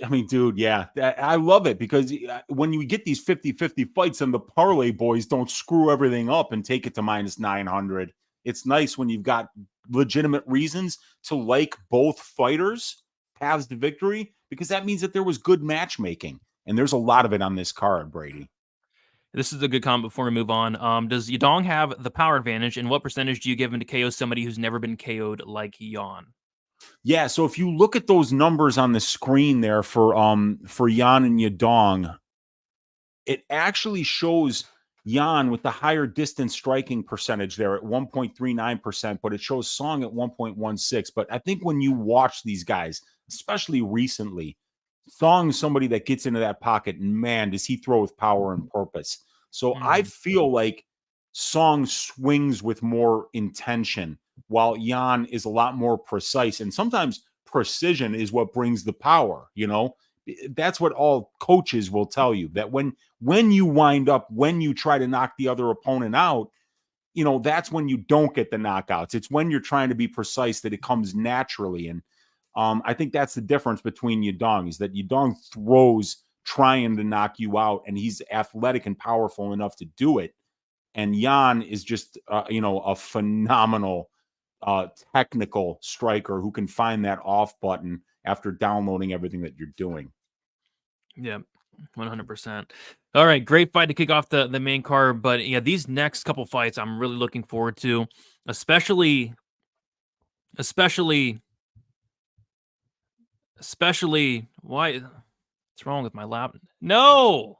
Speaker 2: I mean, dude, yeah, I love it because when you get these 50-50 fights and the parlay boys don't screw everything up and take it to minus 900, it's nice when you've got legitimate reasons to like both fighters' paths to victory because that means that there was good matchmaking, and there's a lot of it on this card, Brady.
Speaker 1: This is a good comment before we move on. Does Yadong have the power advantage, and what percentage do you give him to KO somebody who's never been KO'd like Jan?
Speaker 2: Yeah, so if you look at those numbers on the screen there for Jan and Yadong, it actually shows Jan with the higher distance striking percentage there at 1.39%, but it shows Song at 1.16. But I think when you watch these guys, especially recently, Song's somebody that gets into that pocket, and man, does he throw with power and purpose. So I feel like Song swings with more intention, while Jan is a lot more precise. And sometimes precision is what brings the power, you know? That's what all coaches will tell you, that when you wind up, when you try to knock the other opponent out, you know, that's when you don't get the knockouts. It's when you're trying to be precise that it comes naturally. And I think that's the difference between Yadong, is that Yadong throws trying to knock you out, and he's athletic and powerful enough to do it. And Jan is just, a phenomenal technical striker who can find that off button after downloading everything that you're doing.
Speaker 1: Yeah, 100%. All right, great fight to kick off the main card. But yeah, these next couple fights I'm really looking forward to, especially why? What's wrong with my laptop? No.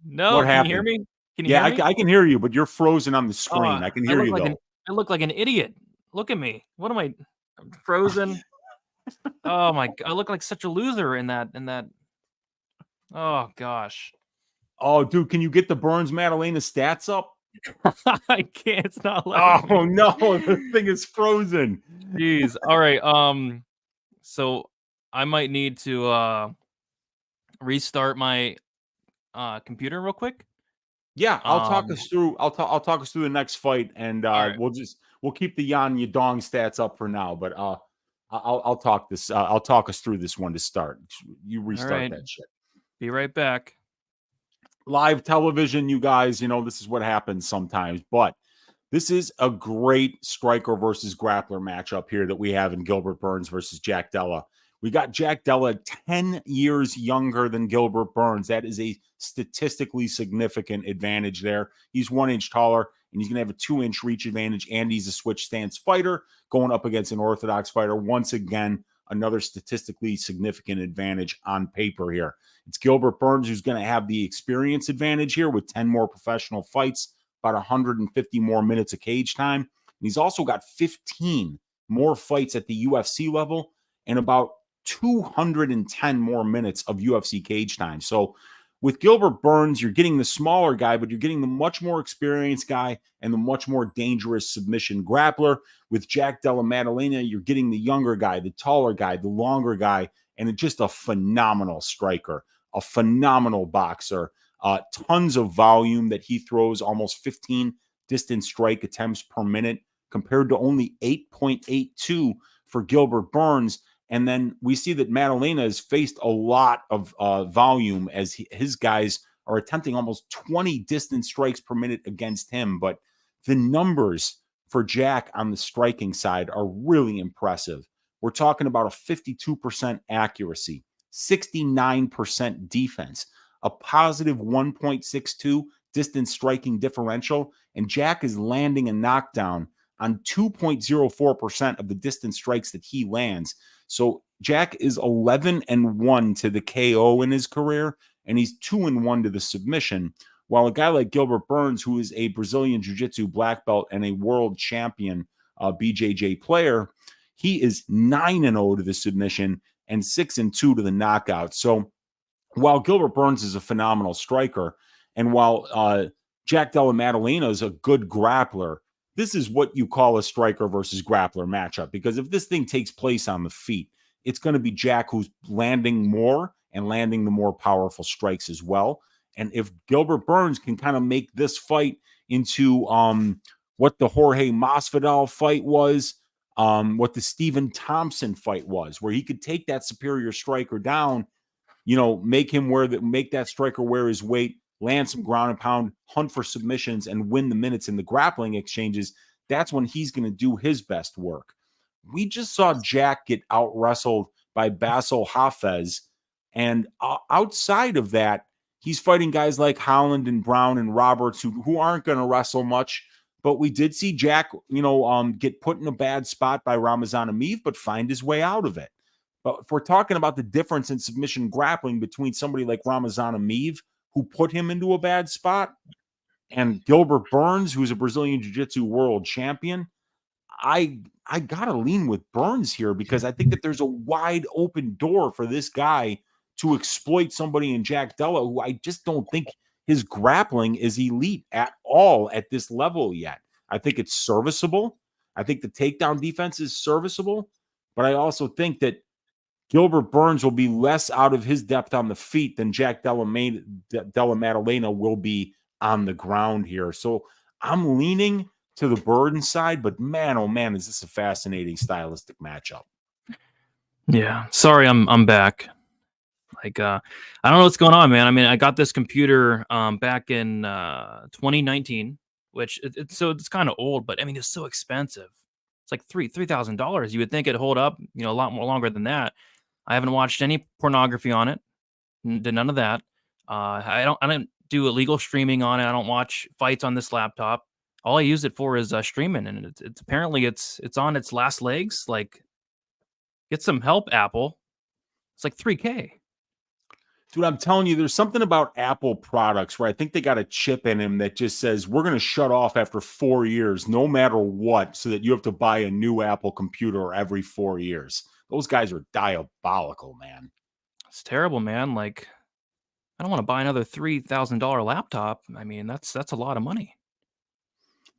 Speaker 1: No,
Speaker 2: What
Speaker 1: can you hear
Speaker 2: happened?
Speaker 1: me? Can you
Speaker 2: Yeah,
Speaker 1: hear me?
Speaker 2: I can hear you, but you're frozen on the
Speaker 1: Oh,
Speaker 2: screen. I can
Speaker 1: I
Speaker 2: hear
Speaker 1: look
Speaker 2: you
Speaker 1: like
Speaker 2: though.
Speaker 1: an idiot. Look at me. What am I? I'm frozen. Oh my! I look like such a loser in that. Oh gosh.
Speaker 2: Oh, dude, can you get the Burns Maddalena stats up?
Speaker 1: I can't. It's not letting me.
Speaker 2: Oh no, the thing is frozen.
Speaker 1: Jeez. All right. So I might need to restart my computer real quick.
Speaker 2: Yeah, I'll talk
Speaker 1: Um.
Speaker 2: us through. I'll talk us through the next fight, and
Speaker 1: All right.
Speaker 2: we'll keep the Yadong stats up for now. But I'll talk this. I'll talk us through this one to start. You
Speaker 1: All
Speaker 2: restart
Speaker 1: right.
Speaker 2: that shit.
Speaker 1: Be right back.
Speaker 2: Live television, you guys. You know this is what happens sometimes, but this is a great striker versus grappler matchup here that we have in Gilbert Burns versus Jack Della. We got Jack Della 10 years younger than Gilbert Burns. That is a statistically significant advantage there. He's 1 inch taller, and he's going to have a 2-inch reach advantage, and he's a switch stance fighter going up against an orthodox fighter. Once again, another statistically significant advantage on paper here. It's Gilbert Burns who's going to have the experience advantage here with 10 more professional fights, about 150 more minutes of cage time. And he's also got 15 more fights at the UFC level and about 210 more minutes of UFC cage time. So with Gilbert Burns, you're getting the smaller guy, but you're getting the much more experienced guy and the much more dangerous submission grappler. With Jack Della Maddalena, you're getting the younger guy, the taller guy, the longer guy, and just a phenomenal striker, a phenomenal boxer. Tons of volume that he throws, almost 15 distance strike attempts per minute compared to only 8.82 for Gilbert Burns. And then we see that Maddalena has faced a lot of volume as his guys are attempting almost 20 distance strikes per minute against him. But the numbers for Jack on the striking side are really impressive. We're talking about a 52% accuracy, 69% defense, a positive 1.62 distance striking differential, and Jack is landing a knockdown on 2.04% of the distance strikes that he lands. So Jack is 11-1 to the KO in his career, and he's 2-1 to the submission. While a guy like Gilbert Burns, who is a Brazilian Jiu-Jitsu black belt and a world champion BJJ player, he is 9-0 to the submission and 6-2 to the knockout. So while Gilbert Burns is a phenomenal striker, and while Jack Della Maddalena is a good grappler, this is what you call a striker versus grappler matchup. Because if this thing takes place on the feet, it's going to be Jack who's landing more and landing the more powerful strikes as well. And if Gilbert Burns can kind of make this fight into what the Jorge Masvidal fight was, what the Stephen Thompson fight was, where he could take that superior striker down, you know, make that striker wear his weight, land some ground and pound, hunt for submissions, and win the minutes in the grappling exchanges, that's when he's going to do his best work. We just saw Jack get out wrestled by Basil Hafez, and outside of that, he's fighting guys like Holland and Brown and Roberts who aren't going to wrestle much. But we did see Jack, get put in a bad spot by Ramazan Emeev, but find his way out of it. But if we're talking about the difference in submission grappling between somebody like Ramazan Emeev, who put him into a bad spot, and Gilbert Burns, who's a Brazilian Jiu-Jitsu world champion, I gotta lean with Burns here because I think that there's a wide open door for this guy to exploit somebody in Jack Della, who I just don't think his grappling is elite at all at this level yet. I think it's serviceable. I think the takedown defense is serviceable, but I also think that Gilbert Burns will be less out of his depth on the feet than Jack Della Maddalena will be on the ground here. So I'm leaning to the Burns side, but man, oh man, is this a fascinating stylistic matchup.
Speaker 1: Yeah. Sorry, I'm back. Like, I don't know what's going on, man. I mean, I got this computer back in 2019, which it's kind of old, but I mean, it's so expensive. It's like $3,000. You would think it'd hold up, a lot more longer than that. I haven't watched any pornography on it. Did none of that. I don't do illegal streaming on it. I don't watch fights on this laptop. All I use it for is streaming, and it's apparently it's on its last legs. Like, get some help, Apple. It's like $3K.
Speaker 2: Dude, I'm telling you, there's something about Apple products where I think they got a chip in them that just says we're going to shut off after 4 years, no matter what, so that you have to buy a new Apple computer every 4 years. Those guys are diabolical, man.
Speaker 1: It's terrible, man. Like, I don't want to buy another $3,000 laptop. I mean, that's a lot of money.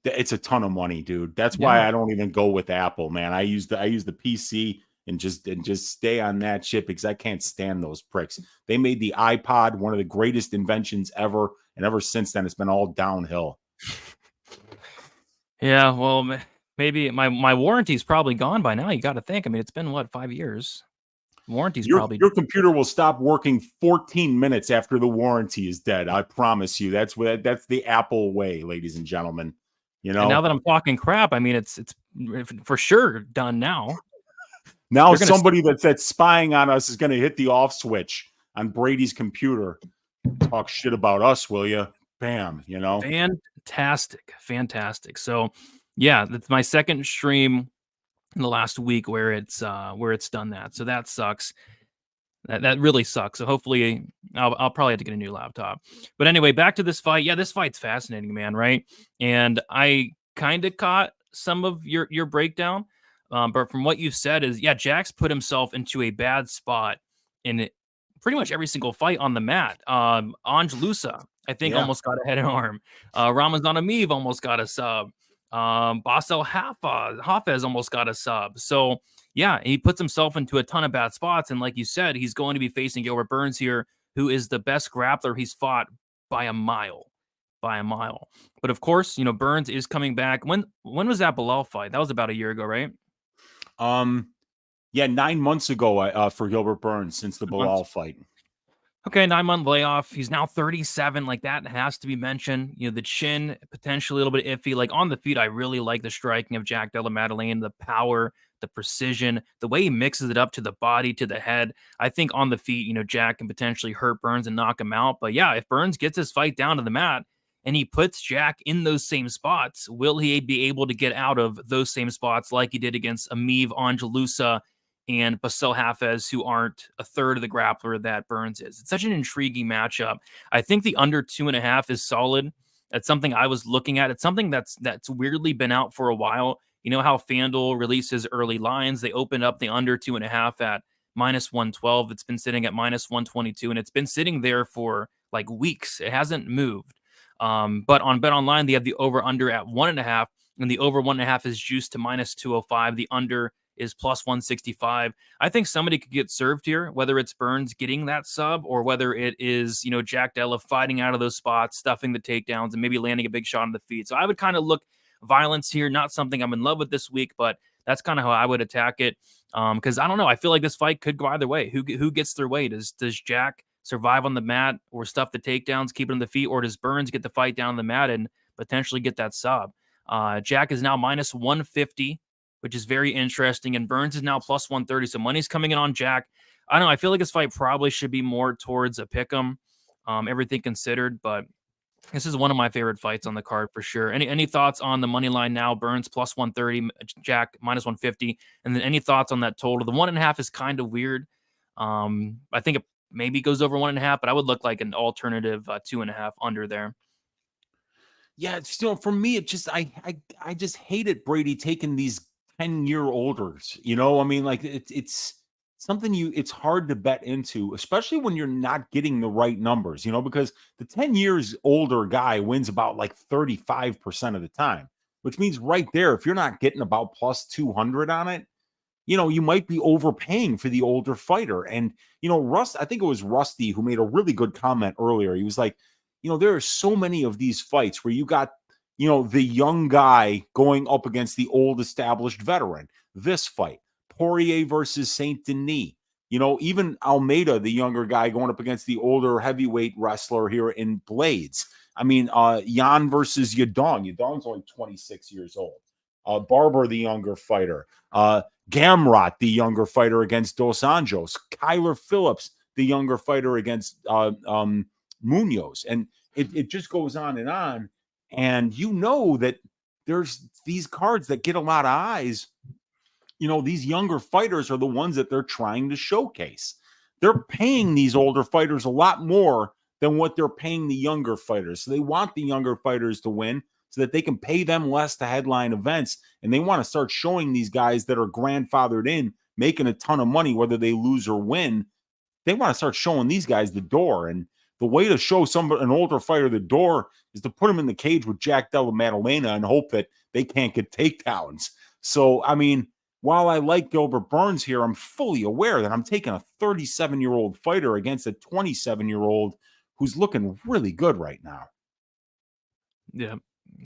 Speaker 2: It's a ton of money, dude. That's
Speaker 1: Yeah.
Speaker 2: why I don't even go with Apple, man. I use the PC and just stay on that ship because I can't stand those pricks. They made the iPod one of the greatest inventions ever, and ever since then it's been all downhill.
Speaker 1: Yeah, well, maybe my warranty's probably gone by now. You got to think. I mean, it's been what, 5 years? Warranty's probably
Speaker 2: Your computer will stop working 14 minutes after the warranty is dead. I promise you. That's the Apple way, ladies and gentlemen. You know.
Speaker 1: And now that I'm talking crap, I mean, it's for sure done now.
Speaker 2: Now somebody that's spying on us is going to hit the off switch on Brady's computer. Talk shit about us, will you? Bam, you know.
Speaker 1: Fantastic. So, yeah, that's my second stream in the last week where it's done that. So that sucks. That really sucks. So hopefully I'll probably have to get a new laptop. But anyway, back to this fight. Yeah, this fight's fascinating, man, right? And I kind of caught some of your breakdown. But from what you've said is, yeah, Jack's put himself into a bad spot in pretty much every single fight on the mat. Anjos, I think, almost got a head and arm. Ramazan Ameev almost got a sub. Basel Hafez almost got a sub. So, yeah, he puts himself into a ton of bad spots. And like you said, he's going to be facing Gilbert Burns here, who is the best grappler he's fought by a mile. But of course, you know, Burns is coming back. When was that Bilal fight? That was about a year ago, right?
Speaker 2: Yeah, 9 months ago for Gilbert Burns since the Bilal fight.
Speaker 1: Okay, 9-month layoff. He's now 37. Like, that has to be mentioned. You know, the chin, potentially a little bit iffy. Like, on the feet, I really like the striking of Jack Della Maddalena, the power, the precision, the way he mixes it up to the body, to the head. I think on the feet, you know, Jack can potentially hurt Burns and knock him out. But yeah, if Burns gets his fight down to the mat and he puts Jack in those same spots, will he be able to get out of those same spots like he did against Ameev, Anjos, and Basel Hafez, who aren't a third of the grappler that Burns is? It's such an intriguing matchup. I think the under 2.5 is solid. That's something I was looking at. It's something that's weirdly been out for a while. You know how FanDuel releases early lines? They opened up the under 2.5 at -112. It's been sitting at -122, and it's been sitting there for like weeks. It hasn't moved. But on BetOnline, they have the over-under at 1.5, and the over 1.5 is juiced to -205. The under is +165. I think somebody could get served here, whether it's Burns getting that sub or whether it is, you know, Jack Della fighting out of those spots, stuffing the takedowns, and maybe landing a big shot on the feet. So I would kind of look violence here, not something I'm in love with this week, but that's kind of how I would attack it. Because I don't know, I feel like this fight could go either way. Who gets their way? Does Jack survive on the mat or stuff the takedowns, keep it on the feet, or does Burns get the fight down the mat and potentially get that sub? Jack is now -150, which is very interesting, and Burns is now +130. So money's coming in on Jack. I don't know. I feel like this fight probably should be more towards a pick'em, everything considered, but this is one of my favorite fights on the card for sure. Any thoughts on the money line now? Burns +130, Jack -150, and then any thoughts on that total? The 1.5 is kind of weird. I think it maybe goes over 1.5, but I would look like an alternative 2.5 under there.
Speaker 2: Yeah, still for me, it just I just hated Brady taking these 10-year-olders. You know, I mean, like it's something it's hard to bet into, especially when you're not getting the right numbers, you know, because the 10 years older guy wins about like 35% of the time, which means right there, if you're not getting about +200 on it, you know, you might be overpaying for the older fighter. And, you know, I think it was Rusty who made a really good comment earlier. He was like, you know, there are so many of these fights where you got, you know, the young guy going up against the old established veteran. This fight, Poirier versus St Denis, you know, even Almeida, the younger guy, going up against the older heavyweight wrestler here in Blaydes. I mean, Jan versus Yadong. Yadong's only 26 years old. Barber, the younger fighter. Gamrot, the younger fighter against Dos Anjos. Kyler Phillips, the younger fighter against Munoz. And it just goes on. And you know that there's these cards that get a lot of eyes. You know, these younger fighters are the ones that they're trying to showcase. they're paying these older fighters a lot more than what they're paying the younger fighters. So they want the younger fighters to win so that they can pay them less to headline events. And they want to start showing these guys that are grandfathered in, making a ton of money, whether they lose or win. They want to start showing these guys the door. And the way to show an older fighter the door is to put him in the cage with Jack Della Maddalena and hope that they can't get takedowns. So, I mean, while I like Gilbert Burns here, I'm fully aware that I'm taking a 37-year-old fighter against a 27-year-old who's looking really good right now.
Speaker 1: Yeah,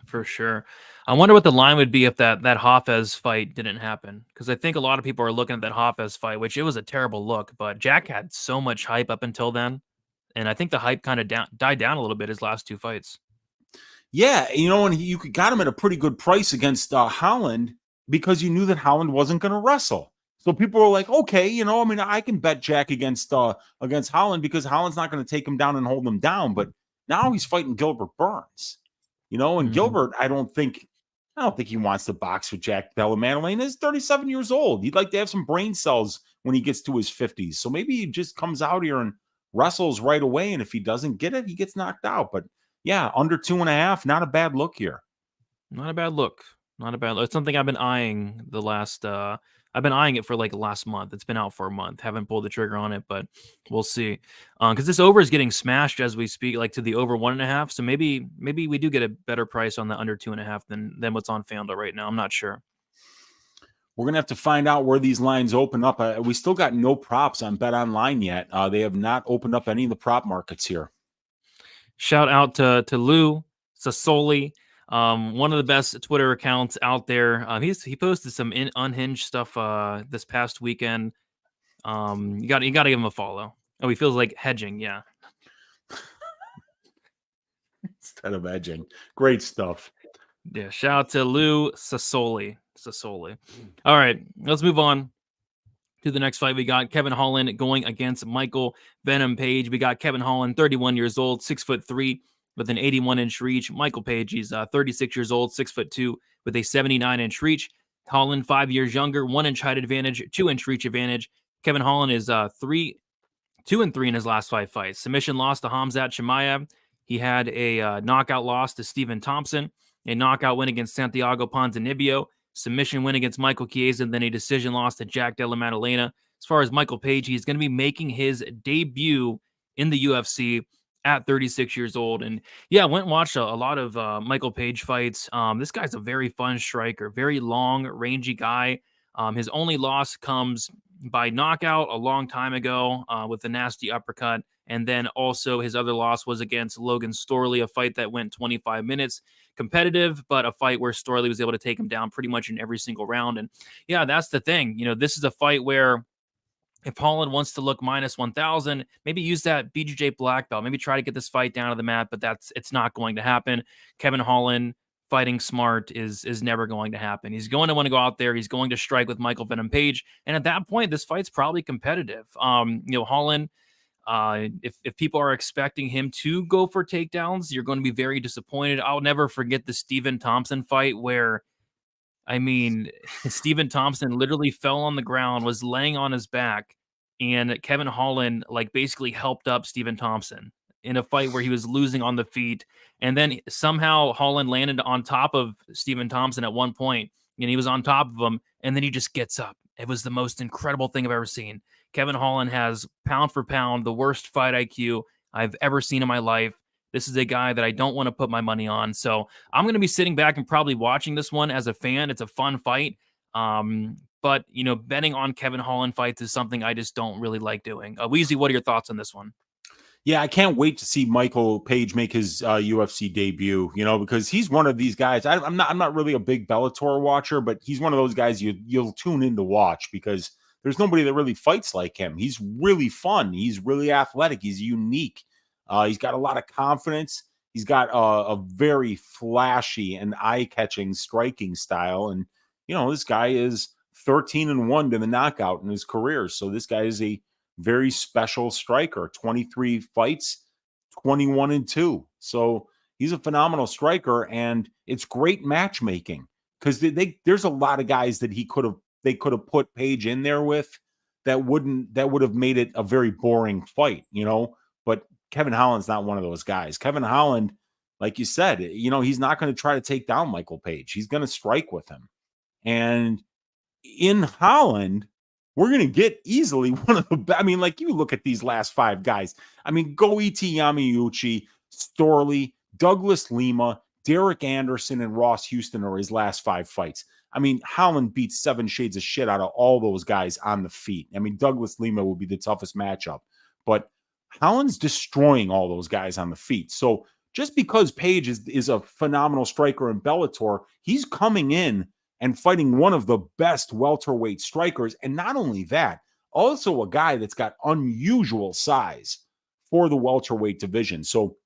Speaker 1: for sure. I wonder what the line would be if that Hafez fight didn't happen. Because I think a lot of people are looking at that Hafez fight, which it was a terrible look, but Jack had so much hype up until then. And I think the hype kind of died down a little bit his last two fights.
Speaker 2: Yeah, and you got him at a pretty good price against Holland because you knew that Holland wasn't going to wrestle. So people were like, okay, I can bet Jack against Holland because Holland's not going to take him down and hold him down. But now he's fighting Gilbert Burns, and Gilbert, I don't think he wants to box with Jack Della Maddalena. He's 37 years old. He'd like to have some brain cells when he gets to his 50s. So maybe he just comes out here and wrestles right away. And if he doesn't get it, he gets knocked out. But yeah, under 2.5, not a bad look here.
Speaker 1: Not a bad look. Not a bad look. It's something I've been eyeing I've been eyeing it for like last month. It's been out for a month. Haven't pulled the trigger on it, but we'll see. Because this over is getting smashed as we speak, like to the over 1.5. So maybe we do get a better price on the under 2.5 than what's on FanDuel right now. I'm not sure.
Speaker 2: We're going to have to find out where these lines open up. We still got no props on Bet Online yet. They have not opened up any of the prop markets here.
Speaker 1: Shout out to Lou Sassoli, one of the best Twitter accounts out there. He posted some unhinged stuff this past weekend. You got to give him a follow. Oh, he feels like hedging, yeah.
Speaker 2: Instead of edging, great stuff.
Speaker 1: Yeah, shout out to Lou Sassoli. All right, let's move on to the next fight. We got Kevin Holland going against Michael Venom Page. We got Kevin Holland, 31 years old, 6'3", with an 81-inch reach. Michael Page, he's 36 years old, 6'2", with a 79-inch reach. Holland, 5 years younger, 1-inch height advantage, 2-inch reach advantage. Kevin Holland is 2-3 in his last 5 fights. Submission loss to Khamzat Chimaev. He had a knockout loss to Stephen Thompson, a knockout win against Santiago Ponzinibbio, submission win against Michael Chiesa, and then a decision loss to Jack Della Maddalena. As far as Michael Page, he's going to be making his debut in the UFC at 36 years old. And yeah, I went and watched a lot of Michael Page fights. This guy's a very fun striker, very long, rangy guy. His only loss comes by knockout a long time ago with a nasty uppercut. And then also his other loss was against Logan Storley, a fight that went 25 minutes. Competitive, but a fight where Storley was able to take him down pretty much in every single round. And yeah, that's the thing. This is a fight where if Holland wants to look minus 1,000, maybe use that BJJ black belt, maybe try to get this fight down to the mat, but it's not going to happen. Kevin Holland fighting smart is never going to happen. He's going to want to go out there. He's going to strike with Michael Venom Page. And at that point, this fight's probably competitive. Holland, if people are expecting him to go for takedowns, you're going to be very disappointed. I'll never forget the Stephen Thompson fight where, Stephen Thompson literally fell on the ground, was laying on his back, and Kevin Holland basically helped up Stephen Thompson in a fight where he was losing on the feet. And then somehow Holland landed on top of Stephen Thompson at one point, and he was on top of him, and then he just gets up. It was the most incredible thing I've ever seen. Kevin Holland has, pound for pound, the worst fight IQ I've ever seen in my life. This is a guy that I don't want to put my money on. So I'm going to be sitting back and probably watching this one as a fan. It's a fun fight. But, betting on Kevin Holland fights is something I just don't really like doing. Weezy, what are your thoughts on this one?
Speaker 2: Yeah, I can't wait to see Michael Page make his UFC debut, because he's one of these guys. I'm not really a big Bellator watcher, but he's one of those guys you'll tune in to watch because there's nobody that really fights like him. He's really fun. He's really athletic. He's unique. He's got a lot of confidence. He's got a very flashy and eye-catching striking style. And, this guy is 13-1 to the knockout in his career. So this guy is a very special striker. 23 fights, 21-2. So he's a phenomenal striker, and it's great matchmaking because there's a lot of guys that they could have put Page in there with that would have made it a very boring fight, but Kevin Holland's not one of those guys. Kevin Holland, like you said, he's not going to try to take down Michael Page. He's going to strike with him. And in Holland, we're going to get easily one of the best. I mean, like, you look at these last 5 guys. I mean, Goiti Yamauchi, Storley, Douglas Lima, Derek Anderson, and Ross Houston are his last 5 fights. I mean, Holland beat 7 shades of shit out of all those guys on the feet. I mean, Douglas Lima would be the toughest matchup, but Holland's destroying all those guys on the feet. So just because Page is a phenomenal striker in Bellator, he's coming in and fighting one of the best welterweight strikers. And not only that, also a guy that's got unusual size for the welterweight division. So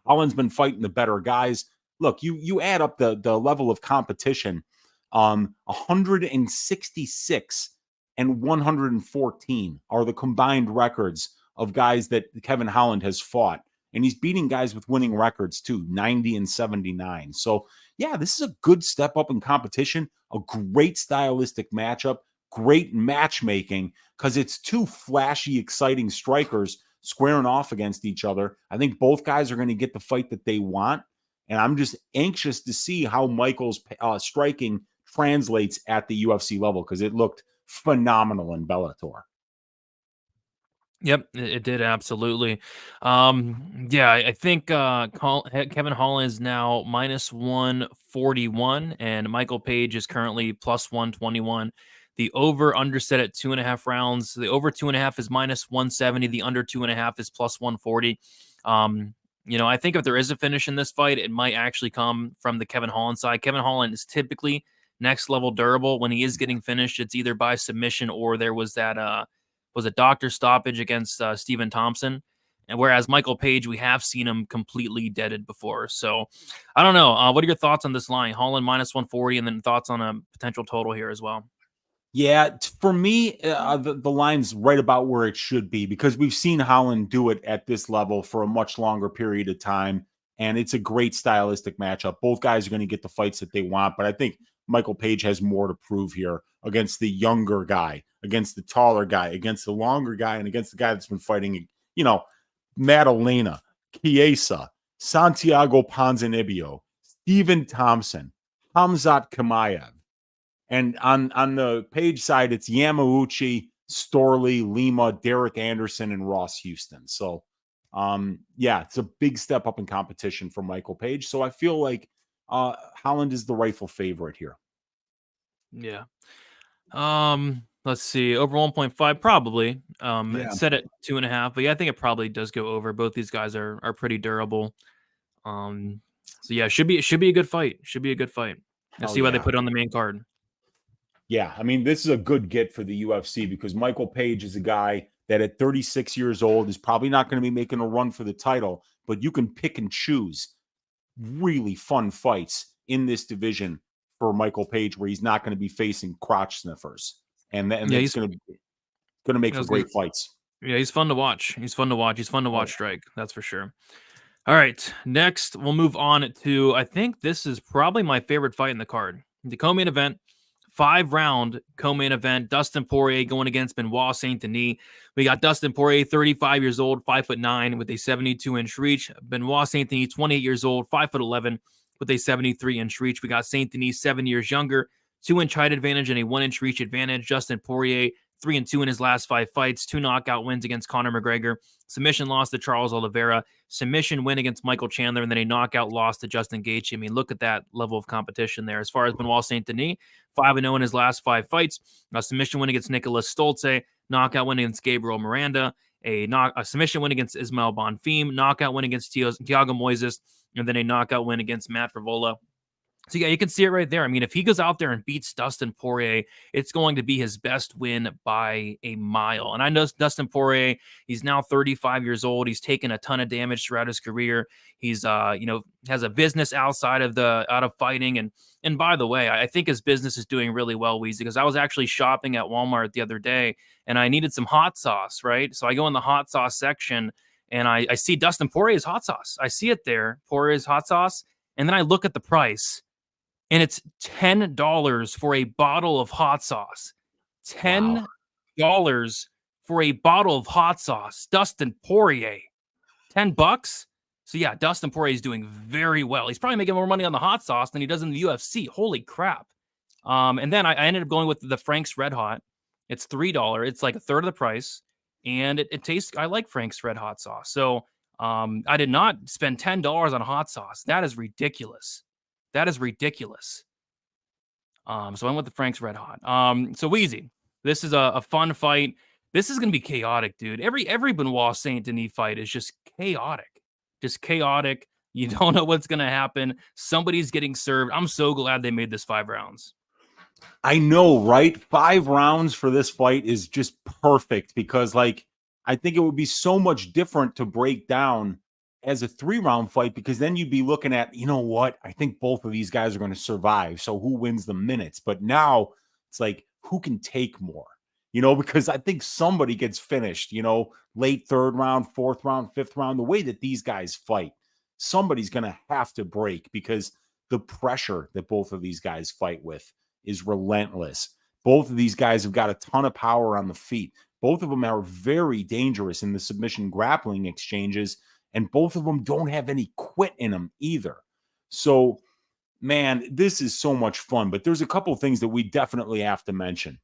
Speaker 2: Holland's been fighting the better guys. Look, you add up the level of competition, 166 and 114 are the combined records of guys that Kevin Holland has fought. And he's beating guys with winning records too, 90 and 79. So yeah, this is a good step up in competition, a great stylistic matchup, great matchmaking, because it's 2 flashy, exciting strikers squaring off against each other. I think both guys are going to get the fight that they want. And I'm just anxious to see how Michael's striking translates at the UFC level, because it looked phenomenal in Bellator.
Speaker 1: Yep, it did, absolutely. Yeah, I think Kevin Holland is now -141, and Michael Page is currently +121. The over under set at 2.5 rounds. The over 2.5 is -170. The under 2.5 is +140. I think if there is a finish in this fight, it might actually come from the Kevin Holland side. Kevin Holland is typically next level durable. When he is getting finished, it's either by submission or there was that was a doctor stoppage against Stephen Thompson. And whereas Michael Page, we have seen him completely deaded before. So I don't know. What are your thoughts on this line? Holland -140, and then thoughts on a potential total here as well.
Speaker 2: Yeah, for me, the line's right about where it should be, because we've seen Holland do it at this level for a much longer period of time, and it's a great stylistic matchup. Both guys are going to get the fights that they want, but I think Michael Page has more to prove here against the younger guy, against the taller guy, against the longer guy, and against the guy that's been fighting, Maddalena, Chiesa, Santiago Ponzinibbio, Stephen Thompson, Khamzat Chimaev. And on the Page side, it's Yamauchi, Storley, Lima, Derek Anderson, and Ross Houston. So, it's a big step up in competition for Michael Page. So I feel like Holland is the rightful favorite here.
Speaker 1: Yeah. Let's see. Over 1.5, probably. It's set at 2.5, but yeah, I think it probably does go over. Both these guys are pretty durable. So yeah, it should be a good fight. Should be a good fight. Let's see why they put it on the main card.
Speaker 2: Yeah, I mean, this is a good get for the UFC, because Michael Page is a guy that at 36 years old is probably not going to be making a run for the title, but you can pick and choose really fun fights in this division for Michael Page, where he's not going to be facing crotch sniffers, and he's going to make for great fights.
Speaker 1: Yeah, he's fun to watch. He's fun to watch strike. That's for sure. All right, next we'll move on to, I think this is probably my favorite fight in the card, the co-main event. 5-round co-main event. Dustin Poirier going against Benoît St Denis. We got Dustin Poirier, 35 years old, 5'9", with a 72-inch reach. Benoît St Denis, 28 years old, 5'11", with a 73-inch reach. We got St Denis, 7 years younger, 2-inch height advantage and a 1-inch reach advantage. Justin Poirier, 3-2 in his last 5 fights, 2 knockout wins against Conor McGregor, submission loss to Charles Oliveira, submission win against Michael Chandler, and then a knockout loss to Justin Gaethje. I mean, look at that level of competition there. As far as Benoît St Denis, 5-0 in his last 5 fights, a submission win against Nicholas Stolze, knockout win against Gabriel Miranda, a submission win against Ismael Bonfim, knockout win against Thiago Moises, and then a knockout win against Matt Frevola. So, yeah, you can see it right there. I mean, if he goes out there and beats Dustin Poirier, it's going to be his best win by a mile. And I know Dustin Poirier, he's now 35 years old. He's taken a ton of damage throughout his career. He's, has a business outside of fighting. And by the way, I think his business is doing really well, Weezy, because I was actually shopping at Walmart the other day, and I needed some hot sauce, right? So I go in the hot sauce section, and I see Dustin Poirier's hot sauce. I see it there, Poirier's hot sauce, and then I look at the price. And it's $10 for a bottle of hot sauce. $10 for a bottle of hot sauce. Dustin Poirier, $10. So yeah, Dustin Poirier is doing very well. He's probably making more money on the hot sauce than he does in the UFC. Holy crap. And then I ended up going with the Frank's Red Hot. It's $3. It's like a third of the price. And it tastes, I like Frank's Red Hot sauce. So I did not spend $10 on hot sauce. That is ridiculous. That is ridiculous. So I went with the Frank's Red Hot. So Weezy, this is a fun fight. This is going to be chaotic, dude. Every Benoît St Denis fight is just chaotic. Just chaotic. You don't know what's going to happen. Somebody's getting served. I'm so glad they made this 5 rounds.
Speaker 2: I know, right? 5 rounds for this fight is just perfect because, like, I think it would be so much different to break down as a 3-round fight because then you'd be looking at, you know what? I think both of these guys are going to survive. So who wins the minutes? But now it's like, who can take more? You know, because I think somebody gets finished, you know, late 3rd round, 4th round, 5th round, the way that these guys fight, somebody's going to have to break because the pressure that both of these guys fight with is relentless. Both of these guys have got a ton of power on the feet. Both of them are very dangerous in the submission grappling exchanges, and both of them don't have any quit in them either. So, man, this is so much fun, but there's a couple of things that we definitely have to mention.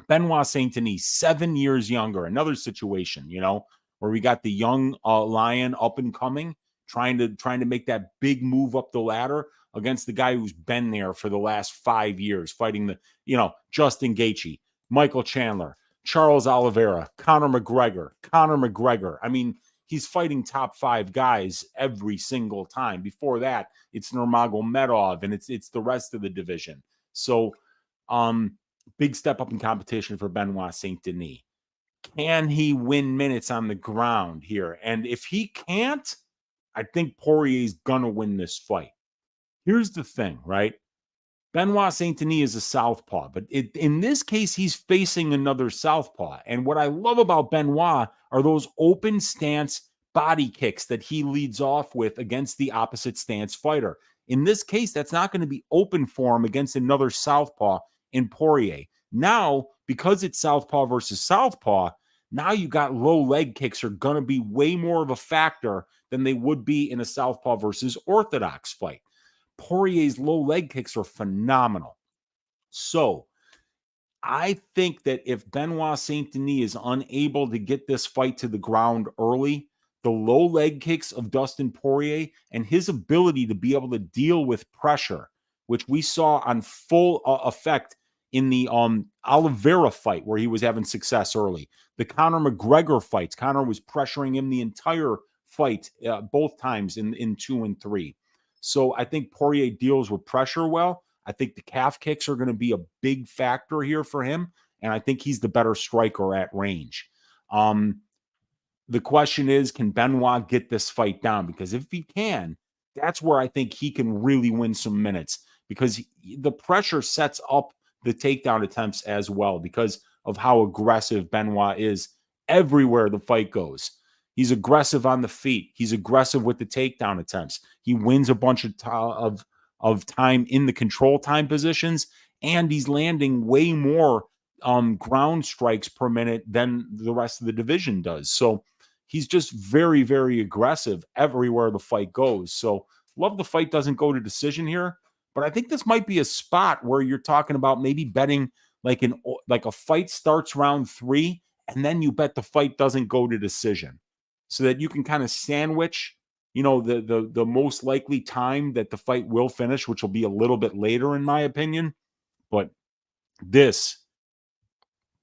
Speaker 2: Benoît St Denis, 7 years younger, another situation, you know, where we got the young lion up and coming, trying to make that big move up the ladder against the guy who's been there for the last 5 years, fighting the, you know, Justin Gaethje, Michael Chandler, Charles Oliveira, Conor McGregor. I mean, he's fighting top 5 guys every single time. Before that, it's Nurmagomedov, and it's the rest of the division. So, big step up in competition for Benoît St Denis. Can he win minutes on the ground here? And if he can't, I think Poirier's gonna win this fight. Here's the thing, right? Benoît St Denis is a southpaw, but in this case, he's facing another southpaw. And what I love about Benoît are those open stance body kicks that he leads off with against the opposite stance fighter. In this case, that's not going to be open for him against another southpaw in Poirier. Now, because it's southpaw versus southpaw, now you got low leg kicks are going to be way more of a factor than they would be in a southpaw versus orthodox fight. Poirier's low leg kicks are phenomenal. So I think that if Benoît St Denis is unable to get this fight to the ground early, the low leg kicks of Dustin Poirier and his ability to be able to deal with pressure, which we saw on full effect in the Oliveira fight where he was having success early. The Conor McGregor fights, Conor was pressuring him the entire fight both times in 2 and 3. So I think Poirier deals with pressure well. I think the calf kicks are going to be a big factor here for him, and I think he's the better striker at range. The question is, can Benoît get this fight down? Because if he can, that's where I think he can really win some minutes because the pressure sets up the takedown attempts as well because of how aggressive Benoît is everywhere the fight goes. He's aggressive on the feet. He's aggressive with the takedown attempts. He wins a bunch of time in the control time positions, and he's landing way more ground strikes per minute than the rest of the division does. So he's just very, very aggressive everywhere the fight goes. So love the fight doesn't go to decision here, but I think this might be a spot where you're talking about maybe betting like a fight starts round 3, and then you bet the fight doesn't go to decision, so that you can kind of sandwich, you know, the most likely time that the fight will finish, which will be a little bit later, in my opinion. But this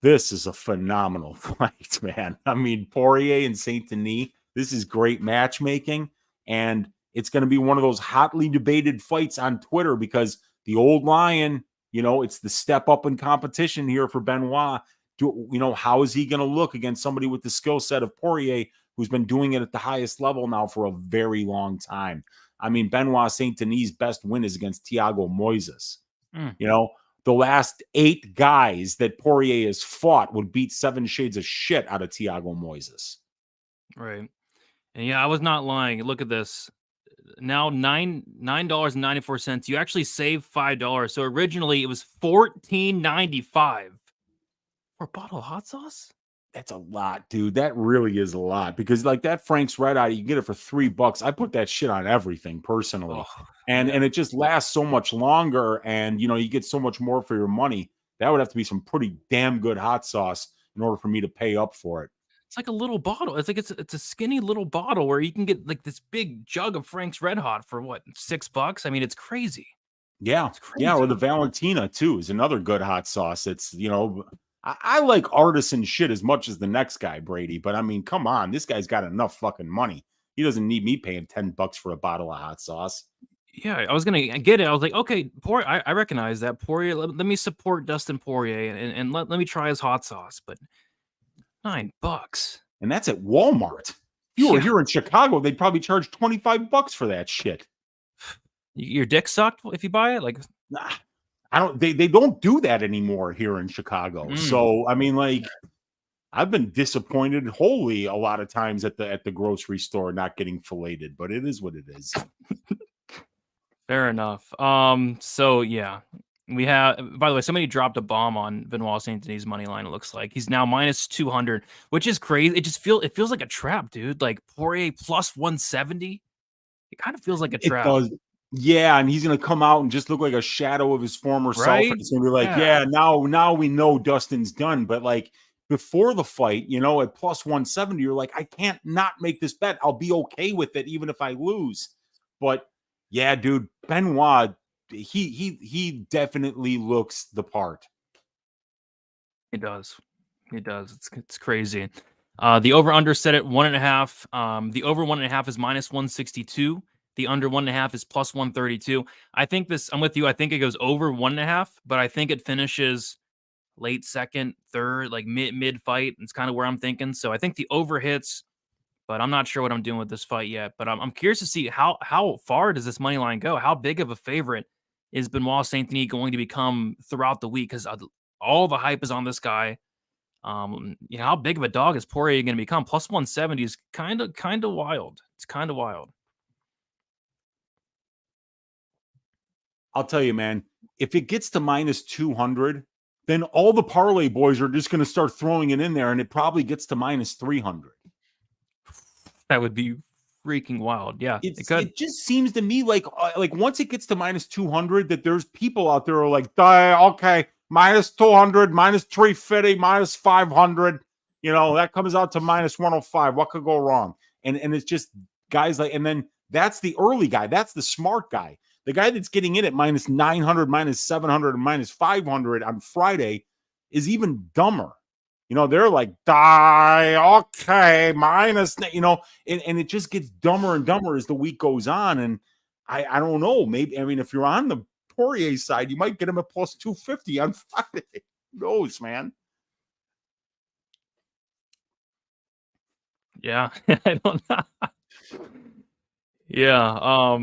Speaker 2: is a phenomenal fight, man. I mean, Poirier and St Denis, this is great matchmaking, and it's going to be one of those hotly debated fights on Twitter because the old lion, you know, it's the step up in competition here for Benoît. How is he going to look against somebody with the skill set of Poirier, who's been doing it at the highest level now for a very long time? I mean, Benoît St Denis' best win is against Thiago Moises. You know, the last 8 guys that Poirier has fought would beat 7 shades of shit out of Thiago Moises.
Speaker 1: Right. And yeah, I was not lying. Look at this. Now $9.94. You actually save $5. So originally it was $14.95 For a bottle of hot sauce?
Speaker 2: That's a lot, dude. That really is a lot because like that Frank's Red Eye, you can get it for $3. I put that shit on everything personally.
Speaker 1: Oh,
Speaker 2: And
Speaker 1: yeah.
Speaker 2: it just lasts so much longer and you get so much more for your money. That would have to be some pretty damn good hot sauce in order for me to pay up for it.
Speaker 1: It's like a little bottle. It's like it's a skinny little bottle where you can get like this big jug of Frank's Red Hot for what, $6? I mean, it's crazy.
Speaker 2: Yeah.
Speaker 1: It's
Speaker 2: Yeah. Or the
Speaker 1: crazy.
Speaker 2: Valentina too is another good hot sauce. I like artisan shit as much as the next guy, Brady. But I mean, come on, this guy's got enough fucking money. He doesn't need me paying $10 for a bottle of hot sauce.
Speaker 1: Yeah, I was gonna get it. I was like, okay, Poirier. I recognize that Poirier. Let me support Dustin Poirier and let me try his hot sauce. But $9.
Speaker 2: And that's at Walmart. If you were
Speaker 1: Yeah,
Speaker 2: here in Chicago, they'd probably charge $25 for that shit.
Speaker 1: your dick sucked if you buy it. Like,
Speaker 2: Nah, I don't. They don't do that anymore here in Chicago.
Speaker 1: mm,
Speaker 2: So I mean, like, I've been disappointed wholly a lot of times at the grocery store not getting filleted, but it is what it is.
Speaker 1: fair enough. So yeah, we have. By the way, somebody dropped a bomb on Benoît St Denis money line. It looks like he's now minus 200, which is crazy. It feels like a trap, dude. Like Poirier plus 170. It kind of feels like a
Speaker 2: It
Speaker 1: trap,
Speaker 2: does. Yeah, and he's gonna come out and just look like a shadow of his former self.
Speaker 1: right?
Speaker 2: And it's gonna be like,
Speaker 1: Yeah.
Speaker 2: yeah, now we know Dustin's done. But like before the fight, at plus 170, you're like, I can't not make this bet. I'll be okay with it, even if I lose. But yeah, dude, Benoît, he definitely looks the part.
Speaker 1: It does. It does. It's crazy. The over under set at 1.5. The over 1.5 is minus 162. The under 1.5 is plus 132. I think I'm with you. I think it goes over 1.5, but I think it finishes late second, third, like mid fight. It's kind of where I'm thinking. So I think the over hits, but I'm not sure what I'm doing with this fight yet. But I'm curious to see how far does this money line go? How big of a favorite is Benoît Saint Denis going to become throughout the week? Because all the hype is on this guy. How big of a dog is Poirier going to become? Plus 170 is kind of wild. It's kind of wild.
Speaker 2: I'll tell you, man, if it gets to minus 200, then all the parlay boys are just going to start throwing it in there, and it probably gets to minus 300.
Speaker 1: That would be freaking wild. Yeah, it could.
Speaker 2: It just seems to me like once it gets to minus 200, that there's people out there who are like, okay, minus 200, minus 350, minus 500. That comes out to minus 105. What could go wrong? And it's just guys like, and then that's the early guy. That's the smart guy. The guy that's getting in at minus 900, minus 700, and minus 500 on Friday is even dumber. They're like, okay, minus, and it just gets dumber and dumber as the week goes on. And I don't know. Maybe, if you're on the Poirier side, you might get him at plus 250 on Friday. Who knows, man?
Speaker 1: Yeah, I don't know. Yeah.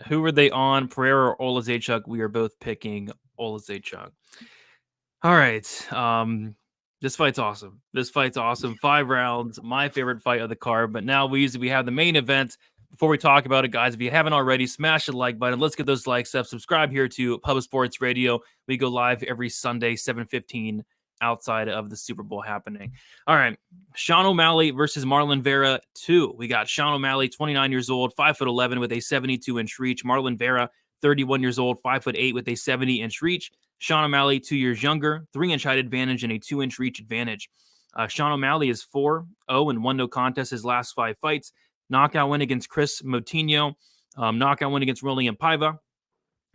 Speaker 1: Who were they on? Pereira or Olazechuk? We are both picking Olazechuk. All right. This fight's awesome. 5 rounds. My favorite fight of the card. But now we have the main event. Before we talk about it, guys, if you haven't already, smash the like button. Let's get those likes up. Subscribe here to Pub Sports Radio. We go live every Sunday, 7:15, outside of the Super Bowl happening. All right. Sean O Malley versus Marlon Vera 2. We got Sean O Malley, 29 years old, 5'11" with a 72-inch reach. Marlon Vera, 31 years old, 5'8" with a 70-inch reach. Sean O Malley, 2 years younger, 3-inch height advantage and a 2-inch reach advantage. Sean O Malley is 4-0 and 1 no contest his last 5 fights. Knockout win against Chris Moutinho. Knockout win against Rolian Paiva.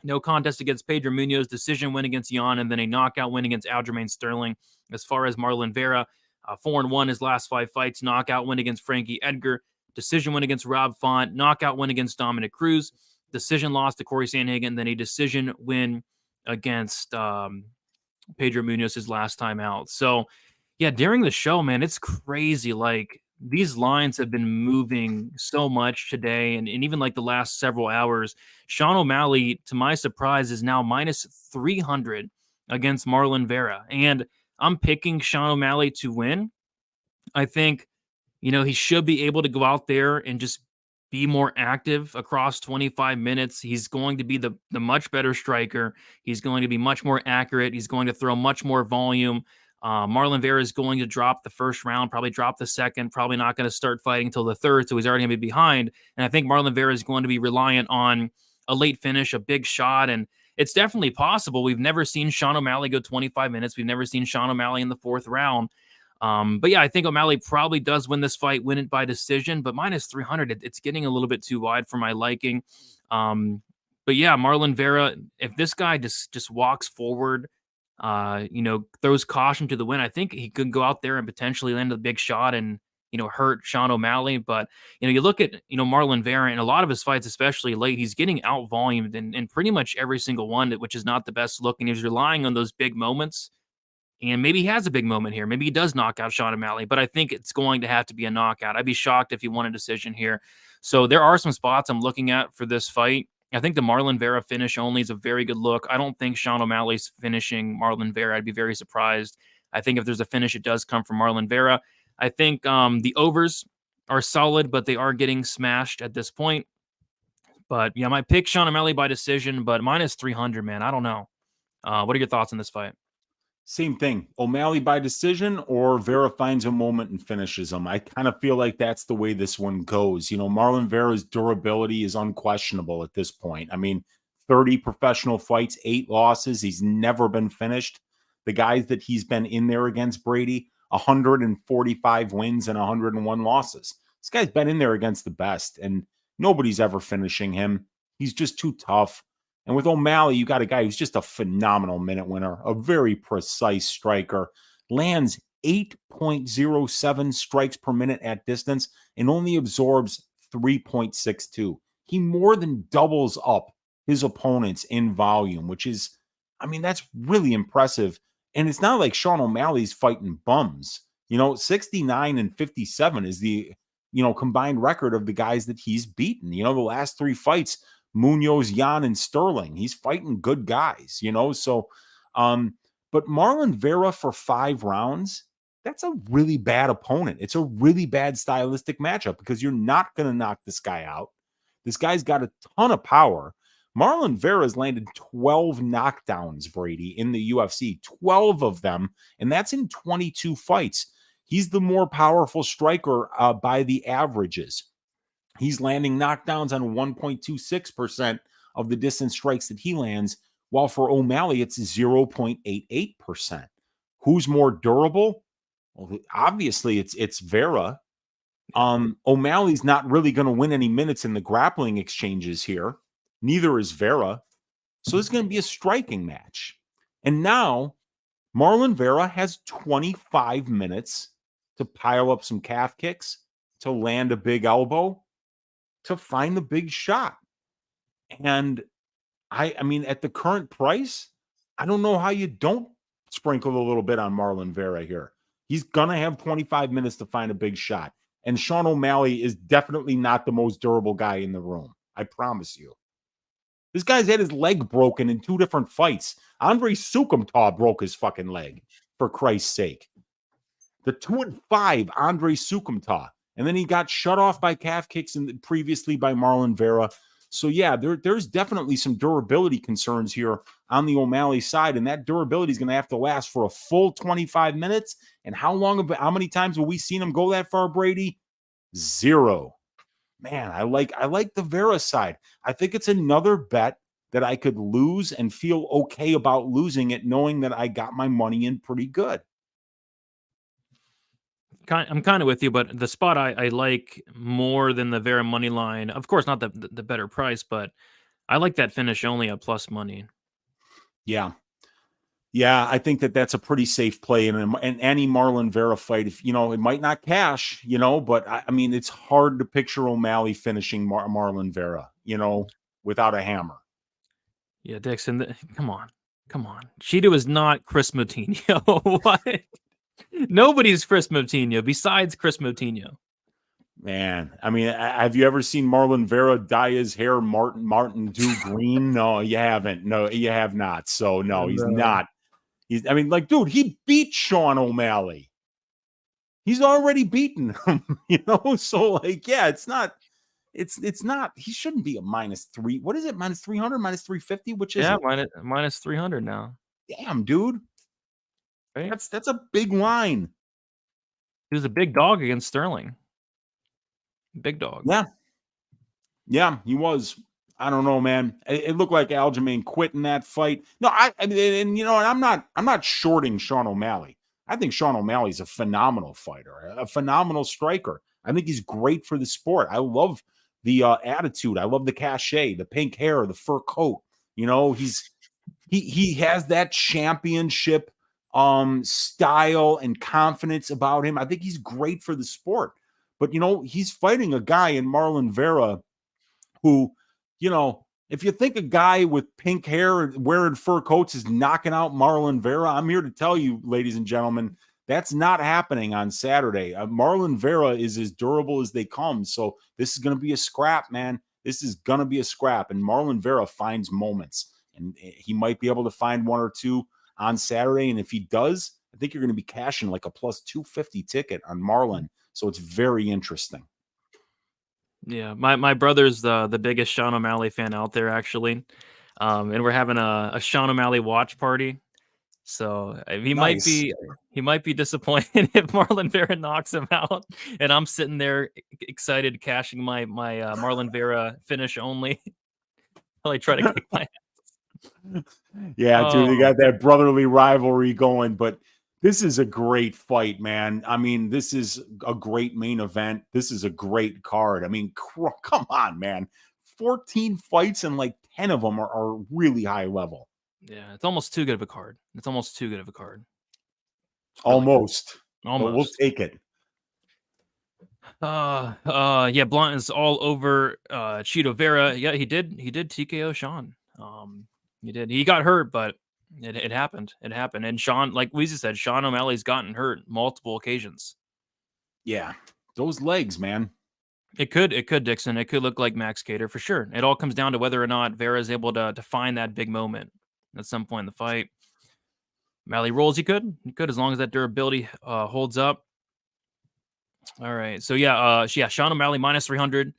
Speaker 1: No contest against Pedro Munoz. Decision win against Jan. And then a knockout win against Aljamain Sterling. As far as Marlon Vera, 4-1 his last 5 fights. Knockout win against Frankie Edgar. Decision win against Rob Font. Knockout win against Dominic Cruz. Decision loss to Corey Sandhagen. Then a decision win against Pedro Munoz his last time out. So, yeah, during the show, man, it's crazy. Like, these lines have been moving so much today and even like the last several hours. Sean O Malley, to my surprise, is now minus 300 against Marlon Vera. And I'm picking Sean O Malley to win. I think, he should be able to go out there and just be more active across 25 minutes. He's going to be the much better striker. He's going to be much more accurate. He's going to throw much more volume. Marlon Vera is going to drop the first round, probably drop the second, probably not going to start fighting until the third, so he's already going to be behind. And I think Marlon Vera is going to be reliant on a late finish, a big shot, and it's definitely possible. We've never seen Sean O'Malley go 25 minutes. We've never seen Sean O'Malley in the fourth round. But yeah, I think O'Malley probably does win this fight, win it by decision, but minus 300, it's getting a little bit too wide for my liking. But yeah, Marlon Vera, if this guy just walks forward, throws caution to the wind, I think he could go out there and potentially land a big shot and, hurt Sean O'Malley. But, you look at, Marlon Vera in a lot of his fights, especially late, he's getting out volumed in pretty much every single one, which is not the best look. And he's relying on those big moments. And maybe he has a big moment here. Maybe he does knock out Sean O'Malley, but I think it's going to have to be a knockout. I'd be shocked if he won a decision here. So there are some spots I'm looking at for this fight. I think the Marlon Vera finish only is a very good look. I don't think Sean O'Malley's finishing Marlon Vera. I'd be very surprised. I think if there's a finish, it does come from Marlon Vera. I think the overs are solid, but they are getting smashed at this point. But yeah, I might pick Sean O'Malley by decision, but minus 300, man. I don't know. What are your thoughts on this fight?
Speaker 2: Same thing. O'Malley by decision, or Vera finds a moment and finishes him. I kind of feel like that's the way this one goes. Marlon Vera's durability is unquestionable at this point. I mean, 30 professional fights, 8 losses. He's never been finished. The guys that he's been in there against, Brady, 145 wins and 101 losses. This guy's been in there against the best, and nobody's ever finishing him. He's just too tough. And with O'Malley, you got a guy who's just a phenomenal minute winner, a very precise striker, lands 8.07 strikes per minute at distance and only absorbs 3.62. He more than doubles up his opponents in volume, which is, that's really impressive. And it's not like Sean O'Malley's fighting bums. 69 and 57 is the, combined record of the guys that he's beaten. The last 3 fights, Munoz, Yan, and Sterling. He's fighting good guys, So, but Marlon Vera for 5 rounds, that's a really bad opponent. It's a really bad stylistic matchup because you're not going to knock this guy out. This guy's got a ton of power. Marlon Vera's landed 12 knockdowns, Brady, in the UFC, 12 of them, and that's in 22 fights. He's the more powerful striker by the averages. He's landing knockdowns on 1.26% of the distance strikes that he lands, while for O'Malley, it's 0.88%. Who's more durable? Well, obviously, it's Vera. O'Malley's not really going to win any minutes in the grappling exchanges here. Neither is Vera. So it's going to be a striking match. And now, Marlon Vera has 25 minutes to pile up some calf kicks, to land a big elbow, to find the big shot. And I mean, at the current price, I don't know how you don't sprinkle a little bit on Marlon Vera here. He's going to have 25 minutes to find a big shot. And Sean O'Malley is definitely not the most durable guy in the room. I promise you. This guy's had his leg broken in 2 different fights. Andrei Sukumtar broke his fucking leg, for Christ's sake. The 2-5 Andrei Sukumtar. And then he got shut off by calf kicks and previously by Marlon Vera. So, yeah, there's definitely some durability concerns here on the O'Malley side. And that durability is going to have to last for a full 25 minutes. And how many times have we seen him go that far, Brady? 0. Man, I like the Vera side. I think it's another bet that I could lose and feel okay about losing it, knowing that I got my money in pretty good.
Speaker 1: I'm kind of with you, but the spot I like more than the Vera money line, of course, not the better price, but I like that finish only at plus money.
Speaker 2: Yeah. Yeah, I think that's a pretty safe play in any Marlon Vera fight. If it might not cash, but I mean, it's hard to picture O'Malley finishing Marlon Vera, without a hammer.
Speaker 1: Yeah, Dixon, come on. Cheeto is not Chris Moutinho. What? Nobody's Chris Moutinho besides Chris Moutinho.
Speaker 2: Man, I mean, have you ever seen Marlon Vera dye his hair Martin Dew green? No, you haven't. No, you have not. So no, he's not. Dude, he beat Sean O'Malley. He's already beaten him, So yeah, it's not. He shouldn't be a -3. What is it? -300, -350? Which is
Speaker 1: minus 300 now.
Speaker 2: Damn, dude.
Speaker 1: Right?
Speaker 2: That's a big line.
Speaker 1: He was a big dog against Sterling. Big dog.
Speaker 2: Yeah, he was. I don't know, man. It looked like Aljamain quit in that fight. No, I mean, and you know, I'm not shorting Sean O'Malley. I think Sean O'Malley's a phenomenal fighter, a phenomenal striker. I think he's great for the sport. I love the attitude. I love the cachet, the pink hair, the fur coat. You know, he has that championship style and confidence about him. I think he's great for the sport. But you know, he's fighting a guy in Marlon Vera who, you know, if you think a guy with pink hair wearing fur coats is knocking out Marlon Vera, I'm here to tell you, ladies and gentlemen, that's not happening on Saturday. Marlon Vera is as durable as they come. So this is going to be a scrap, man. This is going to be a scrap. And Marlon Vera finds moments, and he might be able to find one or two on Saturday. And if he does, I think you're going to be cashing like a plus 250 ticket on Marlon. So it's very interesting.
Speaker 1: Yeah, my brother's the biggest Sean O'Malley fan out there, actually, and we're having a Sean O'Malley watch party. So he might be disappointed if Marlon Vera knocks him out, and I'm sitting there excited, cashing my Marlon Vera finish only. While I try to kick my ass.
Speaker 2: Yeah, dude, they got that brotherly rivalry going, but this is a great fight, man. I mean, this is a great main event. This is a great card. I mean, come on, man. 14 fights and like 10 of them are really high level.
Speaker 1: Yeah, it's almost too good of a card. Almost.
Speaker 2: Really
Speaker 1: almost.
Speaker 2: But we'll take it.
Speaker 1: Yeah, Blunt is all over Chito Vera. Yeah, he did TKO Sean. He did. He got hurt, but it happened. It happened. And Sean, like Weezy said, Sean O'Malley's gotten hurt multiple occasions.
Speaker 2: Yeah. Those legs, man.
Speaker 1: It could, Dixon. It could look like Max Cater for sure. It all comes down to whether or not Vera is able to find that big moment at some point in the fight. Malley rolls. He could as long as that durability holds up. All right. So yeah, Sean O'Malley minus 300,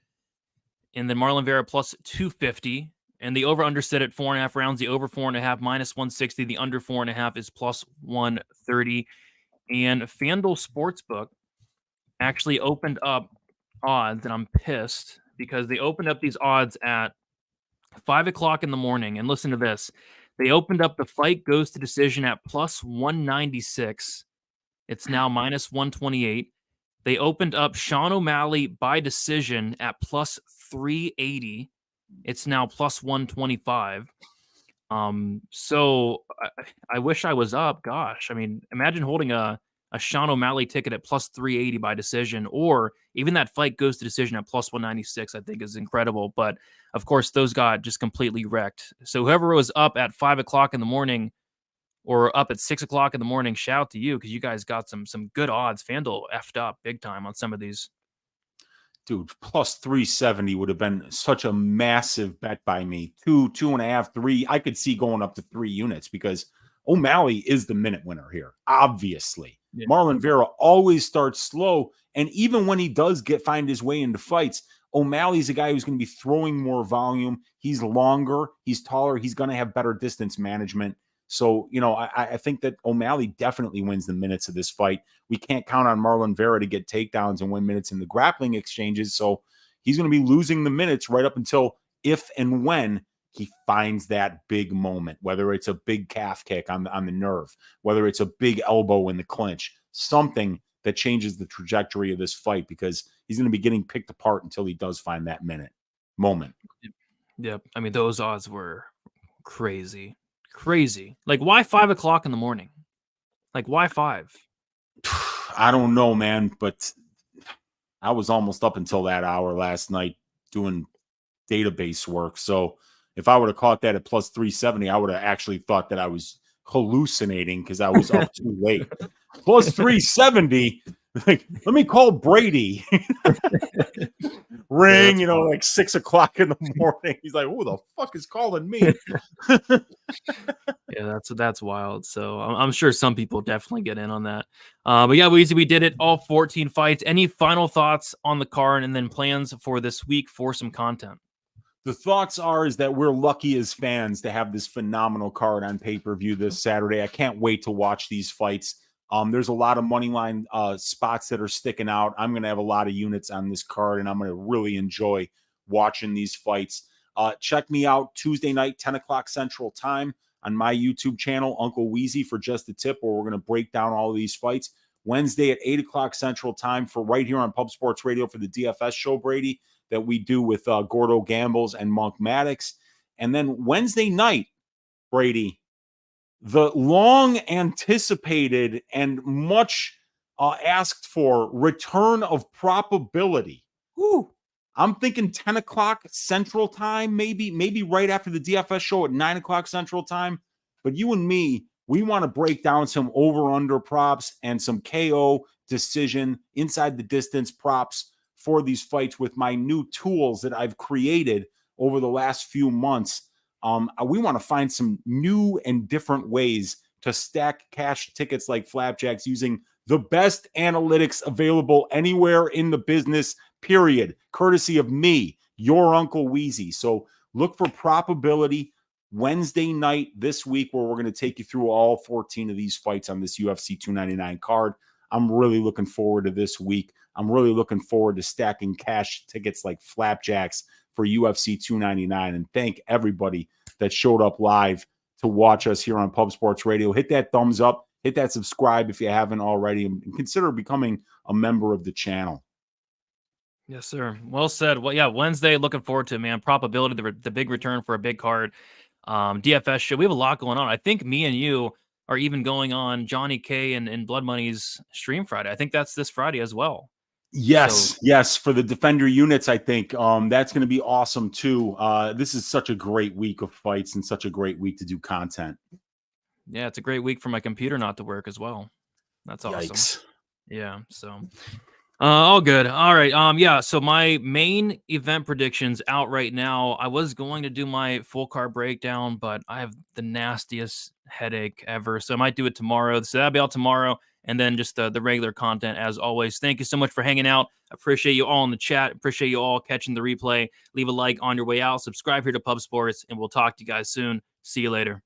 Speaker 1: and then Marlon Vera plus 250. And the over-under sit at 4.5 rounds. The over 4.5 minus 160. The under 4.5 is plus 130. And FanDuel Sportsbook actually opened up odds, and I'm pissed because they opened up these odds at 5 o'clock in the morning. And listen to this. They opened up the fight goes to decision at plus 196. It's now minus 128. They opened up Sean O'Malley by decision at plus 380. It's now plus 125. So I wish I was up. Gosh, I mean, imagine holding a Sean O'Malley ticket at plus 380 by decision, or even that fight goes to decision at plus 196, I think is incredible. But of course, those got just completely wrecked. So whoever was up at 5 o'clock in the morning or up at 6 o'clock in the morning, shout out to you because you guys got some good odds. FanDuel effed up big time on some of these.
Speaker 2: Dude, plus 370 would have been such a massive bet by me. 2.5, 3. I could see going up to 3 units because O'Malley is the minute winner here, obviously. Yeah. Marlon Vera always starts slow, and even when he does find his way into fights, O'Malley's a guy who's going to be throwing more volume. He's longer, he's taller, he's going to have better distance management. So, you know, I think that O'Malley definitely wins the minutes of this fight. We can't count on Marlon Vera to get takedowns and win minutes in the grappling exchanges. So he's going to be losing the minutes right up until if and when he finds that big moment, whether it's a big calf kick on the nerve, whether it's a big elbow in the clinch, something that changes the trajectory of this fight, because he's going to be getting picked apart until he does find that moment.
Speaker 1: Yep. I mean, those odds were crazy. Like, why 5 o'clock in the morning? Like, why 5?
Speaker 2: I don't know, man, but I was almost up until that hour last night doing database work. So if I would have caught that at plus 370, I would have actually thought that I was hallucinating because I was up too late. Plus 370. Like, let me call Brady. Ring, you know, like 6 o'clock in the morning. He's like, who the fuck is calling me?
Speaker 1: Yeah, that's wild. So I'm sure some people definitely get in on that. But yeah, we did it, all 14 fights. Any final thoughts on the card and then plans for this week for some content?
Speaker 2: The thoughts are is that we're lucky as fans to have this phenomenal card on pay-per-view this Saturday. I can't wait to watch these fights. There's a lot of money line spots that are sticking out. I'm going to have a lot of units on this card, and I'm going to really enjoy watching these fights. Check me out Tuesday night, 10 o'clock Central Time on my YouTube channel, Uncle Weezy, for Just a Tip, where we're going to break down all of these fights. Wednesday at 8 o'clock Central Time for right here on Pub Sports Radio for the DFS show, Brady, that we do with Gordo Gambles and Monk Maddox. And then Wednesday night, Brady, the long anticipated and much asked for return of probability. Woo. I'm thinking 10 o'clock Central Time, maybe right after the DFS show at 9 o'clock Central Time. But you and me, we want to break down some over-under props and some KO decision inside the distance props for these fights with my new tools that I've created over the last few months. We want to find some new and different ways to stack cash tickets like flapjacks using the best analytics available anywhere in the business, period, courtesy of me, your Uncle Weezy. So look for probability Wednesday night this week, where we're going to take you through all 14 of these fights on this UFC 299 card. I'm really looking forward to this week. I'm really looking forward to stacking cash tickets like flapjacks for UFC 299. And thank everybody that showed up live to watch us here on Pub Sports Radio. Hit that thumbs up, hit that subscribe if you haven't already, and consider becoming a member of the channel.
Speaker 1: Yes, sir. Well said. Well, yeah, Wednesday, looking forward to it, man. Probability, the big return for a big card. DFS show. We have a lot going on. I think me and you are even going on Johnny K and Blood Money's stream Friday. I think that's this Friday as well.
Speaker 2: Yes, yes, for the Defender units, I think that's going to be awesome too. This is such a great week of fights and such a great week to do content.
Speaker 1: Yeah, it's a great week for my computer not to work as well. That's awesome.
Speaker 2: Yikes.
Speaker 1: Yeah, so all good. All right. Yeah, so my main event predictions out right now. I was going to do my full card breakdown, but I have the nastiest headache ever. So I might do it tomorrow. So that'll be out tomorrow. And then just the regular content as always. Thank you so much for hanging out. Appreciate you all in the chat. Appreciate you all catching the replay. Leave a like on your way out. Subscribe here to Pub Sports, and we'll talk to you guys soon. See you later.